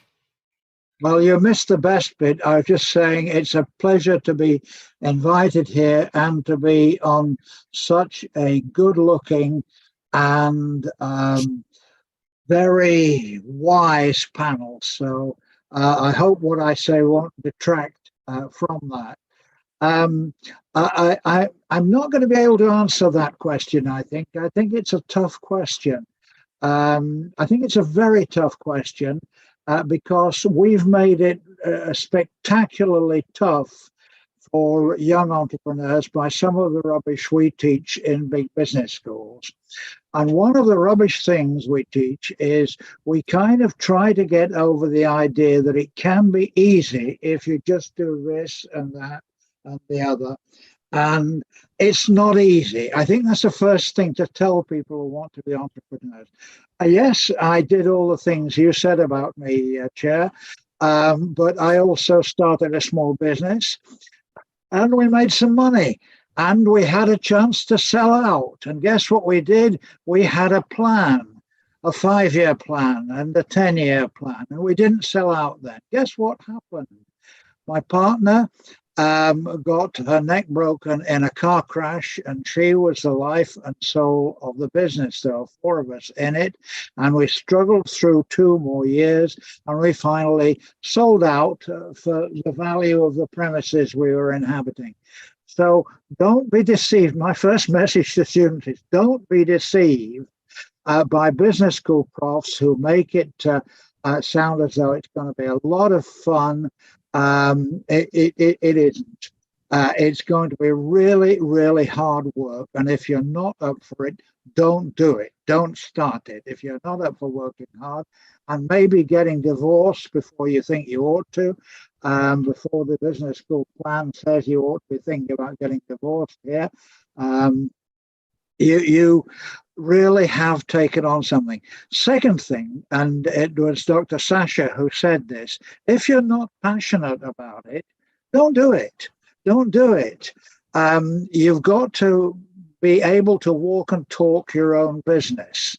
Well, you missed the best bit. I was just saying it's a pleasure to be invited here and to be on such a good-looking and very wise panel. So I hope what I say won't detract from that. I'm not going to be able to answer that question, I think. I think it's a tough question. I think it's a very tough question because we've made it spectacularly tough for young entrepreneurs by some of the rubbish we teach in big business schools. And one of the rubbish things we teach is we kind of try to get over the idea that it can be easy if you just do this and that and the other. And it's not easy. I think that's the first thing to tell people who want to be entrepreneurs. Yes, I did all the things you said about me, Chair, but I also started a small business and we made some money and we had a chance to sell out. And guess what we did? We had a plan, a 5-year plan and a 10-year plan, and we didn't sell out then. Guess what happened? My partner got her neck broken in a car crash, and she was the life and soul of the business. There were 4 of us in it, and we struggled through 2 more years, and we finally sold out for the value of the premises we were inhabiting. So don't be deceived. My first message to students is don't be deceived by business school profs who make it sound as though it's going to be a lot of fun. It isn't. It's going to be really, really hard work. And if you're not up for it, don't do it. Don't start it. If you're not up for working hard and maybe getting divorced before you think you ought to, before the business school plan says you ought to be thinking about getting divorced here, you really have taken on something. Second thing, and it was Dr. Sasha who said this, if you're not passionate about it, don't do it. Don't do it. You've got to be able to walk and talk your own business.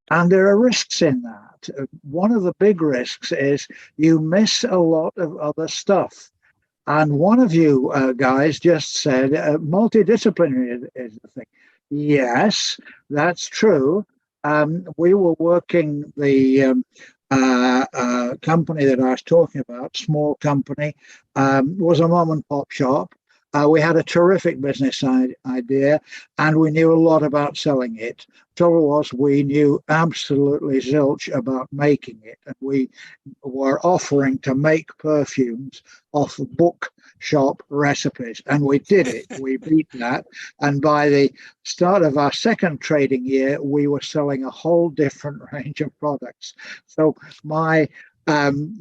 And there are risks in that. One of the big risks is you miss a lot of other stuff. And one of you guys just said multidisciplinary is the thing. Yes, that's true. We were working the company that I was talking about, small company, was a mom and pop shop. We had a terrific business idea and we knew a lot about selling it. Trouble was we knew absolutely zilch about making it, and we were offering to make perfumes off bookshop recipes, and we did it. We beat that, and by the start of our second trading year we were selling a whole different range of products. So my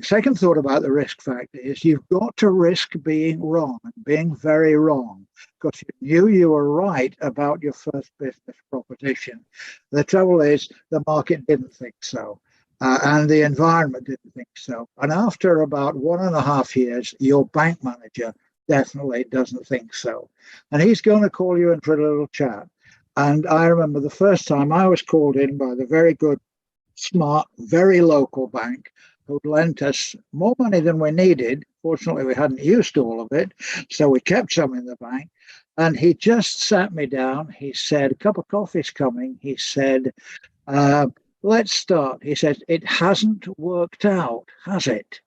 second thought about the risk factor is you've got to risk being wrong, being very wrong, because you knew you were right about your first business proposition. The trouble is the market didn't think so, and the environment didn't think so. And after about 1.5 years, your bank manager definitely doesn't think so. And he's going to call you in for a little chat. And I remember the first time I was called in by the very good, smart, very local bank, who lent us more money than we needed. Fortunately, we hadn't used all of it, so we kept some in the bank. And he just sat me down. He said, a cup of coffee's coming. He said, let's start. He said, it hasn't worked out, has it?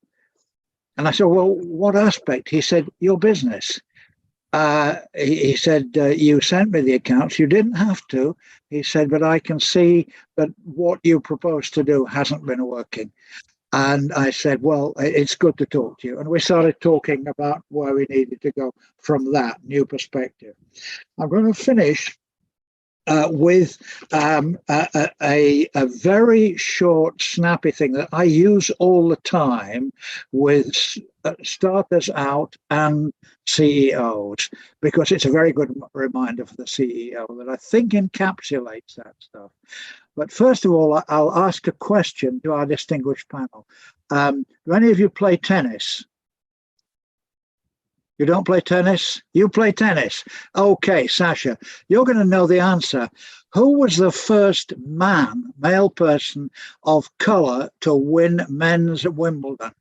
And I said, well, what aspect? He said, your business. he said, you sent me the accounts. You didn't have to. He said, but I can see that what you proposed to do hasn't been working. And I said, well, it's good to talk to you. And we started talking about where we needed to go from that new perspective. I'm going to finish with a very short, snappy thing that I use all the time with starters out and CEOs, because it's a very good reminder for the CEO that I think encapsulates that stuff. But first of all, I'll ask a question to our distinguished panel. Do any of you play tennis? You don't play tennis? You play tennis. Okay, Sasha, you're going to know the answer. Who was the first male person of color to win men's Wimbledon?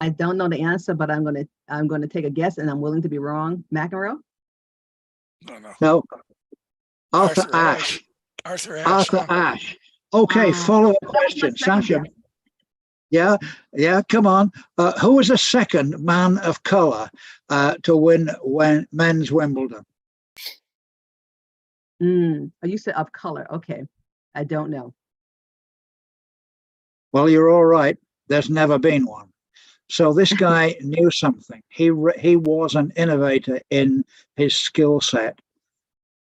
I don't know the answer, but I'm going to take a guess, and I'm willing to be wrong. McEnroe? No. Arthur Ashe. Arthur Ashe. Okay, follow-up question, Sasha. Yeah, come on. Who was the second man of color to win men's Wimbledon? You said of color. Okay, I don't know. Well, you're all right. There's never been one. So this guy knew something. He was an innovator in his skill set.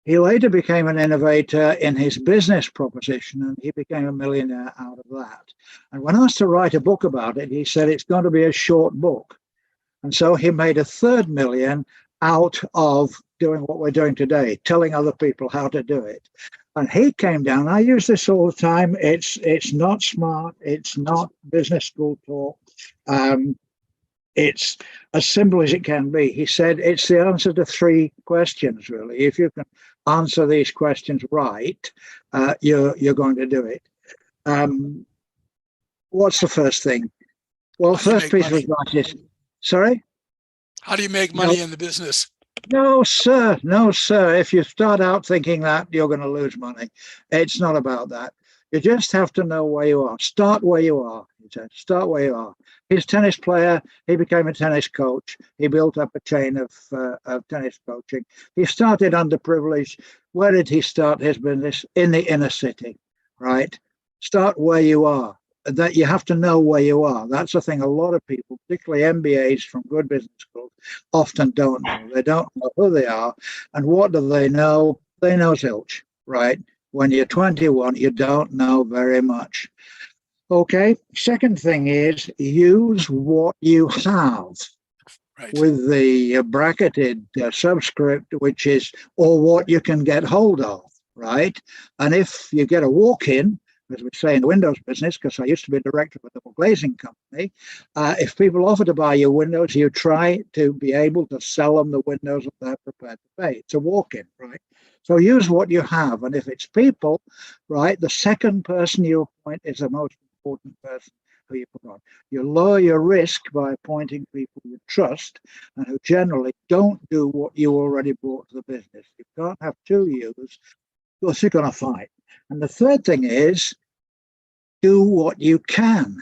He later became an innovator in his business proposition, and he became a millionaire out of that. And when asked to write a book about it, he said it's going to be a short book. And so he made a $3 million out of doing what we're doing today, telling other people how to do it. And he came down, I use this all the time, it's not smart, it's not business school talk. It's as simple as it can be. He said it's the answer to 3 questions, really. If you can answer these questions right, you're going to do it. What's the first thing? Well, first piece of advice is, sorry? How do you make money in the business? No, sir. No, sir. If you start out thinking that, you're going to lose money. It's not about that. You just have to know where you are. Start where you are. He said, start where you are. He's a tennis player. He became a tennis coach. He built up a chain of tennis coaching. He started underprivileged. Where did he start his business? In the inner city, right? Start where you are. That you have to know where you are. That's the thing a lot of people, particularly MBAs from good business schools, often don't know. They don't know who they are. And what do they know? They know zilch, right? When you're 21, you don't know very much. Okay. Second thing is use what you have. Right. With the bracketed subscript, which is or what you can get hold of, right? And if you get a walk-in, as we say in the Windows business, because I used to be a director of a double glazing company, if people offer to buy your windows, you try to be able to sell them the windows that they're prepared to pay. It's a walk-in, right? So use what you have. And if it's people, right, the second person you appoint is the most important person who you put on. You lower your risk by appointing people you trust and who generally don't do what you already brought to the business. You can't have 2 U's, because you're going to fight. And the third thing is do what you can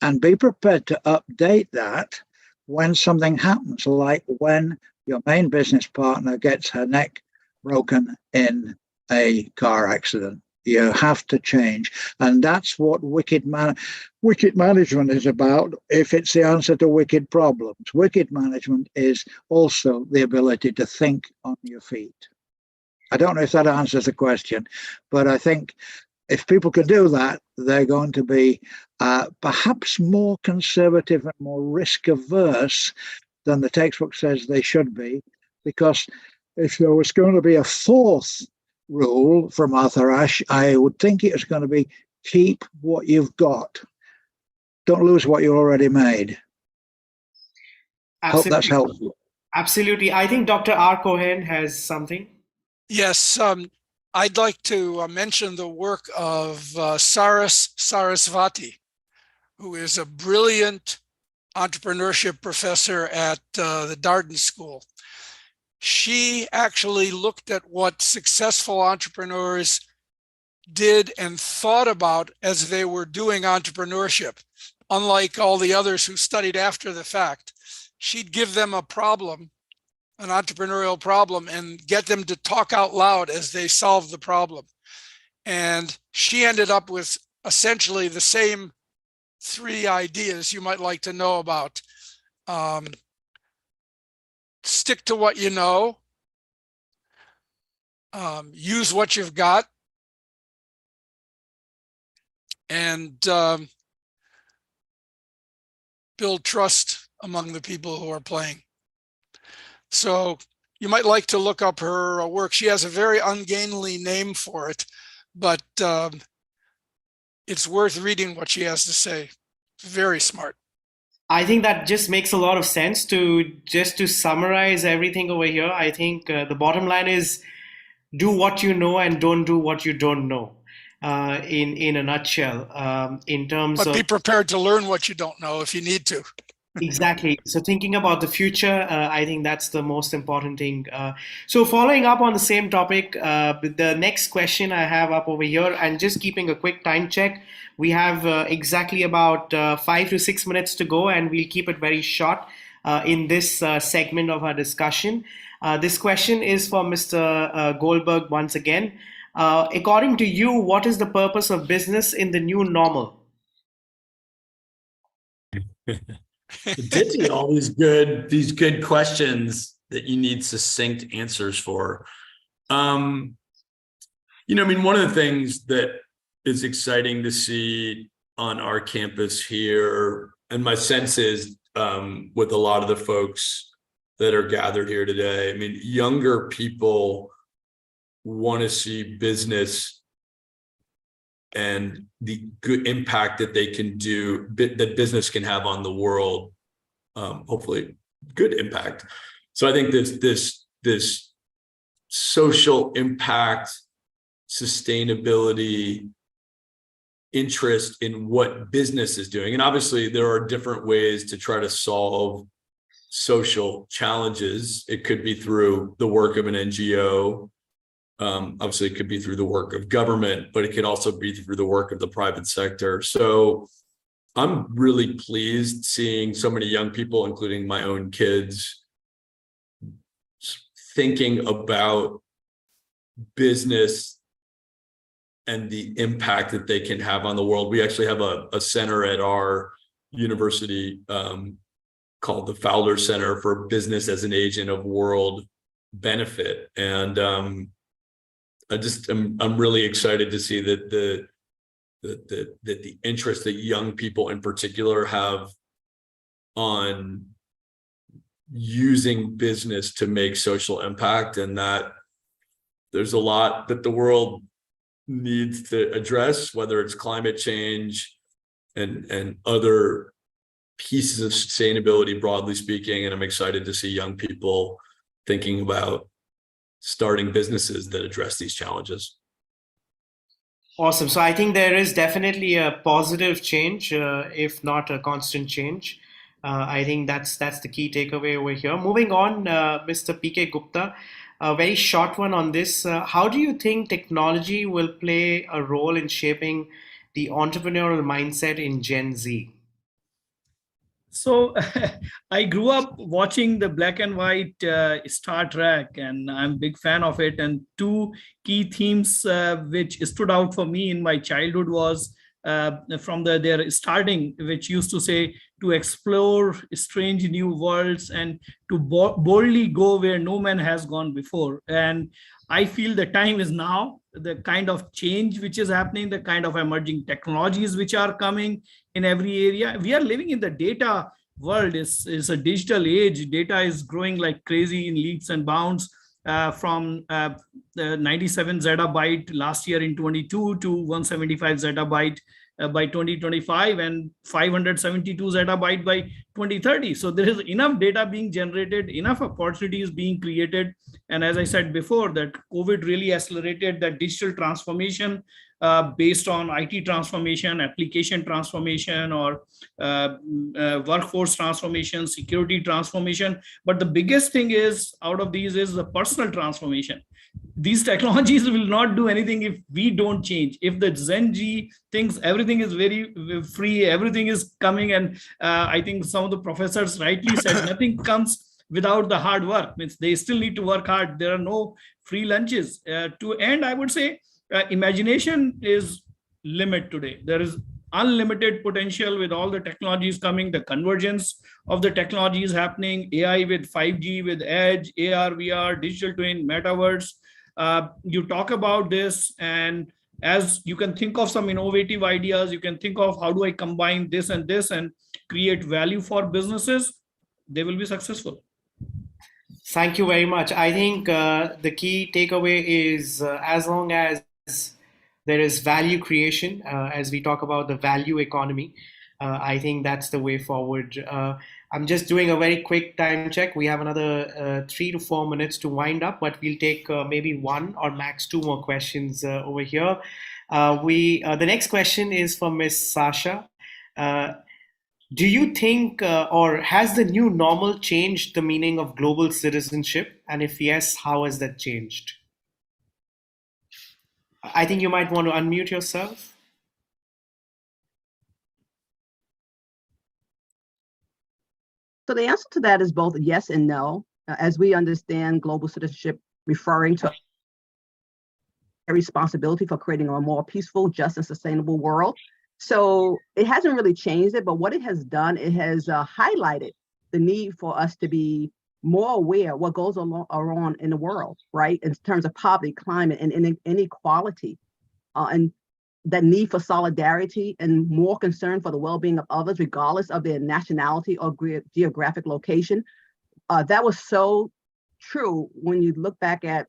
and be prepared to update that when something happens, like when your main business partner gets her neck broken in a car accident. You have to change. And that's what wicked management is about, if it's the answer to wicked problems. Wicked management is also the ability to think on your feet. I don't know if that answers the question, but I think if people can do that, they're going to be perhaps more conservative and more risk averse than the textbook says they should be. Because if there was going to be a 4th rule from Arthur Ashe, I would think it was going to be keep what you've got. Don't lose what you already made. Absolutely. Hope that's helpful. Absolutely. I think Dr. Aarohan has something. Yes, I'd like to mention the work of Saras Sarasvati, who is a brilliant entrepreneurship professor at the Darden School. She actually looked at what successful entrepreneurs did and thought about as they were doing entrepreneurship, unlike all the others who studied after the fact. she'd give them a problem, an entrepreneurial problem, and get them to talk out loud as they solve the problem. And she ended up with essentially the same 3 ideas you might like to know about. Stick to what you know, use what you've got, and build trust among the people who are playing. So you might like to look up her work. She has a very ungainly name for it, but it's worth reading what she has to say. Very smart. I think that just makes a lot of sense. To summarize everything over here, I think the bottom line is do what you know and don't do what you don't know. In a nutshell, in terms but of be prepared to learn what you don't know if you need to. Exactly. So thinking about the future, I think that's the most important thing. So following up on the same topic, the next question I have up over here, and just keeping a quick time check, we have exactly about 5 to 6 minutes to go, and we'll keep it very short in this segment of our discussion. This question is for Mr. Goldberg once again. According to you, what is the purpose of business in the new normal? Ditty, all these good questions that you need succinct answers for. One of the things that is exciting to see on our campus here, and my sense is with a lot of the folks that are gathered here today, younger people want to see business and the good impact that they can do, that business can have on the world, hopefully good impact. So I think this social impact, sustainability, interest in what business is doing. And obviously there are different ways to try to solve social challenges. It could be through the work of an NGO. Obviously, it could be through the work of government, but it could also be through the work of the private sector. So I'm really pleased seeing so many young people, including my own kids, thinking about business and the impact that they can have on the world. We actually have a center at our university called the Fowler Center for Business as an Agent of World Benefit. And I'm really excited to see that the interest that young people in particular have on using business to make social impact, and that there's a lot that the world needs to address, whether it's climate change and other pieces of sustainability, broadly speaking. And I'm excited to see young people thinking about starting businesses that address these challenges. Awesome. So I think there is definitely a positive change, if not a constant change. I think that's the key takeaway over here. Moving on, Mr. PK Gupta, a very short one on this. How do you think technology will play a role in shaping the entrepreneurial mindset in Gen Z? So I grew up watching the black and white Star Trek, and I'm a big fan of it. And 2 key themes which stood out for me in my childhood was from their starting, which used to say to explore strange new worlds and to boldly go where no man has gone before. And I feel the time is now. The kind of change which is happening, the kind of emerging technologies which are coming in every area. We are living in the data world. Is a digital age. Data is growing like crazy in leaps and bounds, from 97 zettabyte last year in 22 to 175 zettabyte by 2025 and 572 zettabyte by 2030. So there is enough data being generated, enough opportunities being created. And as I said before, that COVID really accelerated that digital transformation based on IT transformation, application transformation, or workforce transformation, security transformation. But the biggest thing is out of these is the personal transformation. these technologies will not do anything if we don't change. If the Gen Z thinks everything is very free, everything is coming, and I think some of the professors rightly said nothing comes without the hard work. Means they still need to work hard. There are no free lunches. To end, I would say imagination is limit today. There is unlimited potential with all the technologies coming, the convergence of the technologies happening, AI with 5G, with edge, AR, VR, digital twin, metaverse. You talk about this, and as you can think of some innovative ideas, you can think of how do I combine this and create value for businesses, they will be successful. Thank you very much. I think the key takeaway is as long as there is value creation, as we talk about the value economy, I think that's the way forward. I'm just doing a very quick time check. We have another 3 to 4 minutes to wind up, but we'll take maybe 1 or max 2 more questions over here. The next question is for Ms. Sasha. Do you think, or has the new normal changed the meaning of global citizenship? And if yes, how has that changed? I think you might want to unmute yourself. So the answer to that is both yes and no. As we understand global citizenship referring to a responsibility for creating a more peaceful, just, and sustainable world. So it hasn't really changed it, but what it has done, it has highlighted the need for us to be more aware of what goes on in the world, right? In terms of poverty, climate, and inequality, and that need for solidarity and more concern for the well-being of others, regardless of their nationality or geographic location. That was so true when you look back at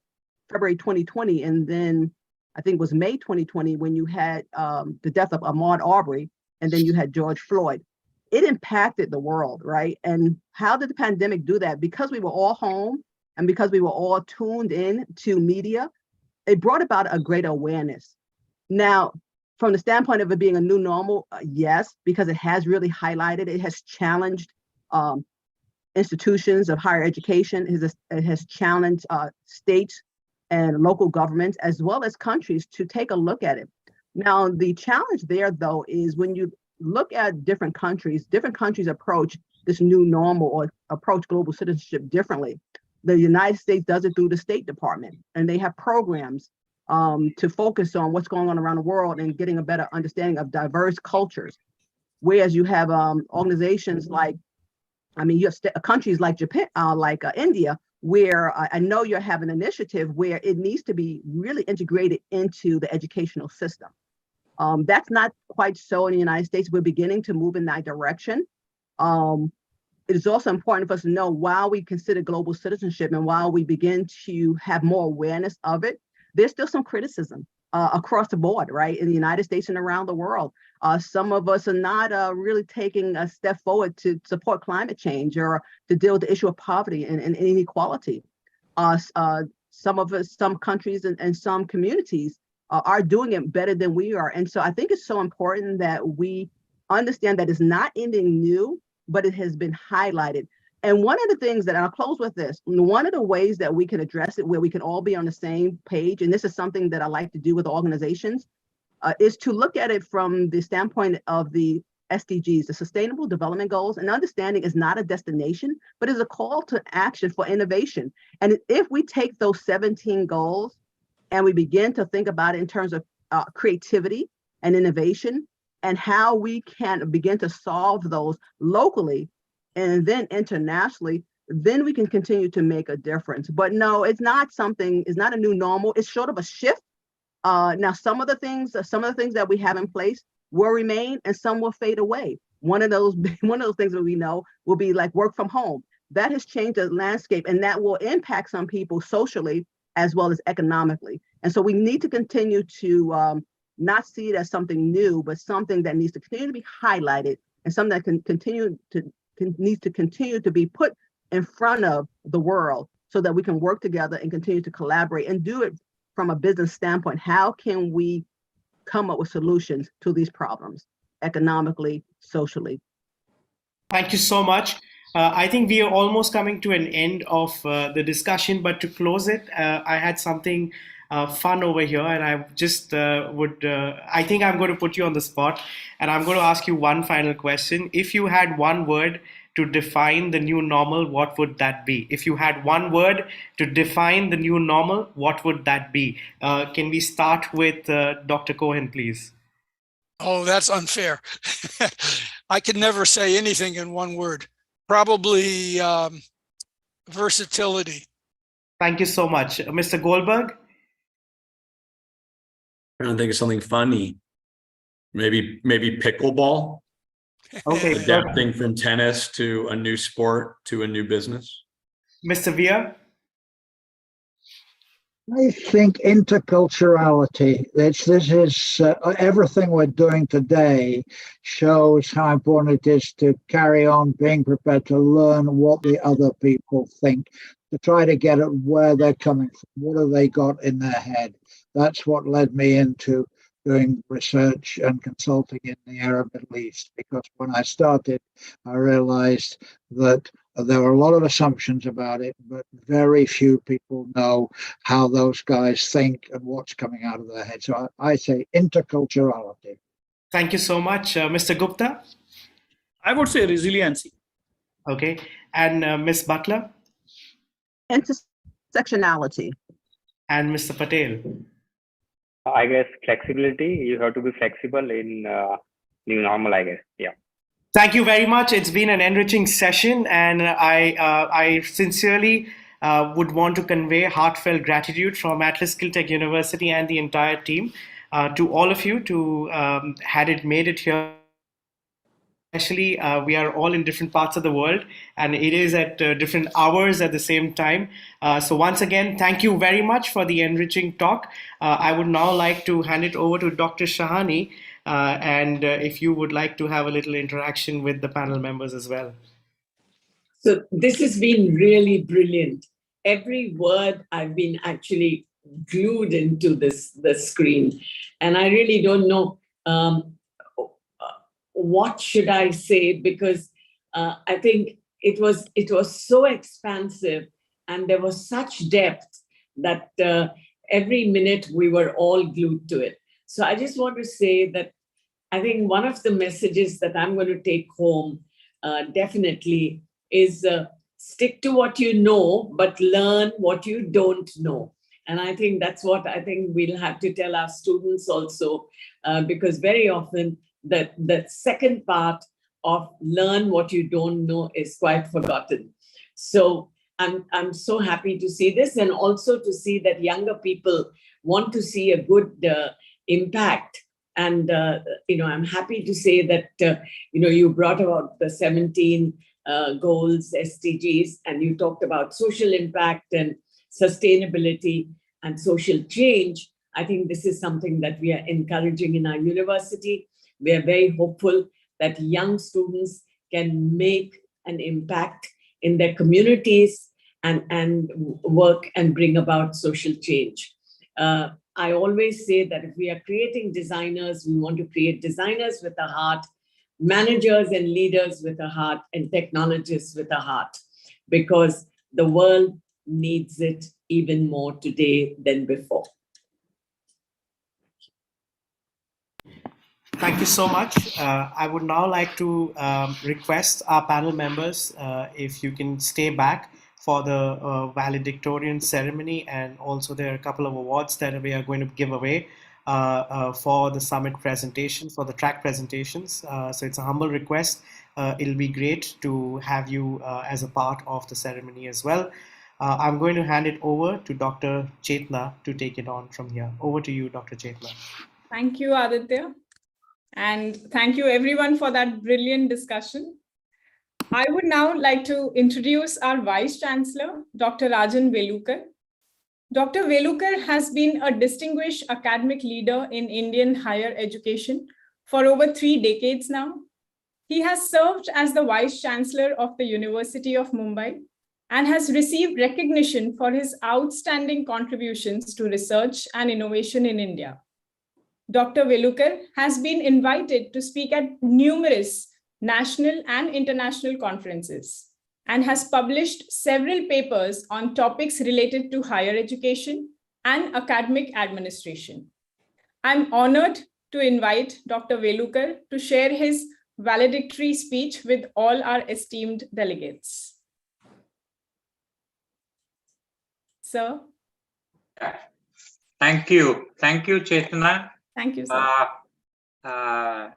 February 2020, and then I think it was May 2020 when you had the death of Ahmaud Arbery, and then you had George Floyd. It impacted the world, right? And how did the pandemic do that? Because we were all home and because we were all tuned in to media, it brought about a greater awareness. Now, from the standpoint of it being a new normal, yes, because it has really highlighted, it has challenged institutions of higher education, it has challenged states and local governments, as well as countries, to take a look at it. Now, the challenge there, though, is when you look at different countries approach this new normal or approach global citizenship differently. The United States does it through the State Department, and they have programs to focus on what's going on around the world and getting a better understanding of diverse cultures. Whereas you have organizations like, you have countries like Japan, India, where I know you have an initiative where it needs to be really integrated into the educational system. That's not quite so in the United States. We're beginning to move in that direction. It is also important for us to know, while we consider global citizenship and while we begin to have more awareness of it, there's still some criticism across the board, right? In the United States and around the world. Some of us are not really taking a step forward to support climate change or to deal with the issue of poverty and inequality. Some countries and some communities are doing it better than we are. And so I think it's so important that we understand that it's not anything new, but it has been highlighted. And one of the things that, and I'll close with this, one of the ways that we can address it where we can all be on the same page, and this is something that I like to do with organizations, is to look at it from the standpoint of the SDGs, the Sustainable Development Goals, and understanding is not a destination, but is a call to action for innovation. And if we take those 17 goals and we begin to think about it in terms of creativity and innovation and how we can begin to solve those locally and then internationally, then we can continue to make a difference. But no, it's not a new normal. It's sort of a shift. Now, some of the things that we have in place will remain and some will fade away. One of those things that we know will be like work from home. That has changed the landscape, and that will impact some people socially as well as economically. And so we need to continue to not see it as something new, but something that needs to continue to be highlighted and something that needs to continue to be put in front of the world so that we can work together and continue to collaborate and do it from a business standpoint. How can we come up with solutions to these problems economically, socially? Thank you so much. I think we are almost coming to an end of the discussion, but to close it, I had something fun over here, and I just I think I'm going to put you on the spot, and I'm going to ask you one final question. If you had one word to define the new normal, what would that be? If you had one word to define the new normal, what would that be? Can we start with Dr. Cohen, please? Oh, that's unfair. I could never say anything in one word. Probably versatility. Thank you so much. Mr. Goldberg? I'm trying to think of something funny. Maybe pickleball. Okay. Adapting from tennis to a new sport to a new business. Mr. Veer? I think interculturality. This is everything we're doing today shows how important it is to carry on being prepared to learn what the other people think, to try to get at where they're coming from. What have they got in their head? That's what led me into doing research and consulting in the Arab Middle East, because when I started, I realized that there were a lot of assumptions about it, but very few people know how those guys think and what's coming out of their head. So I say interculturality. Thank you so much. Mr. Gupta? I would say resiliency. Okay. And Ms. Butler? Intersectionality. And Mr. Patel? I guess flexibility. You have to be flexible in new normal, I guess. Yeah. Thank you very much. It's been an enriching session, and I sincerely would want to convey heartfelt gratitude from Atlas Skilltech University and the entire team to all of you to made it here. Especially, we are all in different parts of the world, and it is at different hours at the same time. So once again, thank you very much for the enriching talk. I would now like to hand it over to Dr. Shahani, and if you would like to have a little interaction with the panel members as well. So this has been really brilliant. Every word I've been actually glued into the screen, and I really don't know what should I say, because I think it was so expansive and there was such depth that every minute we were all glued to it. So I just want to say that I think one of the messages that I'm going to take home definitely is stick to what you know, but learn what you don't know. And I think that's what I think we'll have to tell our students also, because very often the second part of learn what you don't know is quite forgotten. So I'm so happy to see this, and also to see that younger people want to see a good impact. And I'm happy to say that you brought about the 17 goals, SDGs, and you talked about social impact and sustainability and social change. I think this is something that we are encouraging in our university. We are very hopeful that young students can make an impact in their communities and work and bring about social change. I always say that if we are creating designers, we want to create designers with a heart, managers and leaders with a heart, and technologists with a heart, because the world needs it even more today than before. Thank you so much. I would now like to request our panel members if you can stay back for the valedictorian ceremony, and also there are a couple of awards that we are going to give away for the summit presentation, for the track presentations. So it's a humble request. It'll be great to have you as a part of the ceremony as well. I'm going to hand it over to Dr. Chetna to take it on from here. Over to you, Dr. Chetna. Thank you, Aditya. And thank you everyone for that brilliant discussion. I would now like to introduce our Vice Chancellor, Dr. Rajan Velukar. Dr. Velukar has been a distinguished academic leader in Indian higher education for over 3 decades now. He has served as the Vice Chancellor of the University of Mumbai and has received recognition for his outstanding contributions to research and innovation in India. Dr. Velukar has been invited to speak at numerous national and international conferences. and has published several papers on topics related to higher education and academic administration. I'm honored to invite Dr. Velukar to share his valedictory speech with all our esteemed delegates. Sir. Thank you. Thank you, Chetna. Thank you, sir.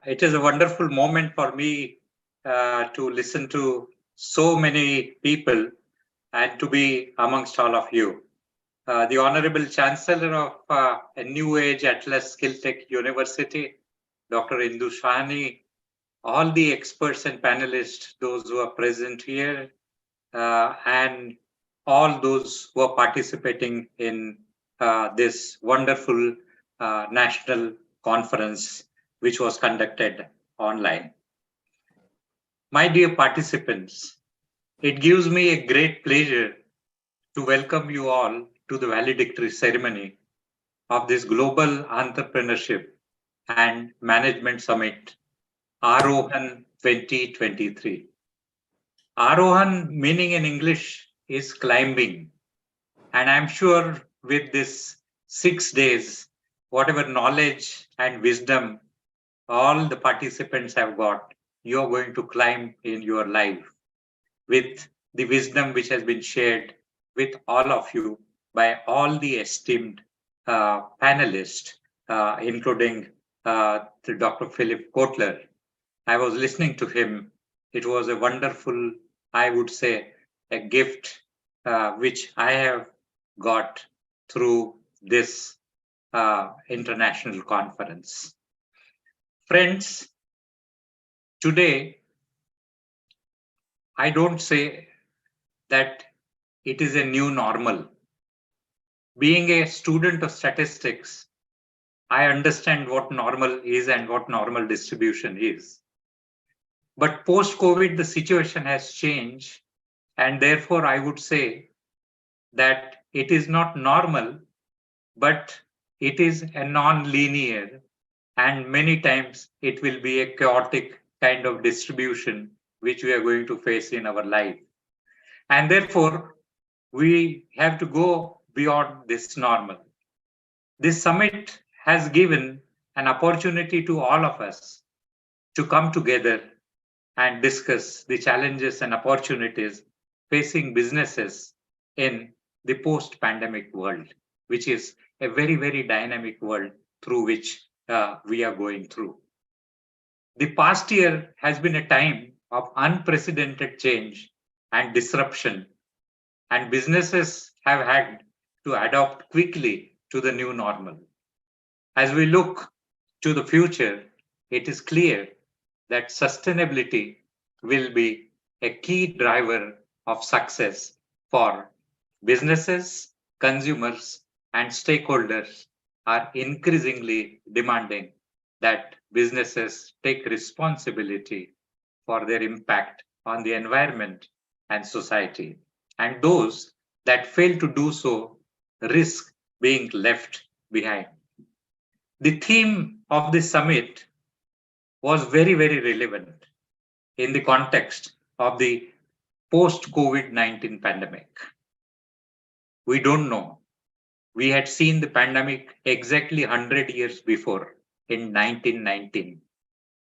It is a wonderful moment for me to listen to so many people and to be amongst all of you. The Honorable Chancellor of a New Age Atlas Skill Tech University, Dr. Indu Shani, all the experts and panelists, those who are present here, and all those who are participating in this wonderful national conference, which was conducted online. My dear participants, it gives me a great pleasure to welcome you all to the valedictory ceremony of this Global Entrepreneurship and Management Summit, Aarohan 2023. Aarohan, meaning in English, is climbing. And I'm sure with this 6 days, whatever knowledge and wisdom all the participants have got, you're going to climb in your life with the wisdom which has been shared with all of you by all the esteemed panelists, including Dr. Philip Kotler. I was listening to him. It was a wonderful, I would say, a gift which I have got through this international conference. Friends, today, I don't say that it is a new normal. Being a student of statistics, I understand what normal is and what normal distribution is. But post-COVID, the situation has changed. And therefore, I would say that it is not normal, but it is a non-linear. And many times it will be a chaotic kind of distribution which we are going to face in our life. And therefore, we have to go beyond this normal. This summit has given an opportunity to all of us to come together and discuss the challenges and opportunities facing businesses in the post-pandemic world, which is a very, very dynamic world through which we are going through. The past year has been a time of unprecedented change and disruption, and businesses have had to adapt quickly to the new normal. As we look to the future, it is clear that sustainability will be a key driver of success for businesses, consumers, and stakeholders are increasingly demanding that businesses take responsibility for their impact on the environment and society. And those that fail to do so risk being left behind. The theme of this summit was very, very relevant in the context of the post-COVID-19 pandemic. We don't know. We had seen the pandemic exactly 100 years before in 1919.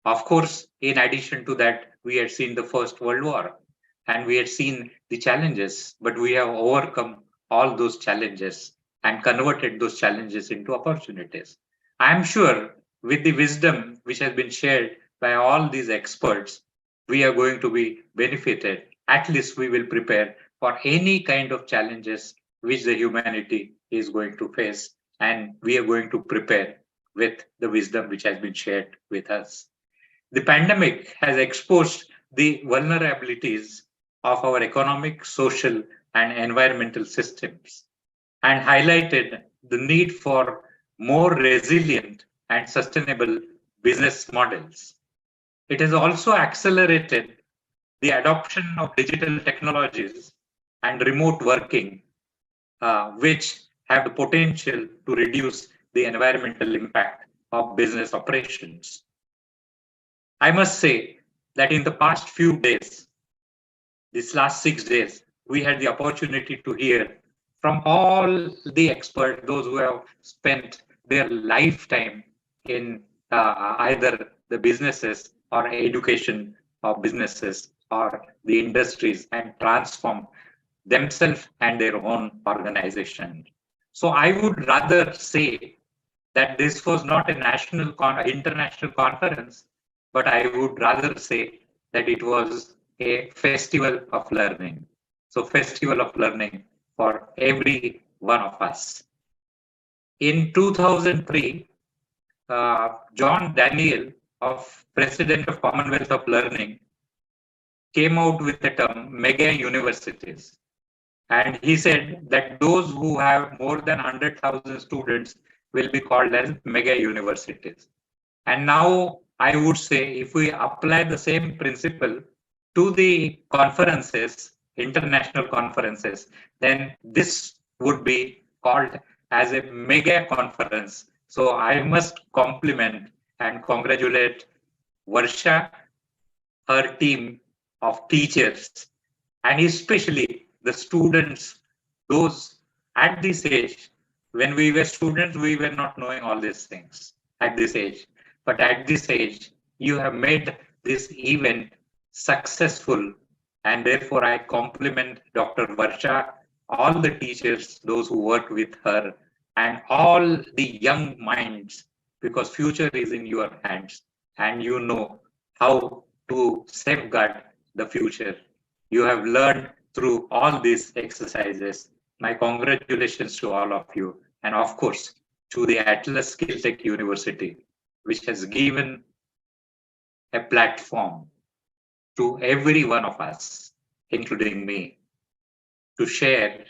Of course, in addition to that, we had seen the First World War and we had seen the challenges, but we have overcome all those challenges and converted those challenges into opportunities. I'm sure with the wisdom which has been shared by all these experts, we are going to be benefited. At least we will prepare for any kind of challenges which the humanity is going to face, and we are going to prepare with the wisdom which has been shared with us. The pandemic has exposed the vulnerabilities of our economic, social, and environmental systems and highlighted the need for more resilient and sustainable business models. It has also accelerated the adoption of digital technologies and remote working, which have the potential to reduce the environmental impact of business operations. I must say that in the past few days, this last 6 days, we had the opportunity to hear from all the experts, those who have spent their lifetime in either the businesses or education of businesses or the industries and transform themselves and their own organization. So I would rather say that this was not a international conference, but I would rather say that it was a festival of learning. So festival of learning for every one of us. In 2003, John Daniel, President of Commonwealth of Learning, came out with the term mega universities. And he said that those who have more than 100,000 students will be called as mega universities. And now I would say if we apply the same principle to the conferences, international conferences, then this would be called as a mega conference. So I must compliment and congratulate Varsha, her team of teachers, and especially the students, those at this age. When we were students, we were not knowing all these things at this age. But at this age, you have made this event successful. And therefore, I compliment Dr. Varsha, all the teachers, those who work with her, and all the young minds, because future is in your hands. And you know how to safeguard the future. You have learned through all these exercises. My congratulations to all of you. And of course, to the Atlas Skill Tech University, which has given a platform to every one of us, including me, to share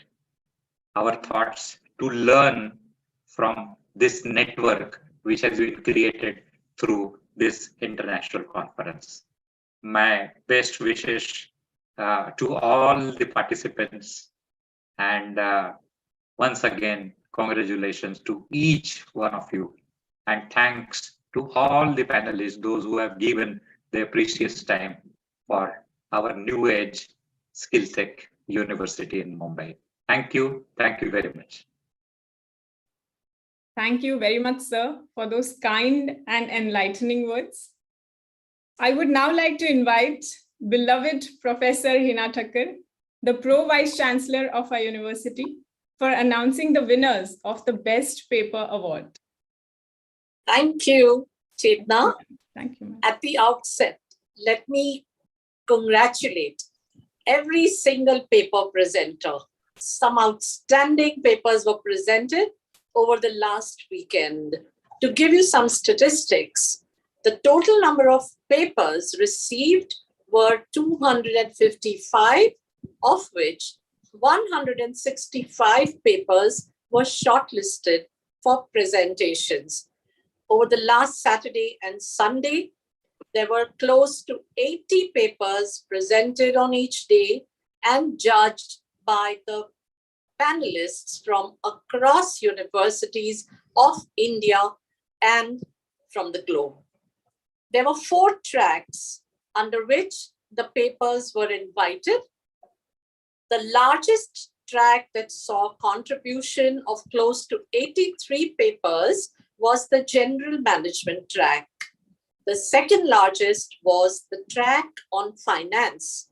our thoughts, to learn from this network which has been created through this international conference. My best wishes to all the participants, and once again, congratulations to each one of you, and thanks to all the panelists, those who have given their precious time for our New Age Skill Tech University in Mumbai. Thank you very much. Thank you very much, sir, for those kind and enlightening words. I would now like to invite beloved Professor Hina Thakkar, the Pro Vice Chancellor of our university, for announcing the winners of the Best Paper Award. Thank you, Chetna. Thank you, ma'am. At the outset, let me congratulate every single paper presenter. Some outstanding papers were presented over the last weekend. To give you some statistics, the total number of papers received were 255, of which 165 papers were shortlisted for presentations. Over the last Saturday and Sunday, there were close to 80 papers presented on each day and judged by the panelists from across universities of India and from the globe. There were 4 tracks under which the papers were invited. The largest track that saw contribution of close to 83 papers was the general management track. The second largest was the track on finance,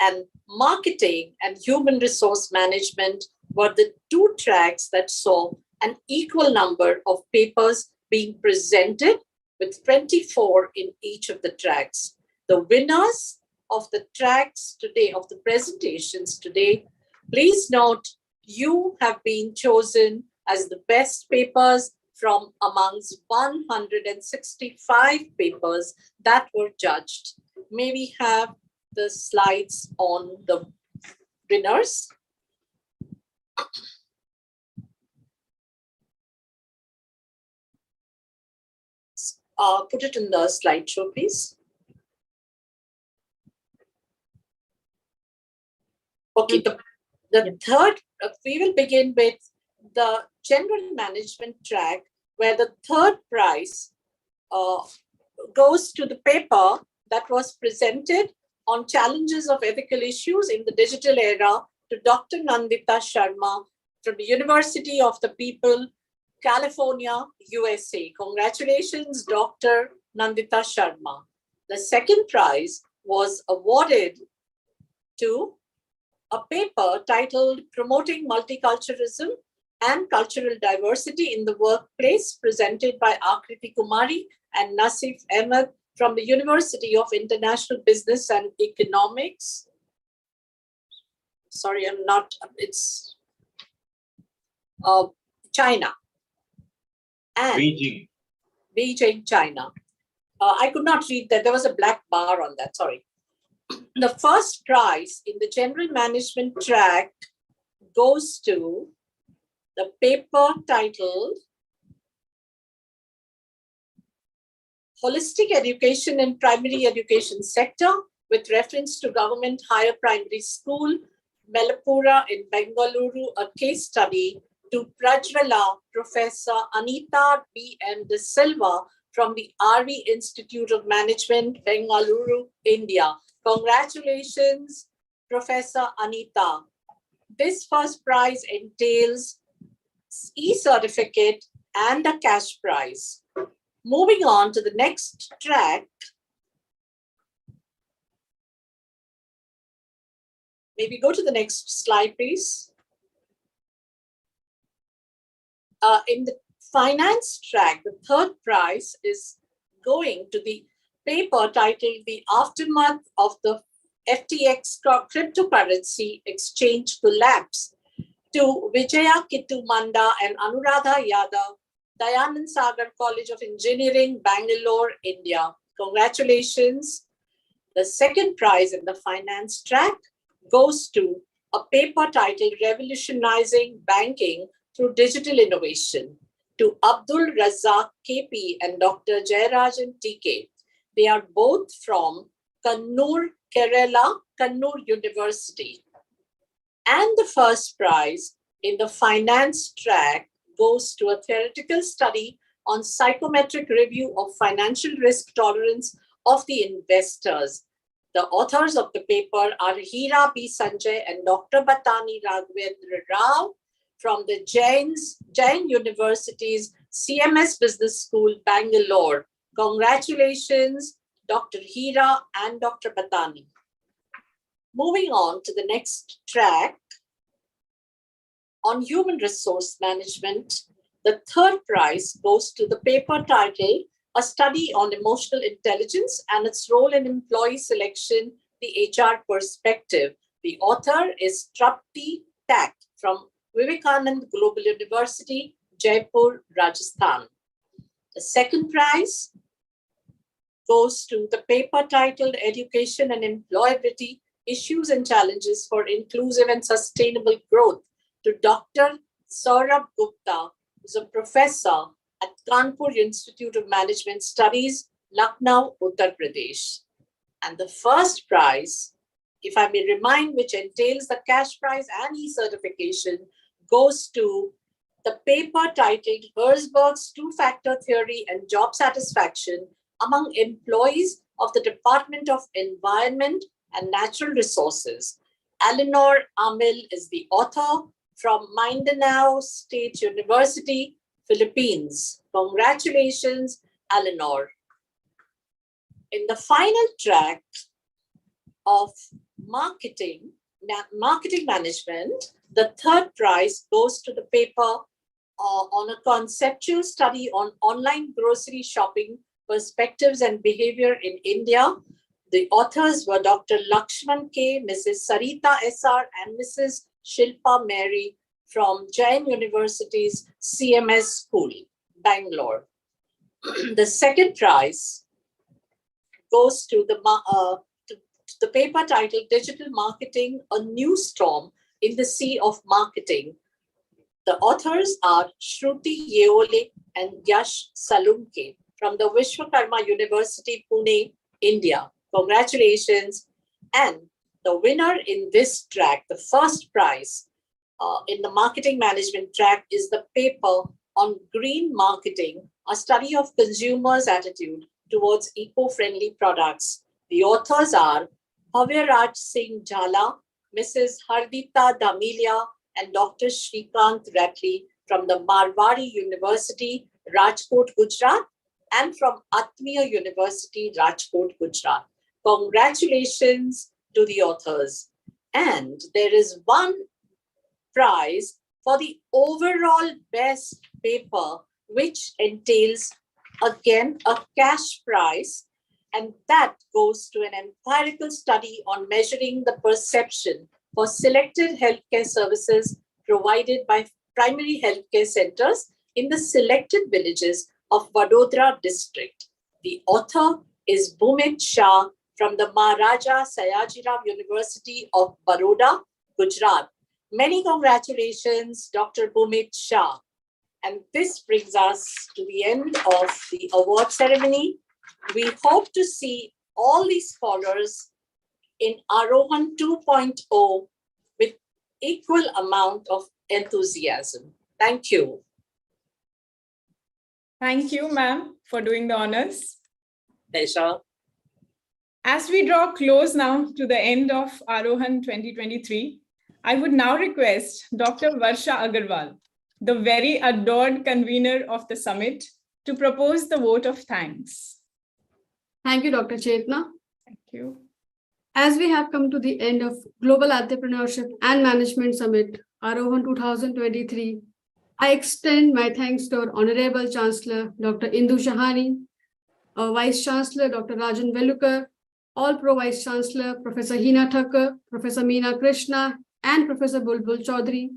and marketing and human resource management were the 2 tracks that saw an equal number of papers being presented, with 24 in each of the tracks. The winners of the tracks today, of the presentations today, please note you have been chosen as the best papers from amongst 165 papers that were judged. May we have the slides on the winners? Put it in the slideshow, please. Okay, the third, we will begin with the general management track, where the third prize goes to the paper that was presented on challenges of ethical issues in the digital era to Dr. Nandita Sharma from the University of the People, California, USA. Congratulations, Dr. Nandita Sharma. The second prize was awarded to a paper titled Promoting Multiculturalism and Cultural Diversity in the Workplace, presented by Akriti Kumari and Nasif Ahmed from the University of International Business and Economics. Sorry, it's China. And Beijing, China. I could not read that. There was a black bar on that, sorry. The first prize in the general management track goes to the paper titled Holistic Education in Primary Education Sector with reference to Government Higher Primary School, Melapura in Bengaluru, a case study to Prajwala, Professor Anita B.M. De Silva from the RV Institute of Management, Bengaluru, India. Congratulations, Professor Anita. This first prize entails e-certificate and a cash prize. Moving on to the next track. Maybe go to the next slide, please. In the finance track, the third prize is going to the paper titled The Aftermath of the FTX Cryptocurrency Exchange Collapse to Vijaya Kittumanda and Anuradha Yadav, Dayanand Sagar College of Engineering, Bangalore, India. Congratulations. The second prize in the finance track goes to a paper titled Revolutionizing Banking Through Digital Innovation to Abdul Razak KP and Dr. Jayarajan TK. They are both from Kannur, Kerala, Kannur University. And the first prize in the finance track goes to a theoretical study on psychometric review of financial risk tolerance of the investors. The authors of the paper are Hira B. Sanjay and Dr. Batani Raghavendra Rao from the Jain University's CMS Business School, Bangalore. Congratulations, Dr. Hira and Dr. Batani. Moving on to the next track, on human resource management, the third prize goes to the paper titled A Study on Emotional Intelligence and Its Role in Employee Selection, the HR Perspective. The author is Trapti Tak from Vivekanand Global University, Jaipur, Rajasthan. The second prize goes to the paper titled Education and Employability, Issues and Challenges for Inclusive and Sustainable Growth to Dr. Saurabh Gupta, who's a professor at Kanpur Institute of Management Studies, Lucknow, Uttar Pradesh. And the first prize, if I may remind, which entails the cash prize and e-certification, goes to the paper titled Herzberg's Two-Factor Theory and Job Satisfaction among Employees of the Department of Environment and Natural Resources. Eleanor Amil is the author from Mindanao State University, Philippines. Congratulations, Eleanor. In the final track of marketing management, the third prize goes to the paper on a conceptual study on online grocery shopping perspectives and behavior in India. The authors were Dr. Lakshman K, Mrs. Sarita SR, and Mrs. Shilpa Mary from Jain University's CMS School, Bangalore. The second prize goes to the paper titled Digital Marketing, A New Storm in the Sea of Marketing. The authors are Shruti Yeole and Yash Salunke from the Vishwakarma University, Pune, India. Congratulations. And the winner in this track, the first prize in the marketing management track, is the paper on green marketing, a study of consumers' attitude towards eco-friendly products. The authors are Bhavyaraj Singh Jhala, Mrs. Hardita Damilia, and Dr. Shrikant Ratley from the Marwari University, Rajkot, Gujarat, and from Atmiya University, Rajkot, Gujarat. Congratulations to the authors. And there is one prize for the overall best paper, which entails again a cash prize, and that goes to an empirical study on measuring the perception for selected healthcare services provided by primary healthcare centers in the selected villages of Vadodara district. The author is Bhumit Shah from the Maharaja Sayajirao University of Baroda, Gujarat. Many congratulations, Dr. Bhumit Shah. And this brings us to the end of the award ceremony. We hope to see all these scholars in Aarohan 2.0 with equal amount of enthusiasm. Thank you. Thank you, ma'am, for doing the honors. Pleasure. As we draw close now to the end of Aarohan 2023, I would now request Dr. Varsha Agarwal, the very adored convener of the summit, to propose the vote of thanks. Thank you, Dr. Chetna. Thank you. As we have come to the end of Global Entrepreneurship and Management Summit, Aarohan 2023, I extend my thanks to our Honorable Chancellor, Dr. Indu Shahani, our Vice Chancellor, Dr. Rajan Velukar, all Pro Vice Chancellor, Professor Hina Thakkar, Professor Meena Krishna, and Professor Bulbul Chaudhary,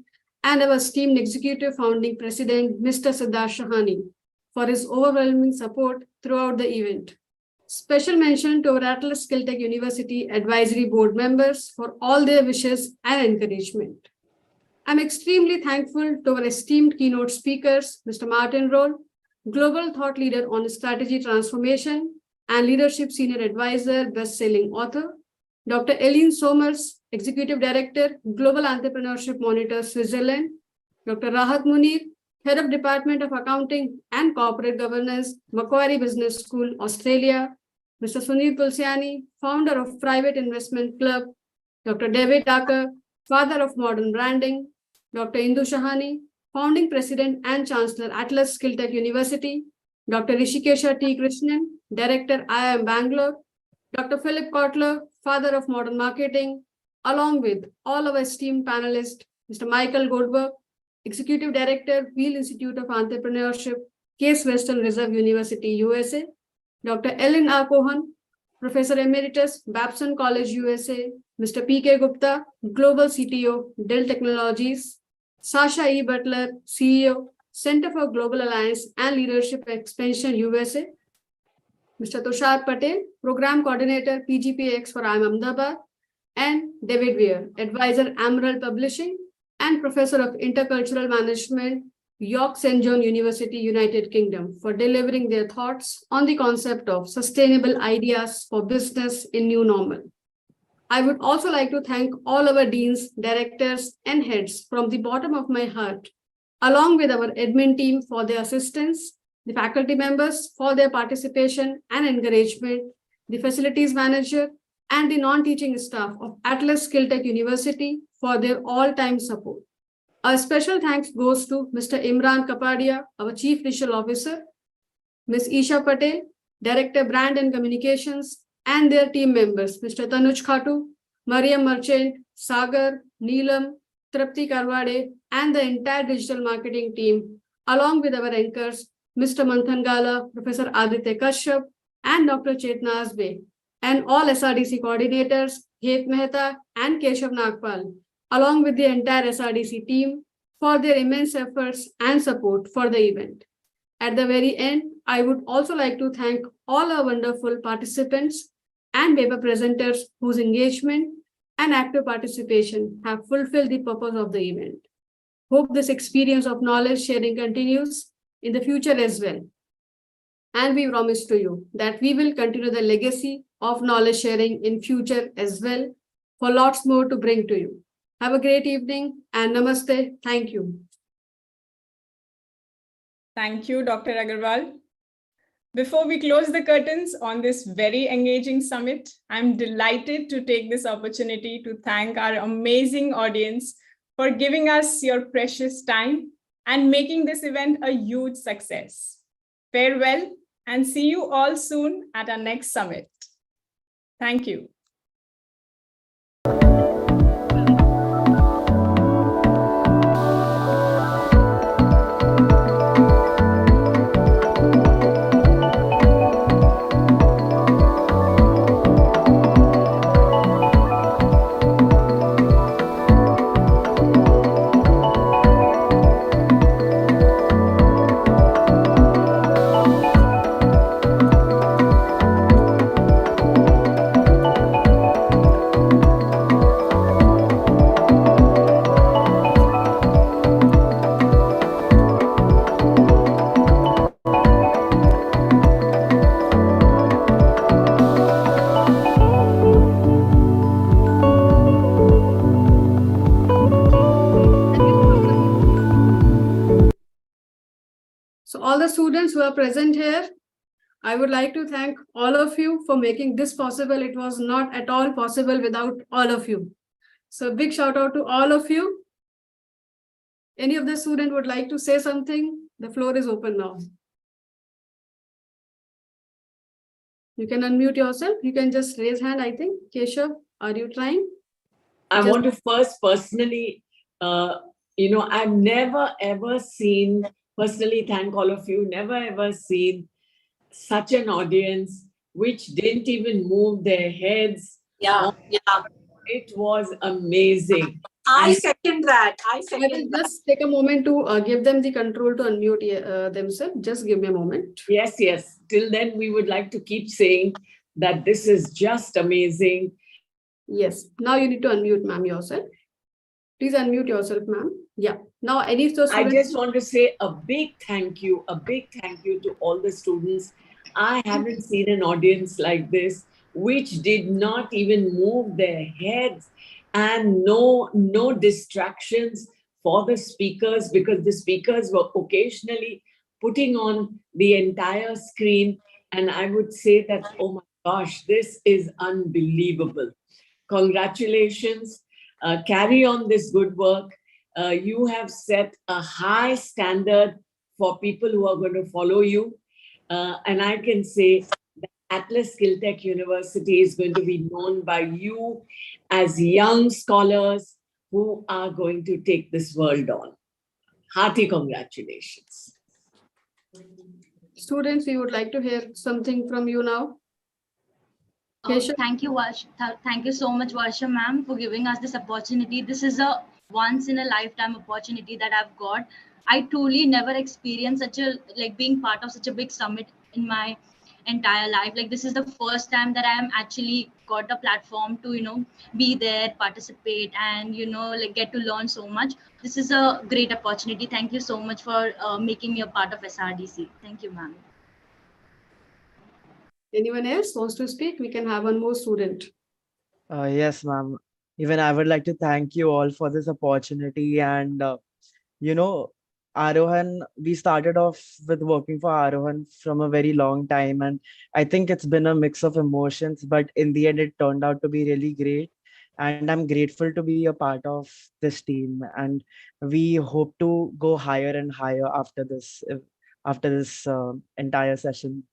and our esteemed Executive Founding President, Mr. Siddharth Shahani, for his overwhelming support throughout the event. Special mention to our Atlas Skilltech University Advisory Board members for all their wishes and encouragement. I'm extremely thankful to our esteemed keynote speakers, Mr. Martin Roll, Global Thought Leader on Strategy Transformation and Leadership Senior Advisor, Best-Selling Author, Dr. Eileen Somers, Executive Director, Global Entrepreneurship Monitor, Switzerland, Dr. Rahat Munir, Head of Department of Accounting and Corporate Governance, Macquarie Business School, Australia, Mr. Sunil Tulsiani, Founder of Private Investment Club, Dr. David Tucker, Father of Modern Branding, Dr. Indu Shahani, Founding President and Chancellor, Atlas Skilltech University, Dr. Rishikesha T. Krishnan, Director, IIM Bangalore, Dr. Philip Kotler, Father of Modern Marketing, along with all our esteemed panelists, Mr. Michael Goldberg, Executive Director, Wheel Institute of Entrepreneurship, Case Western Reserve University, USA, Dr. Ellen Aarohan, Professor Emeritus, Babson College, USA, Mr. P.K. Gupta, Global CTO, Dell Technologies, Sasha E. Butler, CEO, Center for Global Alliance and Leadership Expansion, USA, Mr. Tushar Patel, Program Coordinator, PGPX for IIM Ahmedabad, and David Weir, Advisor, Emerald Publishing, and Professor of Intercultural Management, York St. John University, United Kingdom, for delivering their thoughts on the concept of sustainable ideas for business in new normal. I would also like to thank all our deans, directors, and heads from the bottom of my heart, along with our admin team for their assistance, the faculty members for their participation and encouragement, the facilities manager, and the non-teaching staff of Atlas Skilltech University for their all-time support. A special thanks goes to Mr. Imran Kapadia, our Chief Digital Officer, Ms. Isha Patel, Director Brand and Communications, and their team members, Mr. Tanuj Khatu, Mariam Merchant, Sagar, Neelam, Trapti Karwade, and the entire digital marketing team, along with our anchors, Mr. Manthan Gala, Professor Aditya Kashyap, and Dr. Chetna Asbe, and all SRDC coordinators, Het Mehta and Keshav Nagpal, along with the entire SRDC team for their immense efforts and support for the event. At the very end, I would also like to thank all our wonderful participants and paper presenters whose engagement and active participation have fulfilled the purpose of the event. Hope this experience of knowledge sharing continues in the future as well. And we promise to you that we will continue the legacy of knowledge sharing in future as well, for lots more to bring to you. Have a great evening and namaste. Thank you. Thank you, Dr. Agarwal. Before we close the curtains on this very engaging summit, I'm delighted to take this opportunity to thank our amazing audience for giving us your precious time and making this event a huge success. Farewell and see you all soon at our next summit. Thank you. So all the students who are present here, I would like to thank all of you for making this possible. It was not at all possible without all of you. So big shout out to all of you. Any of the student would like to say something? The floor is open now. You can unmute yourself. You can just raise hand, I think. Keshav, are you trying? I want to first personally, I've never ever seen, personally thank all of you, never ever seen such an audience which didn't even move their heads. Yeah. It was amazing. I second that. I will just take a moment to give them the control to unmute themselves. Just give me a moment. Yes. Till then, we would like to keep saying that this is just amazing. Yes. Now you need to unmute, ma'am, yourself. Please unmute yourself, ma'am. Yeah. Now, any of the students... I just want to say a big thank you to all the students. I haven't seen an audience like this, which did not even move their heads, and no distractions for the speakers, because the speakers were occasionally putting on the entire screen. And I would say that, oh my gosh, this is unbelievable. Congratulations. Carry on this good work. You have set a high standard for people who are going to follow you. And I can say that Atlas Skill Tech University is going to be known by you as young scholars who are going to take this world on. Hearty congratulations. Students, we would like to hear something from you now. Thank you, Varsha. Thank you so much, Varsha ma'am, for giving us this opportunity. This is a once in a lifetime opportunity that I've got. I truly never experienced such a, being part of such a big summit in my entire life. This is the first time that I am actually got a platform to, be there, participate, and, get to learn so much. This is a great opportunity. Thank you so much for making me a part of SRDC. Thank you, ma'am. Anyone else wants to speak? We can have one more student. Yes, ma'am. Even I would like to thank you all for this opportunity. And, Aarohan, we started off with working for Aarohan from a very long time. And I think it's been a mix of emotions, but in the end, it turned out to be really great. And I'm grateful to be a part of this team. And we hope to go higher and higher after this entire session.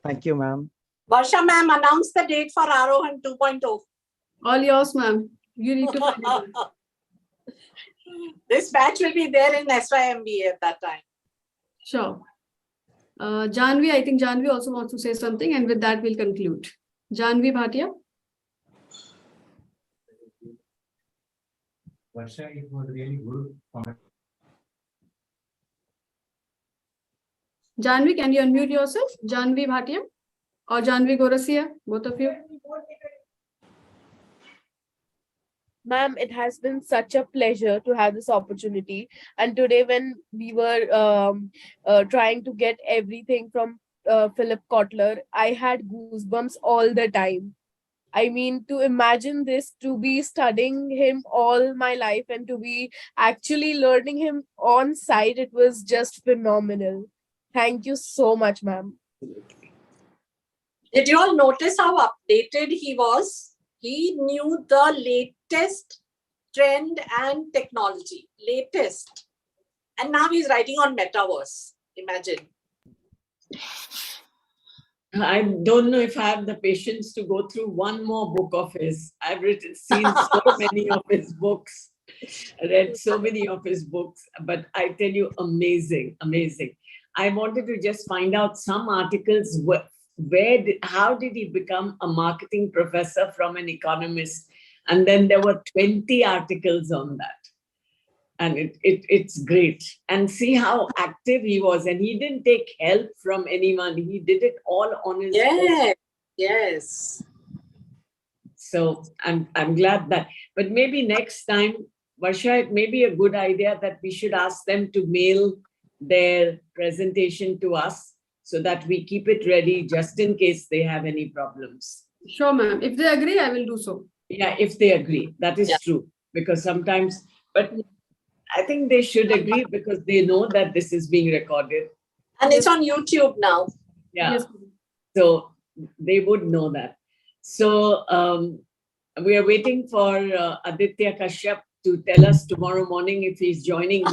Thank you, ma'am. Varsha ma'am, announce the date for Aarohan 2.0. All yours, ma'am. You need to. This batch will be there in SYMBA at that time. Sure. Janvi, I think Janvi also wants to say something, and with that we'll conclude. Janvi Bhatia. Varsha, it was really good. Janvi, can you unmute yourself? Janvi Bhatia or Janvi Gorasia, both of you. Ma'am, it has been such a pleasure to have this opportunity. And today when we were trying to get everything from Philip Kotler, I had goosebumps all the time. I mean, to imagine this, to be studying him all my life and to be actually learning him on site, it was just phenomenal. Thank you so much, ma'am. Did you all notice how updated he was? He knew the latest trend and technology, latest. And now he's writing on metaverse. Imagine. I don't know if I have the patience to go through one more book of his. I've seen so many of his books, read so many of his books, but I tell you, amazing, amazing. I wanted to just find out some articles how did he become a marketing professor from an economist? And then there were 20 articles on that. And it's great. And see how active he was. And he didn't take help from anyone. He did it all on his own. Yes. So I'm glad that. But maybe next time, Varsha, it may be a good idea that we should ask them to mail their presentation to us so that we keep it ready just in case they have any problems. Sure, ma'am. If they agree, I will do so. Yeah, if they agree. That is true. Because sometimes, but I think they should agree because they know that this is being recorded. And it's on YouTube now. Yeah. Yes. So they would know that. So we are waiting for Aditya Kashyap to tell us tomorrow morning if he's joining